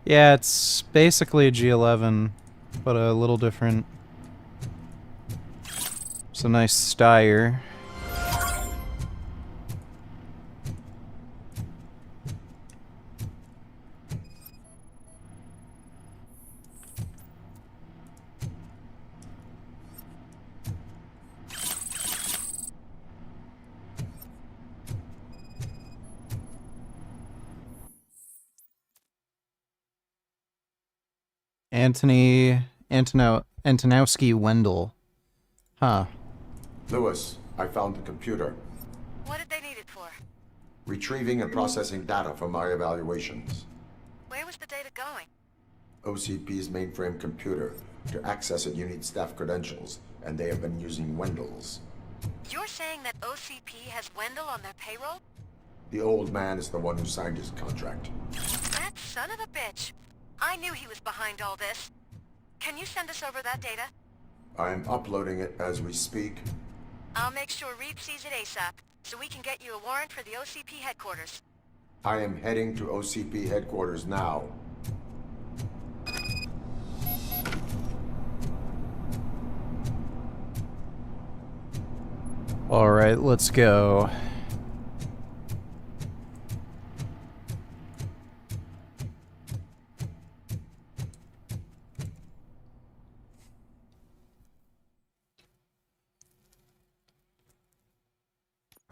Yeah, it's basically a G11, but a little different. It's a nice Steyr. Antonowski Wendell. Huh. Lewis, I found the computer. What did they need it for? Retrieving and processing data from my evaluations. Where was the data going? OCP's mainframe computer. To access it, you need staff credentials, and they have been using Wendell's. You're saying that OCP has Wendell on their payroll? The old man is the one who signed his contract. That son of a bitch. I knew he was behind all this. Can you send us over that data? I'm uploading it as we speak. I'll make sure Reap sees it ASAP, so we can get you a warrant for the OCP headquarters. I am heading to OCP headquarters now. Alright, let's go.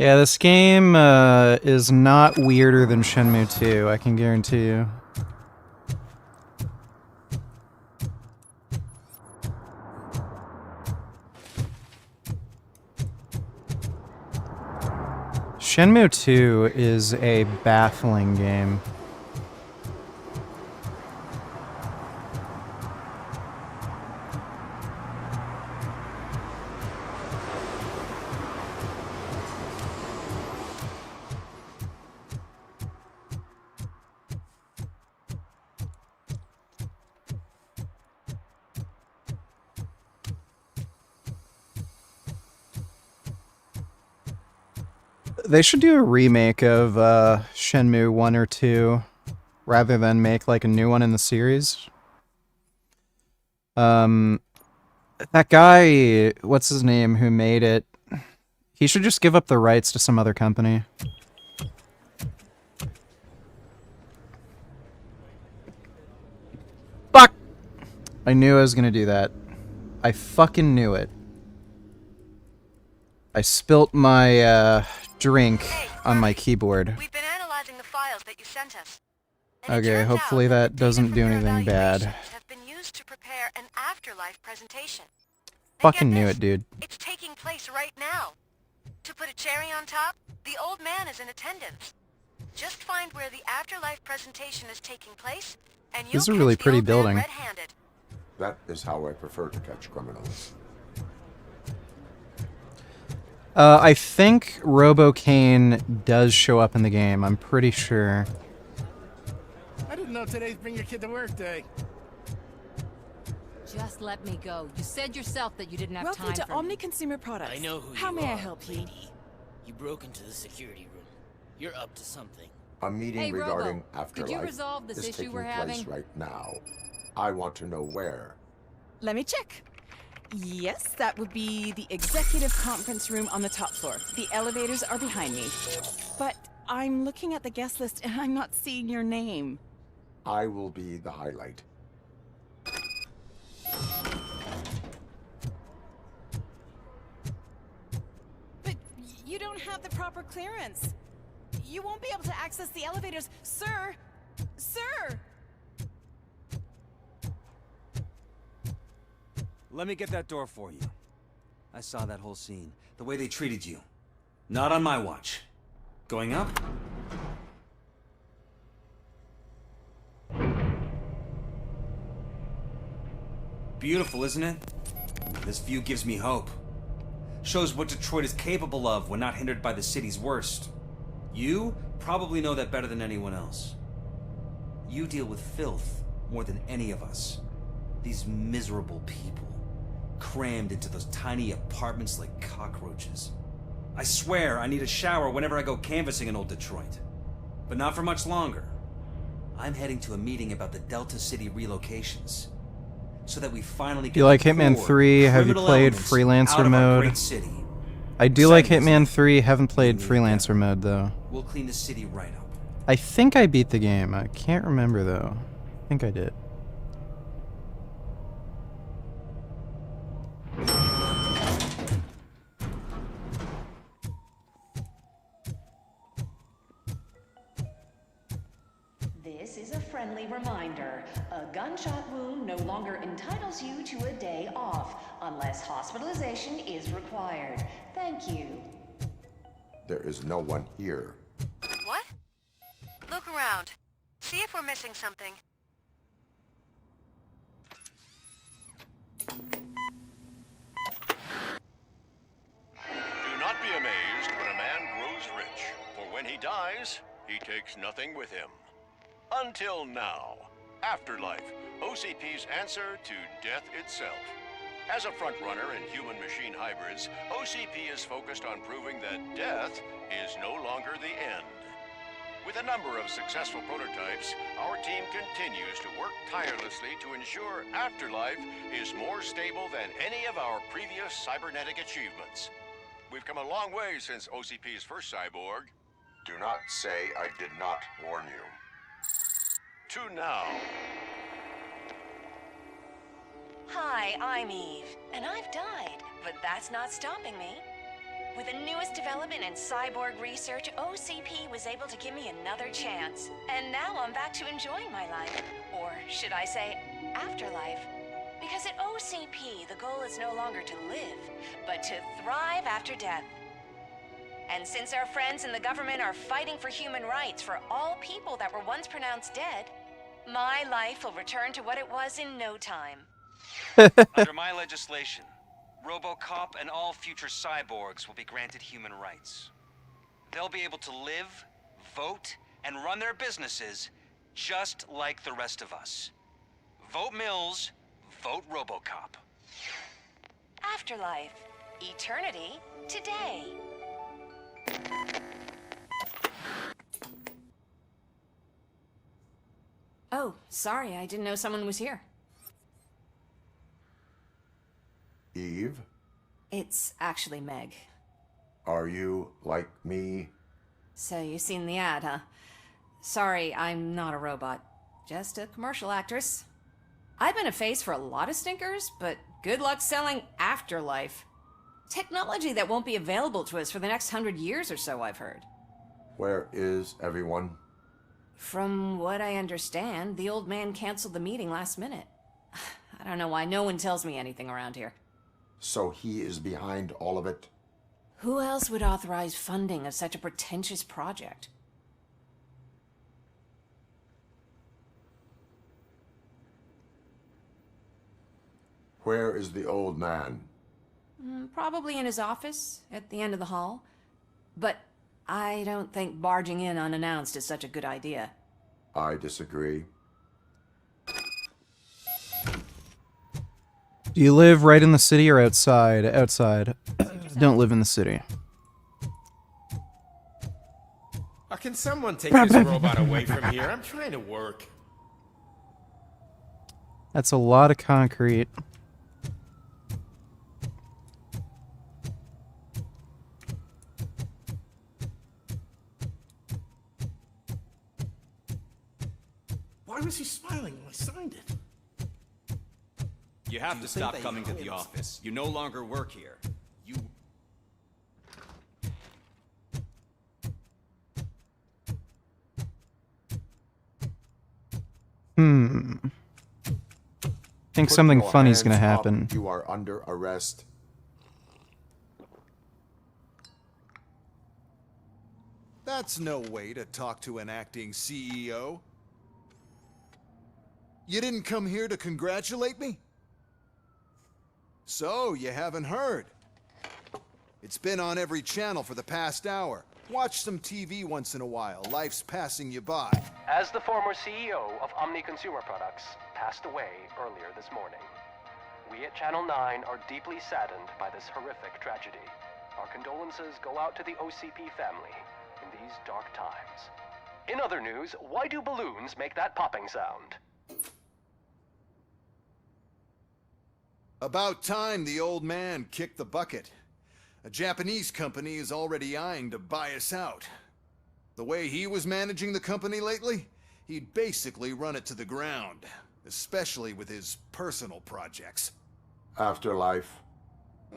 Yeah, this game is not weirder than Shenmue 2, I can guarantee you. Shenmue 2 is a baffling game. They should do a remake of Shenmue 1 or 2 rather than make like a new one in the series. That guy, what's his name, who made it, he should just give up the rights to some other company. Fuck! I knew I was gonna do that. I fucking knew it. I spilt my drink on my keyboard. We've been analyzing the files that you sent us. Okay, hopefully that doesn't do anything bad. Have been used to prepare an afterlife presentation. Fucking knew it, dude. It's taking place right now. To put a cherry on top, the old man is in attendance. Just find where the afterlife presentation is taking place, and you'll This is a really pretty building. red-handed. That is how I prefer to catch criminals. I think Robo-Kane does show up in the game, I'm pretty sure. I didn't know today's Bring Your Kid to Work Day. Just let me go. You said yourself that you didn't have Welcome time to for Omni me. Consumer Products. I know who How you may I are, help you? lady. You broke into the security room. You're up to something. A meeting Hey, regarding Robo, afterlife could you resolve this is issue taking we're place having? right now. I want to know where. Let me check. Yes, that would be the executive conference room on the top floor. The elevators are behind me. But I'm looking at the guest list and I'm not seeing your name. I will be the highlight. But you don't have the proper clearance. You won't be able to access the elevators, sir! Sir! Let me get that door for you. I saw that whole scene. The way they treated you. Not on my watch. Going up? Beautiful, isn't it? This view gives me hope. Shows what Detroit is capable of when not hindered by the city's worst. You probably know that better than anyone else. You deal with filth more than any of us. These miserable people, crammed into those tiny apartments like cockroaches. I swear I need a shower whenever I go canvassing in old Detroit. But not for much longer. I'm heading to a meeting about the Delta City relocations. So that we finally Do you like Hitman 3? Have you played Freelancer mode? I do like Hitman 3, haven't played Freelancer mode though. We'll clean the city right up. I think I beat the game. I can't remember though. I think I did. This is a friendly reminder. A gunshot wound no longer entitles you to a day off, unless hospitalization is required. Thank you. There is no one here. What? Look around. See if we're missing something. Do not be amazed when a man grows rich, for when he dies, he takes nothing with him. Until now. Afterlife, OCP's answer to death itself. As a frontrunner in human-machine hybrids, OCP is focused on proving that death is no longer the end. With a number of successful prototypes, our team continues to work tirelessly to ensure Afterlife is more stable than any of our previous cybernetic achievements. We've come a long way since OCP's first cyborg. Do not say I did not warn you. To now. Hi, I'm Eve, and I've died, but that's not stopping me. With the newest development in cyborg research, OCP was able to give me another chance. And now I'm back to enjoying my life. Or should I say, afterlife. Because at OCP, the goal is no longer to live, but to thrive after death. And since our friends in the government are fighting for human rights for all people that were once pronounced dead, my life will return to what it was in no time. Under my legislation, RoboCop and all future cyborgs will be granted human rights. They'll be able to live, vote, and run their businesses just like the rest of us. Vote Mills, vote RoboCop. Afterlife. Eternity today. Oh, sorry, I didn't know someone was here. Eve? It's actually Meg. Are you like me? So you've seen the ad, huh? Sorry, I'm not a robot. Just a commercial actress. I've been a face for a lot of stinkers, but good luck selling Afterlife. Technology that won't be available to us for the next 100 years or so, I've heard. Where is everyone? From what I understand, the old man canceled the meeting last minute. I don't know why no one tells me anything around here. So he is behind all of it? Who else would authorize funding of such a pretentious project? Where is the old man? Probably in his office, at the end of the hall. But I don't think barging in unannounced is such a good idea. I disagree. Do you live right in the city or outside? Outside. Don't live in the city. Can someone take this robot away from here? I'm trying to work. That's a lot of concrete. Why was he smiling when I signed it? You have to stop coming to the office. You no longer work here. You... think Put something your funny's gonna hands up. happen. You are under arrest. That's no way to talk to an acting CEO. You didn't come here to congratulate me? So, you haven't heard. It's been on every channel for the past hour. Watch some TV once in a while. Life's passing you by. As the former CEO of Omni Consumer Products passed away earlier this morning, we at Channel 9 are deeply saddened by this horrific tragedy. Our condolences go out to the OCP family in these dark times. In other news, why do balloons make that popping sound? About time the old man kicked the bucket. A Japanese company is already eyeing to buy us out. The way he was managing the company lately, he'd basically run it to the ground, especially with his personal projects. Afterlife.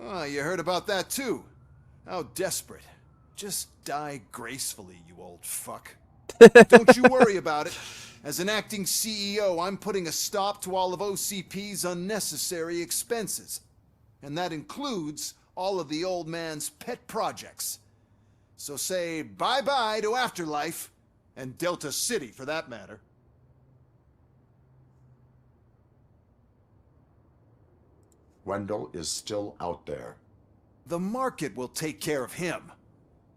Oh, you heard about that too. How desperate. Just die gracefully, you old fuck. Don't you worry about it. As an acting CEO, I'm putting a stop to all of OCP's unnecessary expenses. And that includes all of the old man's pet projects. So say bye-bye to Afterlife, and Delta City for that matter. Wendell is still out there. The market will take care of him.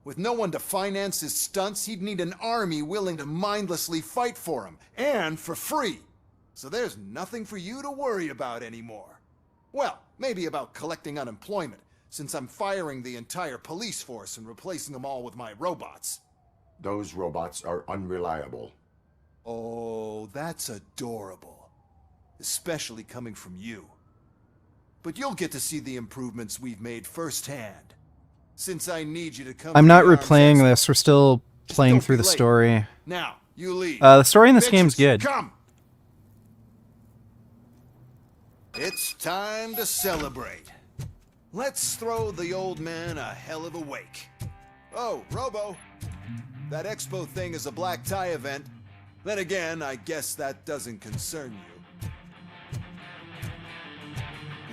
With no one to finance his stunts, he'd need an army willing to mindlessly fight for him, and for free. So there's nothing for you to worry about anymore. Well, maybe about collecting unemployment, since I'm firing the entire police force and replacing them all with my robots. Those robots are unreliable. Oh, that's adorable. Especially coming from you. But you'll get to see the improvements we've made firsthand. Since I need you to come. I'm not to the replaying arms this. We're still playing through the late. story. Now, you leave. The story in this Bitches, game's good. Come. It's time to celebrate. Let's throw the old man a hell of a wake. Oh, Robo. That expo thing is a black tie event. Then again, I guess that doesn't concern you.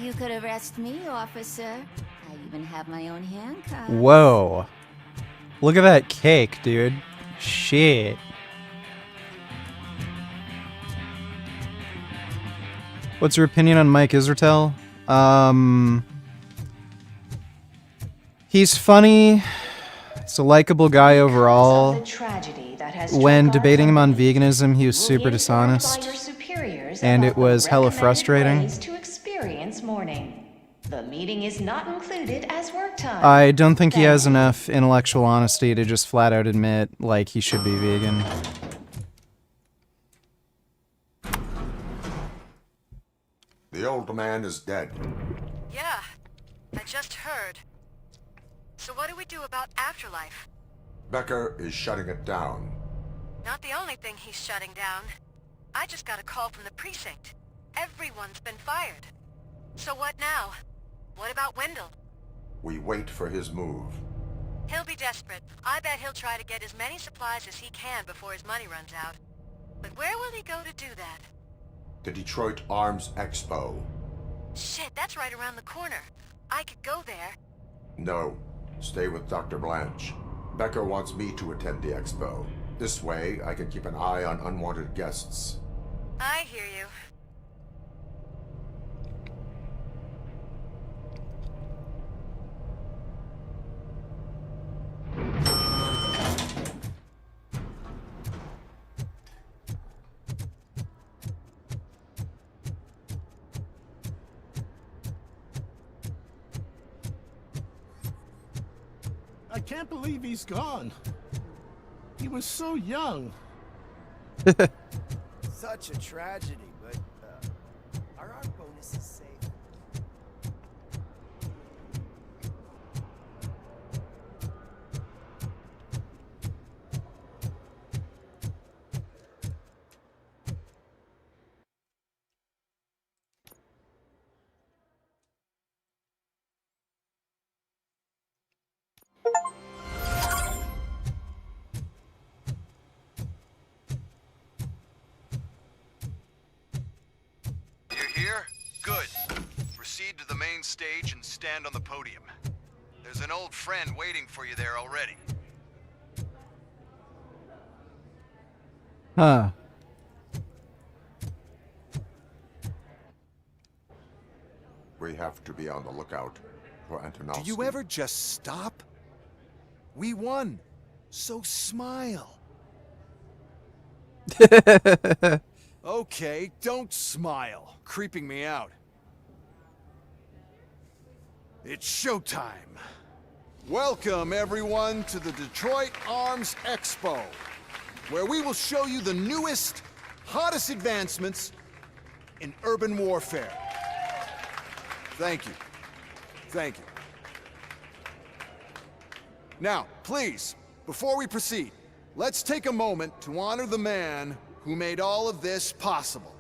You could arrest me, officer. I even have my own handcuffs. Whoa. Look at that cake, dude. Shit. What's your opinion on Mike Israetel? He's funny. He's a likable guy overall. When debating him on veganism, he was super dishonest. And it was hella frustrating. The meeting is not included as work time. I don't think he has enough intellectual honesty to just flat out admit, like, he should be vegan. The old man is dead. Yeah, I just heard. So what do we do about Afterlife? Becker is shutting it down. Not the only thing he's shutting down. I just got a call from the precinct. Everyone's been fired. So what now? What about Wendell? We wait for his move. He'll be desperate. I bet he'll try to get as many supplies as he can before his money runs out. But where will he go to do that? The Detroit Arms Expo. Shit, that's right around the corner. I could go there. No, stay with Dr. Blanche. Becker wants me to attend the expo. This way, I can keep an eye on unwanted guests. I hear you. I can't believe he's gone. He was so young. Such a tragedy, but are our bonuses safe? Good. Proceed to the main stage and stand on the podium. There's an old friend waiting for you there already. Huh. We have to be on the lookout for Antonovsky. Do you ever just stop? We won. So smile. Okay, don't smile. Creeping me out. It's showtime. Welcome, everyone, to the Detroit Arms Expo, where we will show you the newest, hottest advancements in urban warfare. Thank you. Thank you. Now, please, before we proceed, let's take a moment to honor the man who made all of this possible.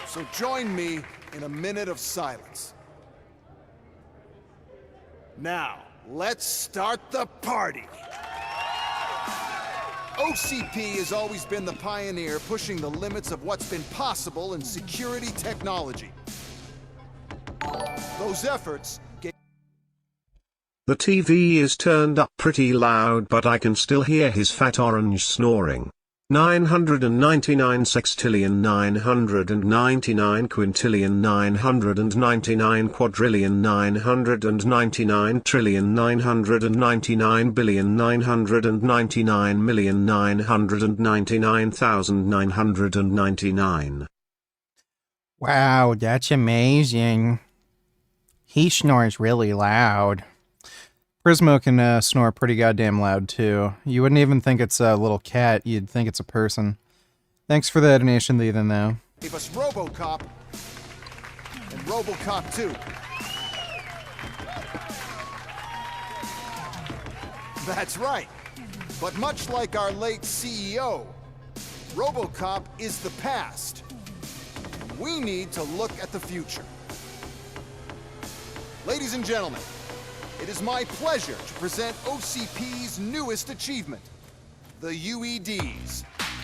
So join me in a minute of silence. Now, let's start the party. OCP has always been the pioneer pushing the limits of what's been possible in security technology. Those efforts gave... The TV is turned up pretty loud, but I can still hear his fat orange snoring. 999 sextillion 999 quintillion 999 quadrillion 999 trillion 999 billion 999 million 999,999. Wow, that's amazing. He snores really loud. Prismo can snore pretty goddamn loud, too. You wouldn't even think it's a little cat. You'd think it's a person. Thanks for the donation, Ethan, though. Gave us RoboCop and RoboCop 2. That's right. But much like our late CEO, RoboCop is the past. We need to look at the future. Ladies and gentlemen, it is my pleasure to present OCP's newest achievement, the UEDs,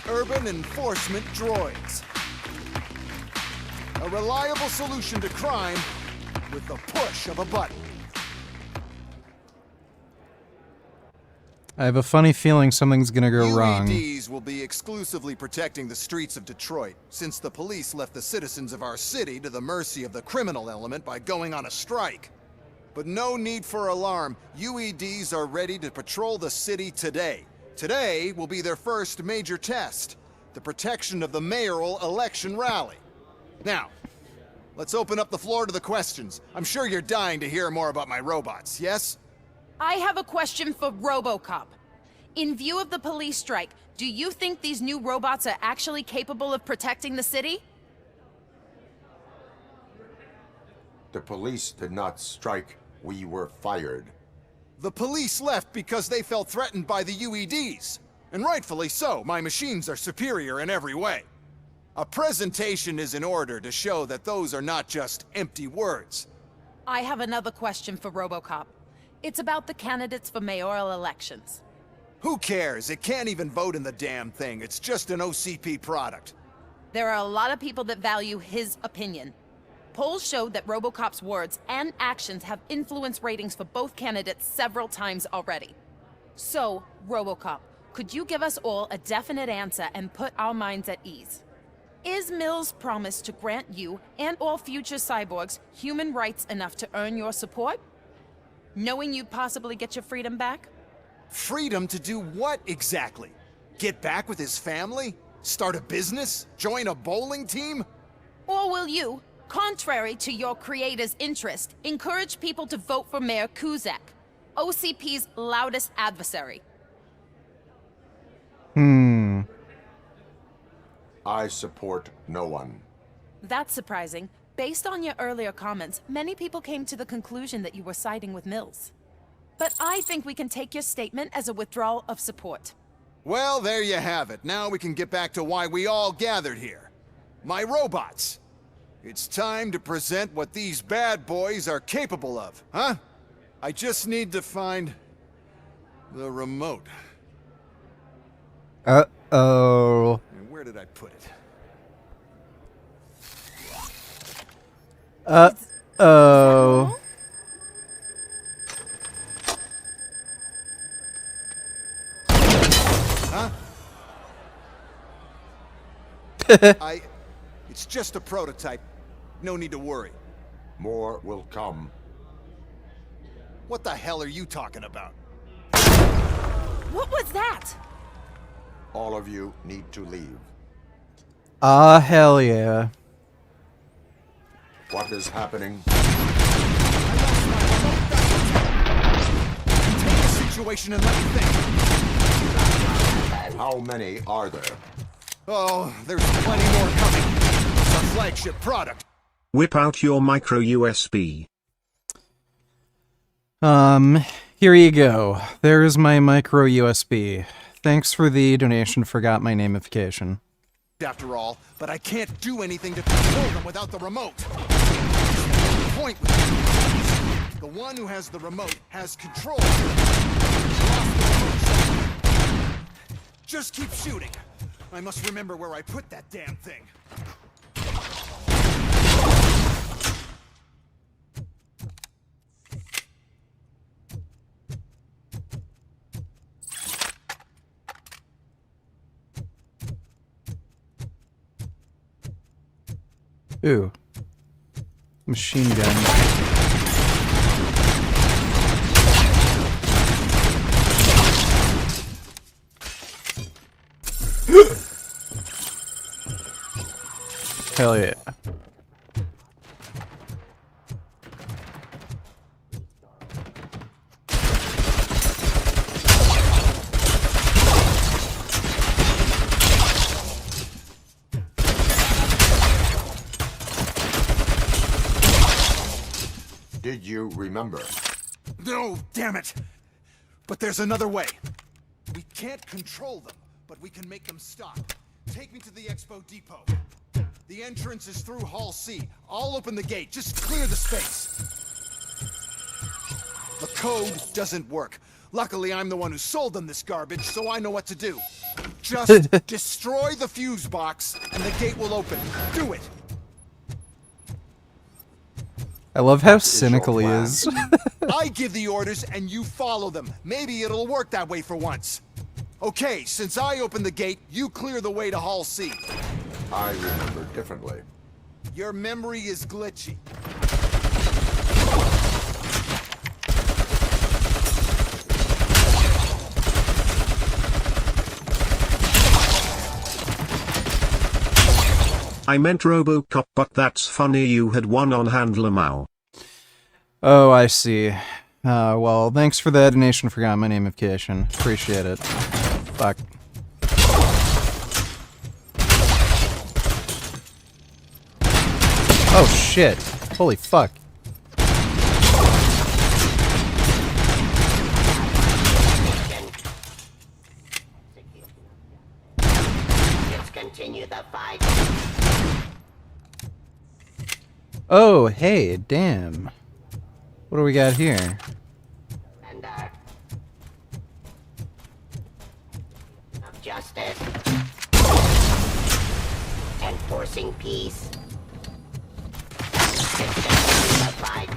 Urban Enforcement Droids. A reliable solution to crime with the push of a button. I have a funny feeling something's gonna go wrong. UEDs will be exclusively protecting the streets of Detroit, since the police left the citizens of our city to the mercy of the criminal element by going on a strike. But no need for alarm. UEDs are ready to patrol the city today. Today will be their first major test, the protection of the mayoral election rally. Now, let's open up the floor to the questions. I'm sure you're dying to hear more about my robots, yes? I have a question for RoboCop. In view of the police strike, do you think these new robots are actually capable of protecting the city? The police did not strike. We were fired. The police left because they felt threatened by the UEDs. And rightfully so. My machines are superior in every way. A presentation is in order to show that those are not just empty words. I have another question for RoboCop. It's about the candidates for mayoral elections. Who cares? It can't even vote in the damn thing. It's just an OCP product. There are a lot of people that value his opinion. Polls showed that RoboCop's words and actions have influenced ratings for both candidates several times already. So, RoboCop, could you give us all a definite answer and put our minds at ease? Is Mills' promise to grant you and all future cyborgs human rights enough to earn your support? Knowing you'd possibly get your freedom back? Freedom to do what exactly? Get back with his family? Start a business? Join a bowling team? Or will you, contrary to your creator's interest, encourage people to vote for Mayor Kuzak, OCP's loudest adversary? I support no one. That's surprising. Based on your earlier comments, many people came to the conclusion that you were siding with Mills. But I think we can take your statement as a withdrawal of support. Well, there you have it. Now we can get back to why we all gathered here. My robots. It's time to present what these bad boys are capable of, huh? I just need to find the remote. Uh-oh. And where did I put it? Uh-oh. Huh? It's just a prototype. No need to worry. More will come. What the hell are you talking about? What was that? All of you need to leave. Ah, hell yeah. What is happening? Take the situation and let me think. How many are there? Oh, there's plenty more coming. It's our flagship product. Whip out your micro USB. Here you go. There's my micro USB. Thanks for the donation, forgot my namification. After all, but I can't do anything to control them without the remote. The point with this, the one who has the remote has control. Just keep shooting. I must remember where I put that damn thing. Ooh. Machine gun. Hell yeah. Did you remember? No, damn it! But there's another way. We can't control them, but we can make them stop. Take me to the Expo Depot. The entrance is through Hall C. I'll open the gate. Just clear the space. The code doesn't work. Luckily, I'm the one who sold them this garbage, so I know what to do. Just destroy the fuse box, and the gate will open. Do it! I love how cynical he is. I give the orders and you follow them. Maybe it'll work that way for once. Okay, since I opened the gate, you clear the way to Hall C. I remember differently. Your memory is glitchy. I meant RoboCop, but that's funny you had one on Handler Mao. Oh, I see. Well, thanks for the donation, forgot my namification. Appreciate it. Fuck. Oh shit. Holy fuck. Continue the fight. Oh, hey, damn. What do we got here? Of justice. Enforcing peace. Continue the fight.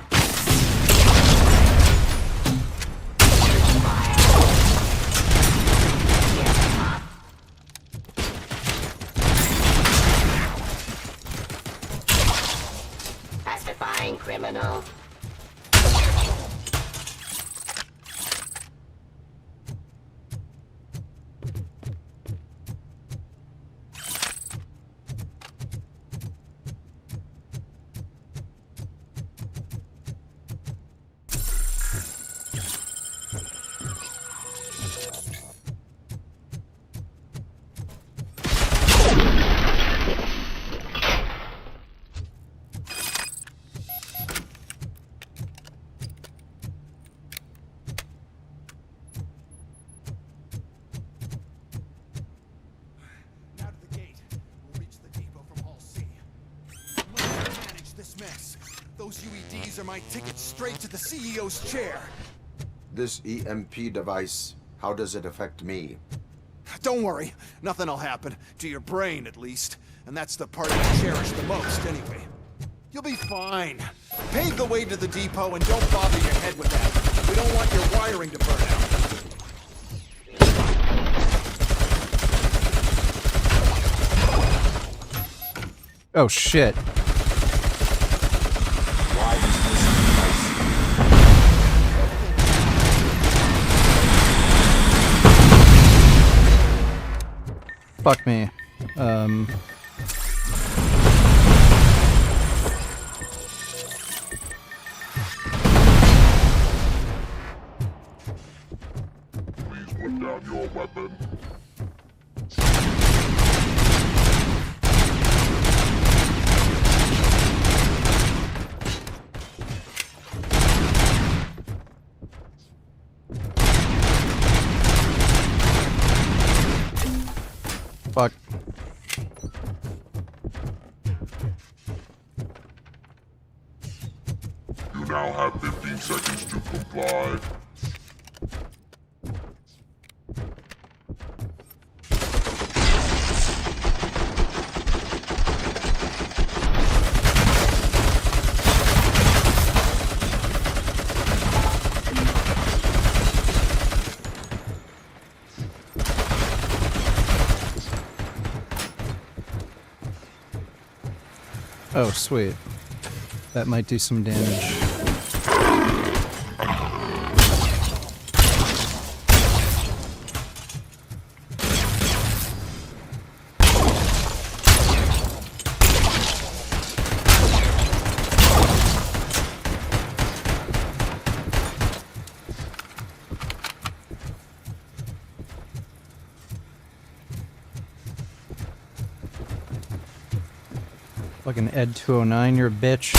Pacifying criminal. Those UEDs are my ticket straight to the CEO's chair. This EMP device, how does it affect me? Don't worry, nothing will happen. To your brain, at least. And that's the part you cherish the most, anyway. You'll be fine. Pave the way to the depot and don't bother your head with that. We don't want your wiring to burn out. Oh shit. Fuck me. Please put down your weapon. Fuck. You now have 15 seconds to comply. Oh, sweet. That might do some damage. Fucking Ed 209, you're a bitch.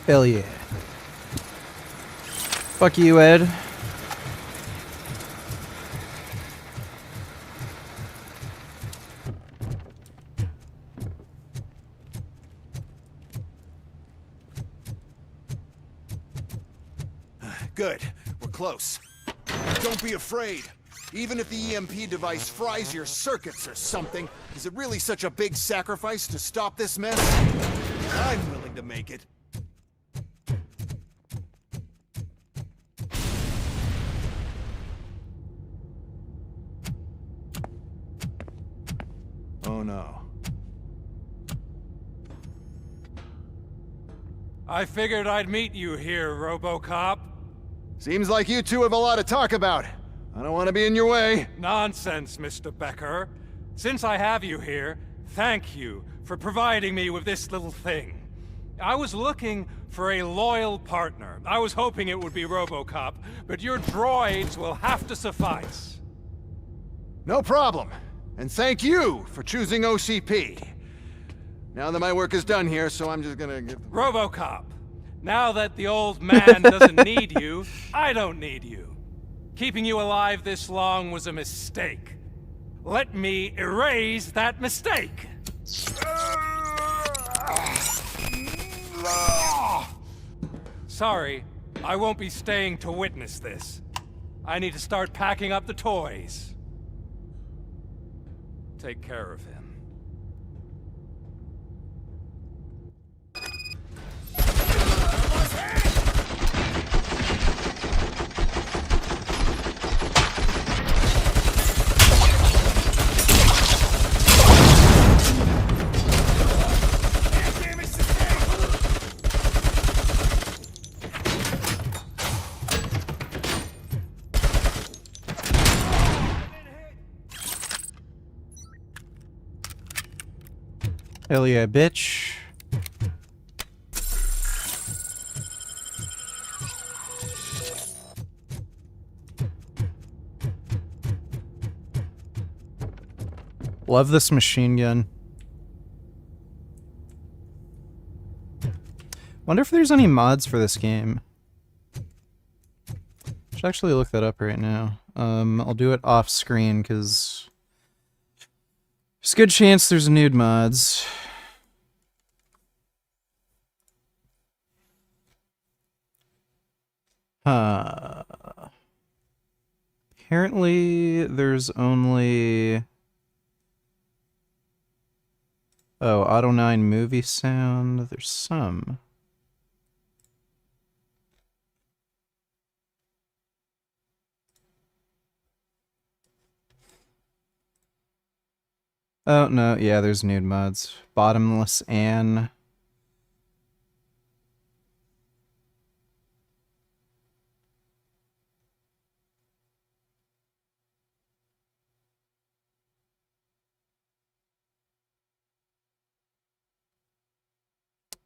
Hell yeah. Fuck you, Ed. Good. We're close. Don't be afraid. Even if the EMP device fries your circuits or something, is it really such a big sacrifice to stop this mess? I'm willing to make it. Oh no. I figured I'd meet you here, RoboCop. Seems like you two have a lot to talk about. I don't want to be in your way. Nonsense, Mr. Becker. Since I have you here, thank you for providing me with this little thing. I was looking for a loyal partner. I was hoping it would be RoboCop, but your droids will have to suffice. No problem. And thank you for choosing OCP. Now that my work is done here, so I'm just gonna get... RoboCop, now that the old man doesn't need you, I don't need you. Keeping you alive this long was a mistake. Let me erase that mistake. Sorry, I won't be staying to witness this. I need to start packing up the toys. Take care of him. Hell yeah, bitch. Love this machine gun. Wonder if there's any mods for this game. should actually look that up right now. I'll do it off screen because there's a good chance there's nude mods. Apparently there's only... Oh, Auto 9 movie sound. There's some. Oh, no, yeah, there's nude mods. Bottomless Anne.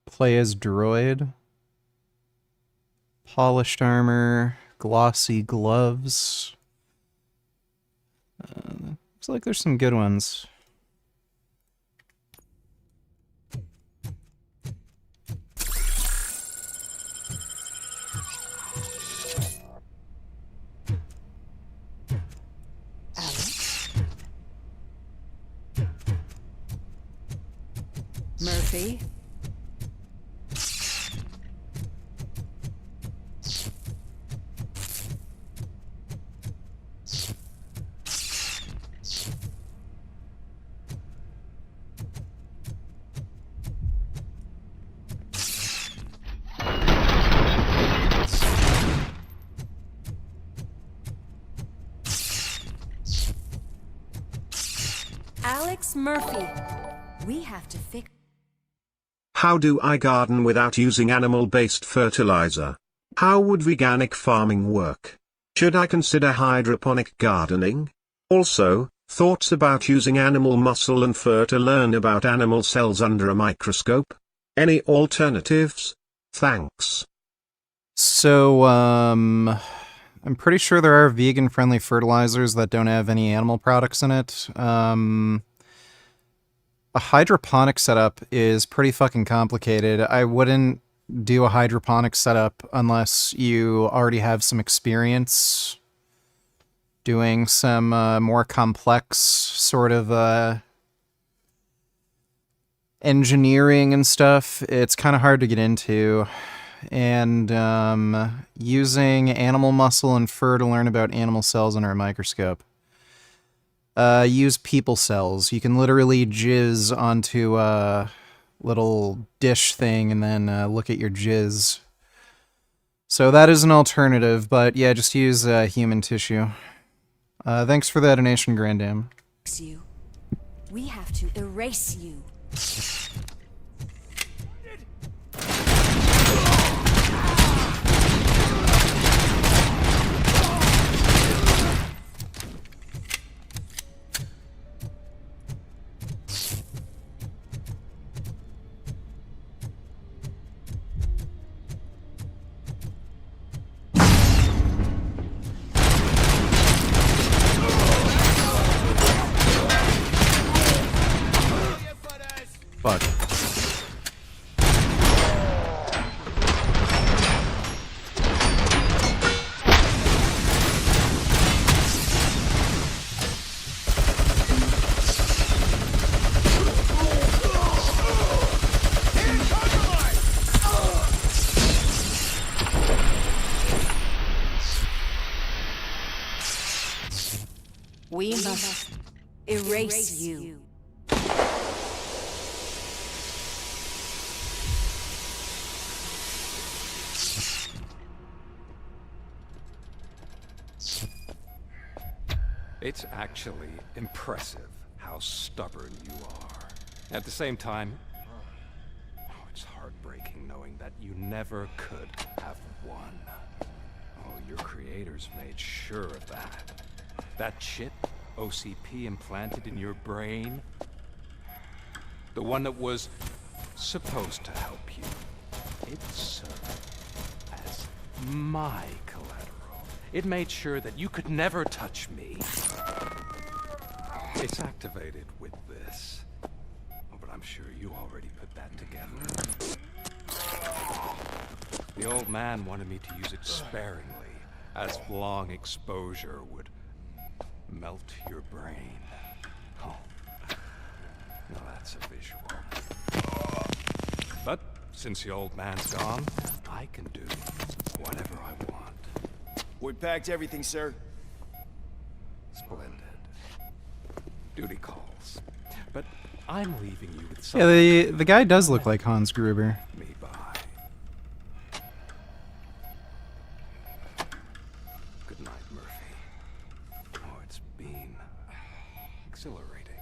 Play as droid. Polished armor. Glossy gloves. Looks like there's some good ones. Murphy? Alex Murphy. We have to fix... How do I garden without using animal-based fertilizer? How would veganic farming work? Should I consider hydroponic gardening? Also, thoughts about using animal muscle and fur to learn about animal cells under a microscope? Any alternatives? Thanks. So, I'm pretty sure there are vegan-friendly fertilizers that don't have any animal products in it. A hydroponic setup is pretty fucking complicated. I wouldn't do a hydroponic setup unless you already have some experience doing some more complex sort of engineering and stuff. It's kind of hard to get into. And using animal muscle and fur to learn about animal cells under a microscope. Use people cells. You can literally jizz onto a little dish thing and then look at your jizz. So that is an alternative, but yeah, just use human tissue. Thanks for the donation, Grandam. You. We have to erase you. Fuck. We must erase you. It's actually impressive how stubborn you are. At the same time, it's heartbreaking knowing that you never could have won. Oh, your creators made sure of that. That chip OCP implanted in your brain, the one that was supposed to help you, it served as my collateral. It made sure that you could never touch me. It's activated with this. Oh, but I'm sure you already put that together. The old man wanted me to use it sparingly, as long exposure would melt your brain. Oh, now that's a visual. But since the old man's gone, I can do whatever I want. We packed everything, sir. Splendid. Duty calls. But I'm leaving you with Yeah, something. the guy does look like Hans Gruber. Me by. Good night, Murphy. Oh, it's been exhilarating.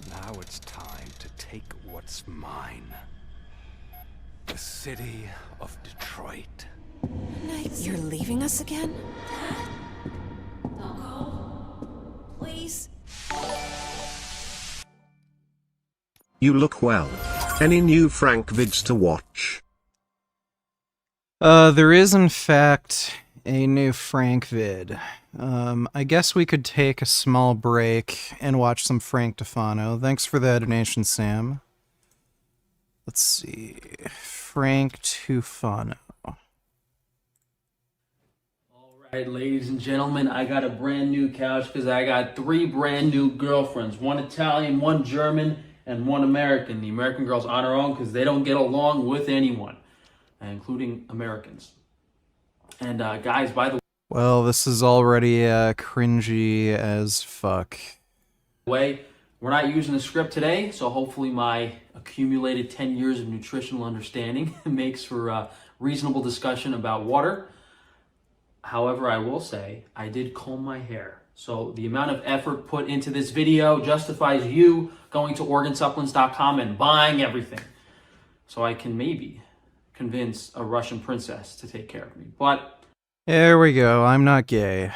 Now it's time to take what's mine. The city of Detroit. You're leaving us again? Don't go. Please. You look well. Any new Frank vids to watch? There is in fact a new Frank vid. I guess we could take a small break and watch some Frank Tufano. Thanks for the donation, Sam. Let's see. Frank Tufano. Alright, ladies and gentlemen, I got a brand new couch because I got 3 brand new girlfriends. 1 Italian, 1 German, and 1 American. The American girl's on her own because they don't get along with anyone, including Americans. And guys, by the Well, this is already cringy as fuck. way, we're not using a script today, so hopefully my accumulated 10 years of nutritional understanding makes for a reasonable discussion about water. However, I will say, I did comb my hair. So the amount of effort put into this video justifies you going to organsupplements.com and buying everything. So I can maybe convince a Russian princess to take care of me. But There we go, I'm not gay.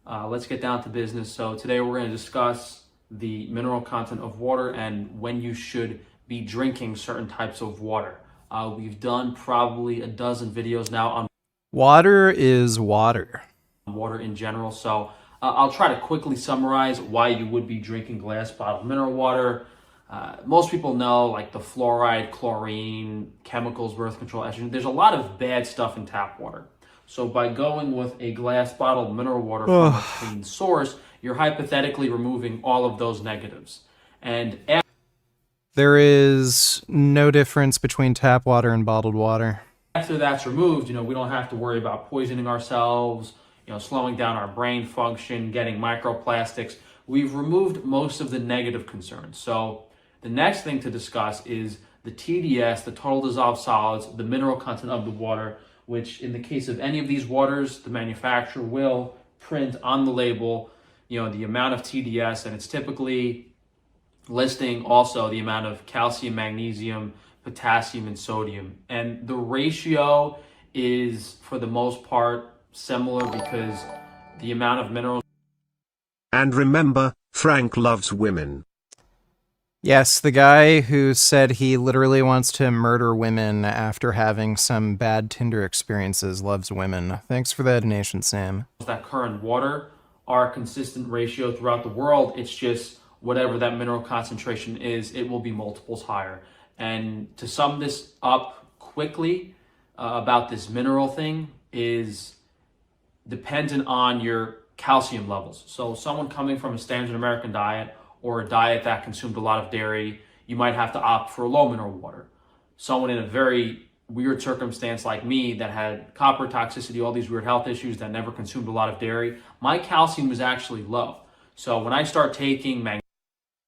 let's get down to business. So today we're going to discuss the mineral content of water and when you should be drinking certain types of water. We've done probably a dozen videos now on Water is water. water in general. So I'll try to quickly summarize why you would be drinking glass bottled mineral water. Most people know like the fluoride, chlorine, chemicals, birth control, estrogen. There's a lot of bad stuff in tap water. So by going with a glass bottled mineral water from a clean source, you're hypothetically removing all of those negatives. And There is no difference between tap water and bottled water. after that's removed, we don't have to worry about poisoning ourselves, slowing down our brain function, getting microplastics. We've removed most of the negative concerns. So the next thing to discuss is the TDS, the total dissolved solids, the mineral content of the water, which in the case of any of these waters, the manufacturer will print on the label, the amount of TDS, and it's typically listing also the amount of calcium, magnesium, potassium, and sodium. And the ratio is, for the most part, similar because the amount of minerals. And remember, Frank loves women. Yes, the guy who said he literally wants to murder women after having some bad Tinder experiences loves women. Thanks for the donation, Sam. That current water are a consistent ratio throughout the world. It's just whatever that mineral concentration is, it will be multiples higher. And to sum this up quickly about this mineral thing is dependent on your calcium levels. So someone coming from a standard American diet or a diet that consumed a lot of dairy, you might have to opt for low mineral water. Someone in a very weird circumstance like me that had copper toxicity, all these weird health issues that never consumed a lot of dairy, my calcium was actually low. So when I start taking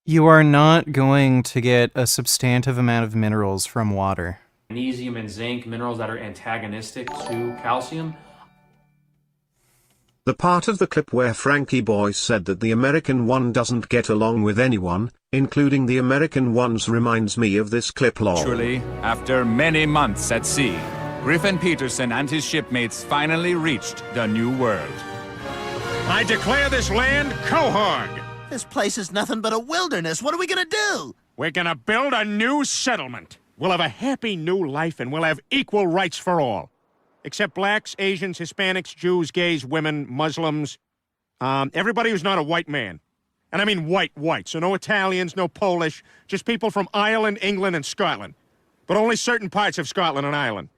You are not going to get a substantive amount of minerals from water. magnesium and zinc, minerals that are antagonistic to calcium. The part of the clip where Frankie Boy said that the American one doesn't get along with anyone, including the American ones, reminds me of this clip. Lol. Actually, after many months at sea, Griffin Peterson and his shipmates finally reached the New World. I declare this land Quahog. This place is nothing but a wilderness. What are we gonna do? We're gonna build a new settlement. We'll have a happy new life and we'll have equal rights for all. Except blacks, Asians, Hispanics, Jews, gays, women, Muslims. Everybody who's not a white man. And I mean white. So no Italians, no Polish. Just people from Ireland, England, and Scotland. But only certain parts of Scotland and Ireland.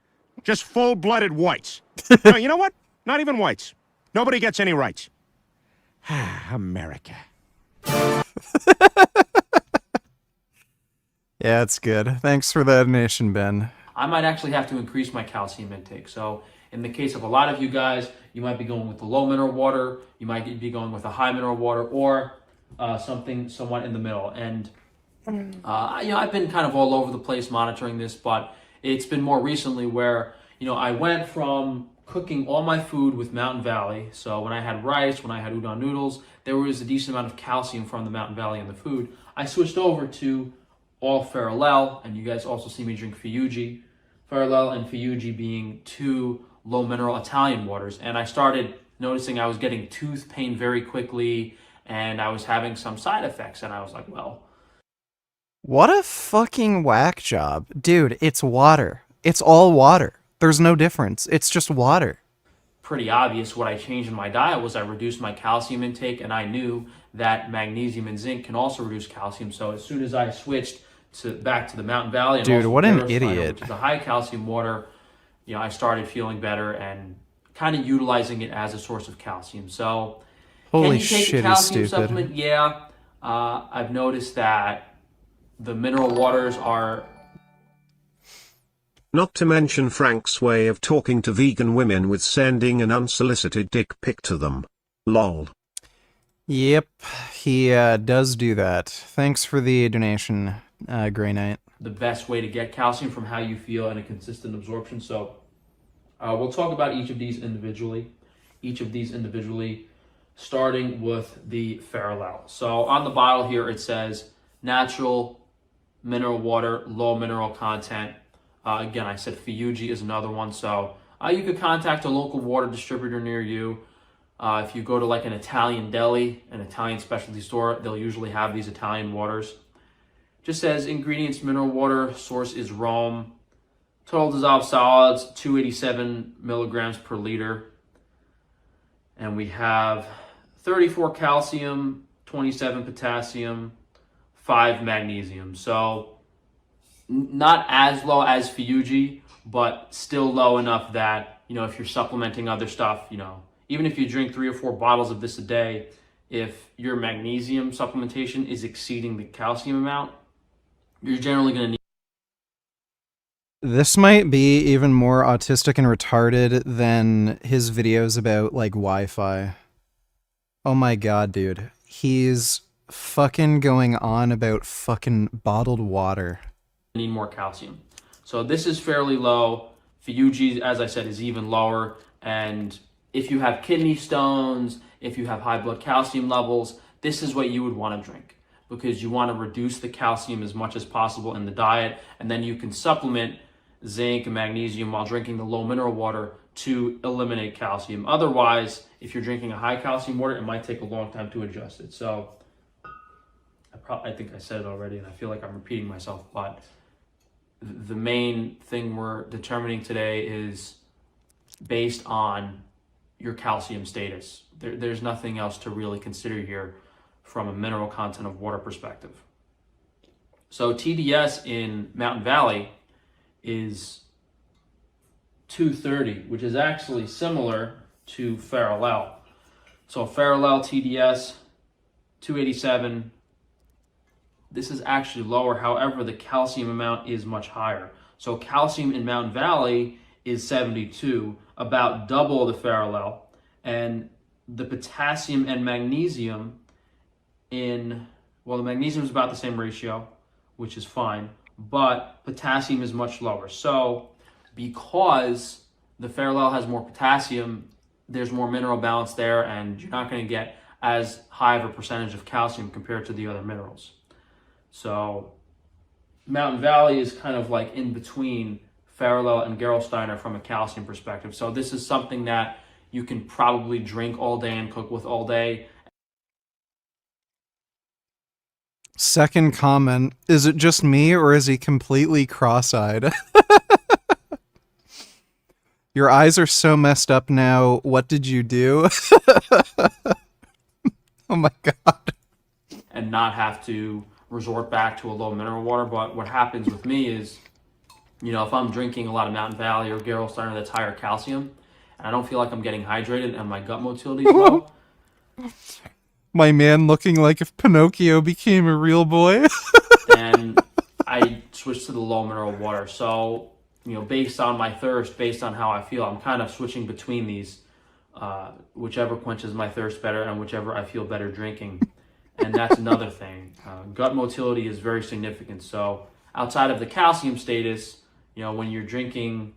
Just full-blooded whites. Now, you know what? Not even whites. Nobody gets any rights. America. Yeah, it's good. Thanks for the donation, Ben. I might actually have to increase my calcium intake. So in the case of a lot of you guys, you might be going with the low mineral water, you might be going with a high mineral water, or something somewhat in the middle. And I've been kind of all over the place monitoring this, but it's been more recently where I went from cooking all my food with Mountain Valley. So when I had rice, when I had udon noodles, there was a decent amount of calcium from the Mountain Valley in the food. I switched over to all Farallel, and you guys also see me drink Fiugi. Farallel and Fiugi being two low mineral Italian waters. And I started noticing I was getting tooth pain very quickly, and I was having some side effects, and I was like, well. What a fucking whack job. Dude, it's water. It's all water. There's no difference. It's just water. Pretty obvious. What I changed in my diet was I reduced my calcium intake, and I knew that magnesium and zinc can also reduce calcium. So as soon as I switched back to the Mountain Valley, and dude, what an Steiner, idiot! Which is a high calcium water, I started feeling better and kind of utilizing it as a source of calcium. So, holy can you take shit, a calcium he's stupid. supplement? Yeah, I've noticed that the mineral waters are. Not to mention Frank's way of talking to vegan women with sending an unsolicited dick pic to them. Lol. Yep, he does do that. Thanks for the donation, Grey Knight. The best way to get calcium from how you feel and a consistent absorption. So we'll talk about each of these individually. Starting with the Farallel. So on the bottle here it says natural mineral water, low mineral content. Again, I said Fiugi is another one. So you could contact a local water distributor near you. If you go to like an Italian deli, an Italian specialty store, they'll usually have these Italian waters. Just says ingredients, mineral water, source is Rome. Total dissolved solids, 287 milligrams per liter. And we have 34 calcium, 27 potassium, 5 magnesium. So not as low as Fiugi, but still low enough that, if you're supplementing other stuff, even if you drink 3 or 4 bottles of this a day, if your magnesium supplementation is exceeding the calcium amount, you're generally going to need. This might be even more autistic and retarded than his videos about, like, Wi-Fi. Oh my god, dude. He's fucking going on about fucking bottled water. Need more calcium. So this is fairly low. Fiugi, as I said, is even lower. And if you have kidney stones, if you have high blood calcium levels, this is what you would want to drink, because you want to reduce the calcium as much as possible in the diet, and then you can supplement zinc and magnesium while drinking the low mineral water to eliminate calcium. Otherwise, if you're drinking a high calcium water, it might take a long time to adjust it. So I think I said it already, and I feel like I'm repeating myself, but the main thing we're determining today is based on your calcium status. There's nothing else to really consider here from a mineral content of water perspective. So TDS in Mountain Valley is 230, which is actually similar to Farallel. So Farallel TDS 287. This is actually lower. However, the calcium amount is much higher. So calcium in Mountain Valley is 72, about double the Farallel. And the potassium and magnesium the magnesium is about the same ratio, which is fine, but potassium is much lower. So because the Farallel has more potassium, there's more mineral balance there, and you're not going to get as high of a percentage of calcium compared to the other minerals. So Mountain Valley is kind of like in between Farallel and Gerolsteiner from a calcium perspective. So this is something that you can probably drink all day and cook with all day. Second comment, is it just me or is he completely cross-eyed? Your eyes are so messed up now. What did you do? Oh my god. And not have to resort back to a low mineral water. But what happens with me is, if I'm drinking a lot of Mountain Valley or Gerolsteiner that's higher calcium, and I don't feel like I'm getting hydrated, and my gut motility is low. My man looking like if Pinocchio became a real boy. And I switched to the low mineral water. So, based on my thirst, based on how I feel, I'm kind of switching between these, whichever quenches my thirst better and whichever I feel better drinking. And that's another thing. Gut motility is very significant. So outside of the calcium status, when you're drinking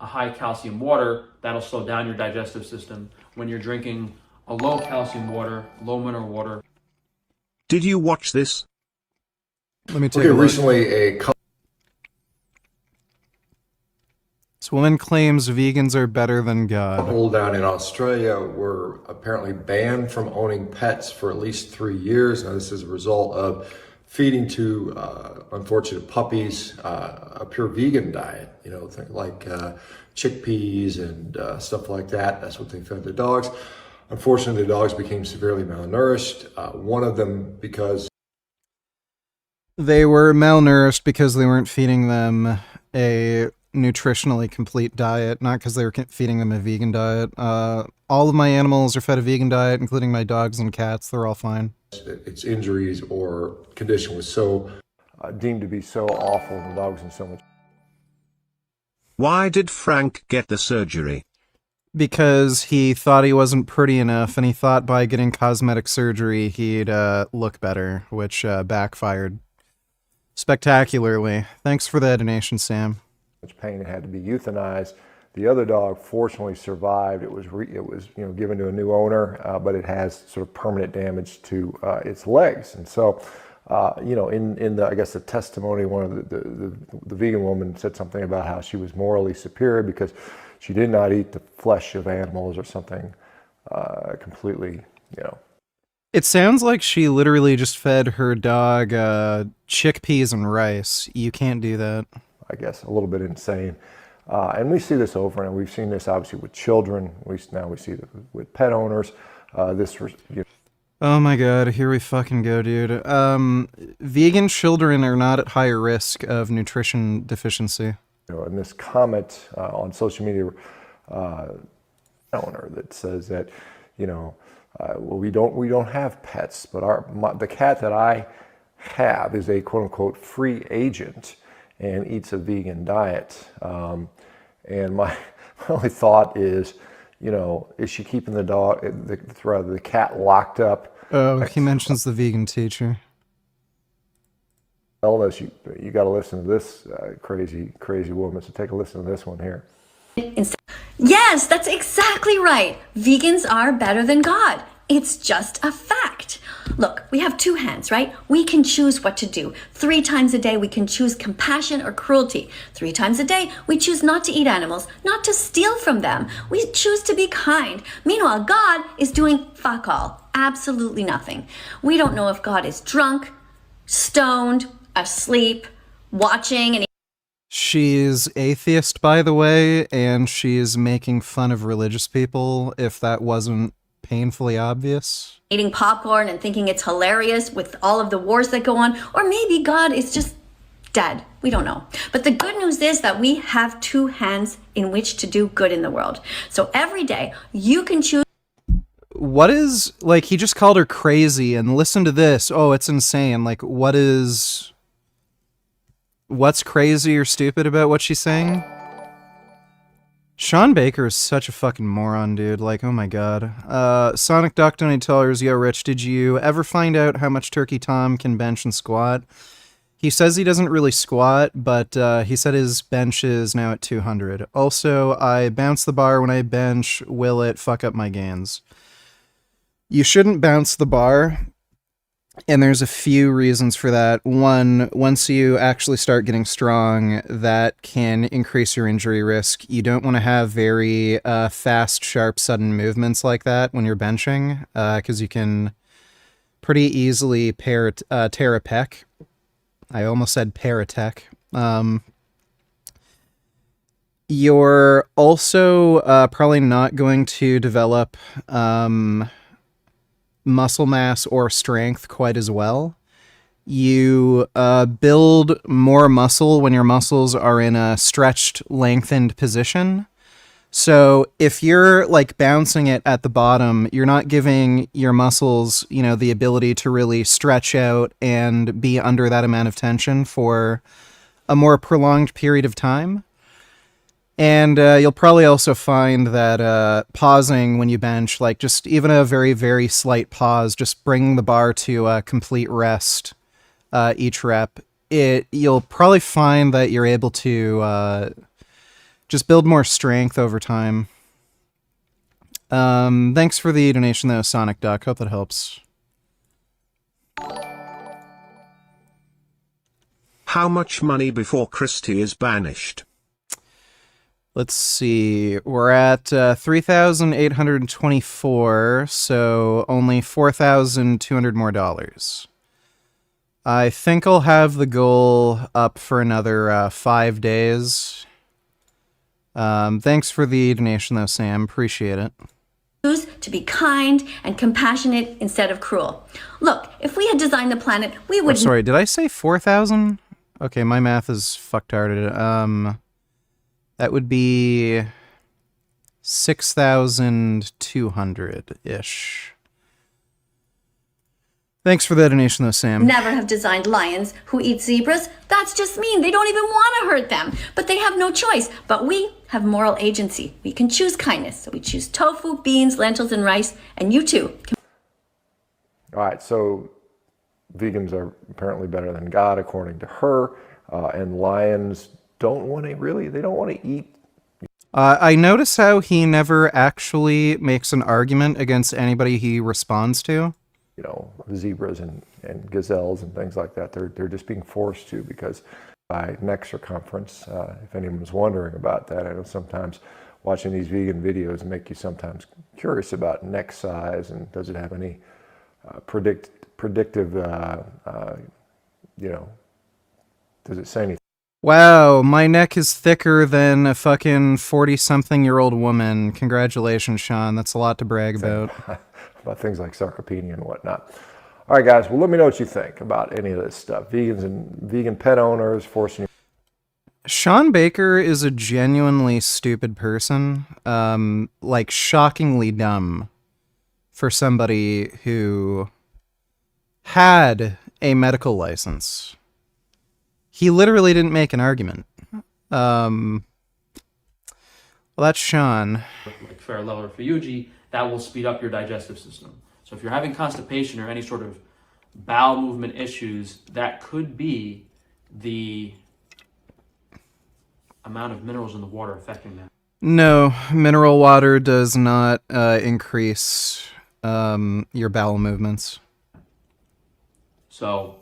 a high calcium water, that'll slow down your digestive system. When you're drinking a low calcium water, low mineral water. Did you watch this? Let me take a look. Recently This woman claims vegans are better than God. couple down in Australia were apparently banned from owning pets for at least 3 years. Now, this is a result of feeding to unfortunate puppies a pure vegan diet, things like chickpeas and stuff like that. That's what they fed the dogs. Unfortunately, the dogs became severely malnourished. One of them because They were malnourished because they weren't feeding them a nutritionally complete diet, not because they were feeding them a vegan diet. All of my animals are fed a vegan diet, including my dogs and cats. They're all fine. its injuries or condition was so deemed to be so awful, and the dog was in so much. Why did Frank get the surgery? Because he thought he wasn't pretty enough, and he thought by getting cosmetic surgery he'd look better, which backfired spectacularly. Thanks for the donation, Sam. Much pain, it had to be euthanized. The other dog fortunately survived. It was given to a new owner, but it has sort of permanent damage to its legs. And so, in the, I guess, the testimony, one of the vegan woman said something about how she was morally superior because she did not eat the flesh of animals or something completely, It sounds like she literally just fed her dog chickpeas and rice. You can't do that. I guess a little bit insane. And we see this over, and we've seen this obviously with children. Now we see it with pet owners. Oh my god, here we fucking go, dude. Vegan children are not at higher risk of nutrition deficiency. And this comment on social media owner that says that, well, we don't have pets, but the cat that I have is a quote unquote free agent and eats a vegan diet. And my only thought is, is she keeping the cat locked up? Oh, he mentions the vegan teacher. Elvis, you got to listen to this crazy woman. So take a listen to this one here. Yes, that's exactly right. Vegans are better than God. It's just a fact. Look, we have two hands, right? We can choose what to do. 3 times a day, we can choose compassion or cruelty. 3 times a day, we choose not to eat animals, not to steal from them. We choose to be kind. Meanwhile, God is doing fuck all. Absolutely nothing. We don't know if God is drunk, stoned, asleep, watching, and She's atheist, by the way, and she's making fun of religious people, if that wasn't painfully obvious. eating popcorn and thinking it's hilarious with all of the wars that go on. Or maybe God is just dead. We don't know. But the good news is that we have 2 hands in which to do good in the world. So every day you can choose. What is, like, he just called her crazy, and listen to this. Oh, it's insane. Like, what's crazy or stupid about what she's saying? Shawn Baker is such a fucking moron, dude. Like, oh my god. Sonic Duck Donatellers, yo, Rich, did you ever find out how much Turkey Tom can bench and squat? He says he doesn't really squat, but he said his bench is now at 200. Also, I bounce the bar when I bench. Will it fuck up my gains? You shouldn't bounce the bar, and there's a few reasons for that. One, once you actually start getting strong, that can increase your injury risk. You don't want to have very fast, sharp, sudden movements like that when you're benching, because you can pretty easily tear a pec. I almost said paratech. You're also probably not going to develop muscle mass or strength quite as well. You build more muscle when your muscles are in a stretched, lengthened position. So if you're like bouncing it at the bottom, you're not giving your muscles, the ability to really stretch out and be under that amount of tension for a more prolonged period of time. And you'll probably also find that pausing when you bench, like just even a very, very slight pause, just bring the bar to a complete rest each rep. You'll probably find that you're able to just build more strength over time. Thanks for the donation, though, Sonic Duck. Hope that helps. How much money before Christie is banished? Let's see. We're at 3,824, so only 4,200 more dollars. I think I'll have the goal up for another 5 days. Thanks for the donation, though, Sam. Appreciate it. To be kind and compassionate instead of cruel. Look, if we had designed the planet, we would... Oh, sorry, did I say 4,000? Okay, my math is fucktarded. That would be 6,200-ish. Thanks for the donation, though, Sam. Never have designed lions who eat zebras. That's just mean. They don't even want to hurt them. But they have no choice. But we have moral agency. We can choose kindness. So we choose tofu, beans, lentils, and rice. And you too. All right, so vegans are apparently better than God, according to her. And lions don't want to eat. I notice how he never actually makes an argument against anybody he responds to. Zebras and gazelles and things like that. They're just being forced to because by neck circumference. If anyone's wondering about that, I know sometimes watching these vegan videos make you sometimes curious about neck size and does it have any predictive, does it say anything? Wow, my neck is thicker than a fucking 40-something-year-old woman. Congratulations, Shawn. That's a lot to brag about. About things like sarcopenia and whatnot. All right, guys. Well, let me know what you think about any of this stuff. Vegans and vegan pet owners forcing you. Shawn Baker is a genuinely stupid person. Like, shockingly dumb for somebody who had a medical license. He literally didn't make an argument. Well, that's Shawn. Like fair level or Fuyuji, that will speed up your digestive system. So if you're having constipation or any sort of bowel movement issues, that could be the amount of minerals in the water affecting that. No, mineral water does not increase your bowel movements. So,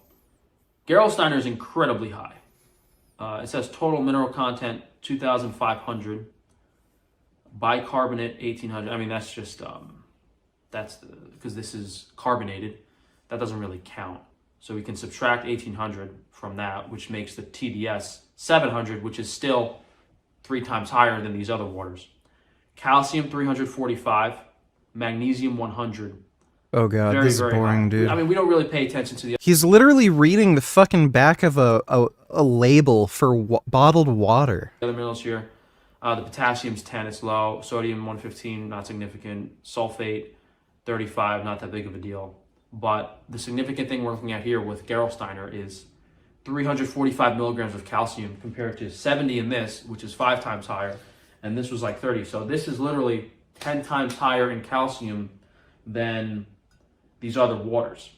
Gerolsteiner is incredibly high. It says total mineral content 2,500, bicarbonate 1,800. I mean, that's just because this is carbonated. That doesn't really count. So we can subtract 1,800 from that, which makes the TDS 700, which is still 3 times higher than these other waters. Calcium 345, magnesium 100. Oh god, very, this is very boring, high. dude. I mean, we don't really pay attention to the. He's literally reading the fucking back of a label for bottled water. Other minerals here. The potassium's 10, it's low. Sodium 115, not significant. Sulfate 35, not that big of a deal. But the significant thing we're looking at here with Gerolsteiner is 345 milligrams of calcium compared to 70 in this, which is 5 times higher, and this was like 30. So this is literally 10 times higher in calcium than these other waters.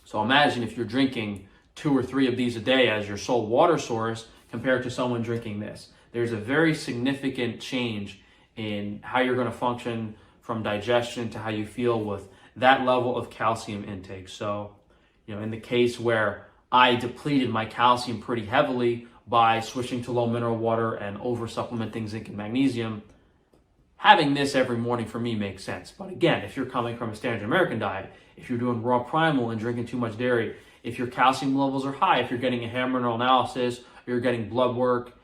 So imagine if you're drinking 2 or 3 of these a day as your sole water source compared to someone drinking this. There's a very significant change in how you're going to function from digestion to how you feel with that level of calcium intake. So, in the case where I depleted my calcium pretty heavily by switching to low mineral water and over supplementing zinc and magnesium, having this every morning for me makes sense. But again, if you're coming from a standard American diet, if you're doing raw primal and drinking too much dairy, if your calcium levels are high, if you're getting a hair mineral analysis, or you're getting blood work,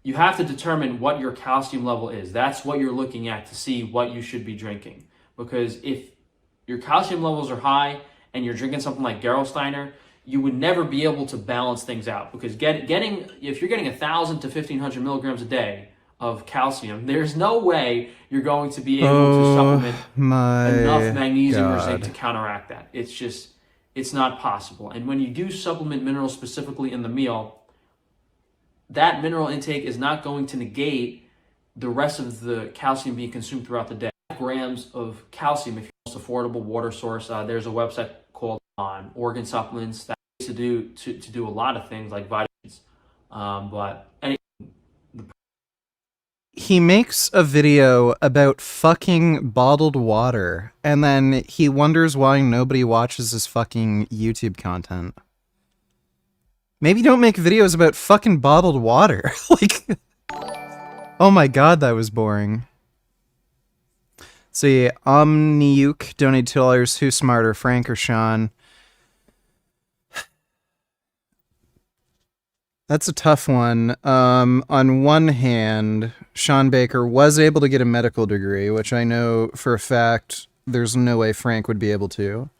you have to determine what your calcium level is. That's what you're looking at to see what you should be drinking. Because if your calcium levels are high and you're drinking something like Gerolsteiner, you would never be able to balance things out. Because if you're getting 1,000 to 1,500 milligrams a day of calcium, there's no way you're going to be able to supplement enough magnesium or zinc to counteract that. It's not possible. And when you do supplement minerals specifically in the meal, that mineral intake is not going to negate the rest of the calcium being consumed throughout the day. Grams of calcium, if you're the most affordable water source, there's a website called Organ Supplements that to do a lot of things like vitamins. He makes a video about fucking bottled water, and then he wonders why nobody watches his fucking YouTube content. Maybe don't make videos about fucking bottled water. Like, oh my god, that was boring. See, Omniuke donated $2. Who's smarter, Frank or Shawn? That's a tough one. On one hand, Shawn Baker was able to get a medical degree, which I know for a fact there's no way Frank would be able to.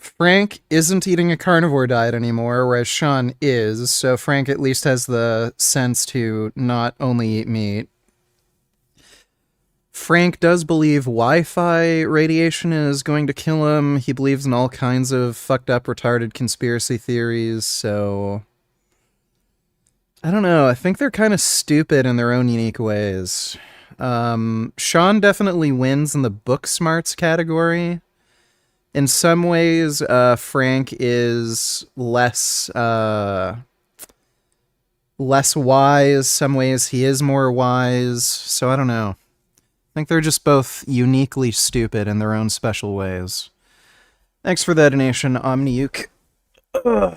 Frank isn't eating a carnivore diet anymore, whereas Shawn is, so Frank at least has the sense to not only eat meat. Frank does believe Wi-Fi radiation is going to kill him. He believes in all kinds of fucked up, retarded conspiracy theories, so... I don't know, I think they're kind of stupid in their own unique ways. Shawn definitely wins in the book smarts category. In some ways, Frank is less wise. Some ways he is more wise. So I don't know. I think they're just both uniquely stupid in their own special ways. Thanks for that donation, Omniuke. Ugh.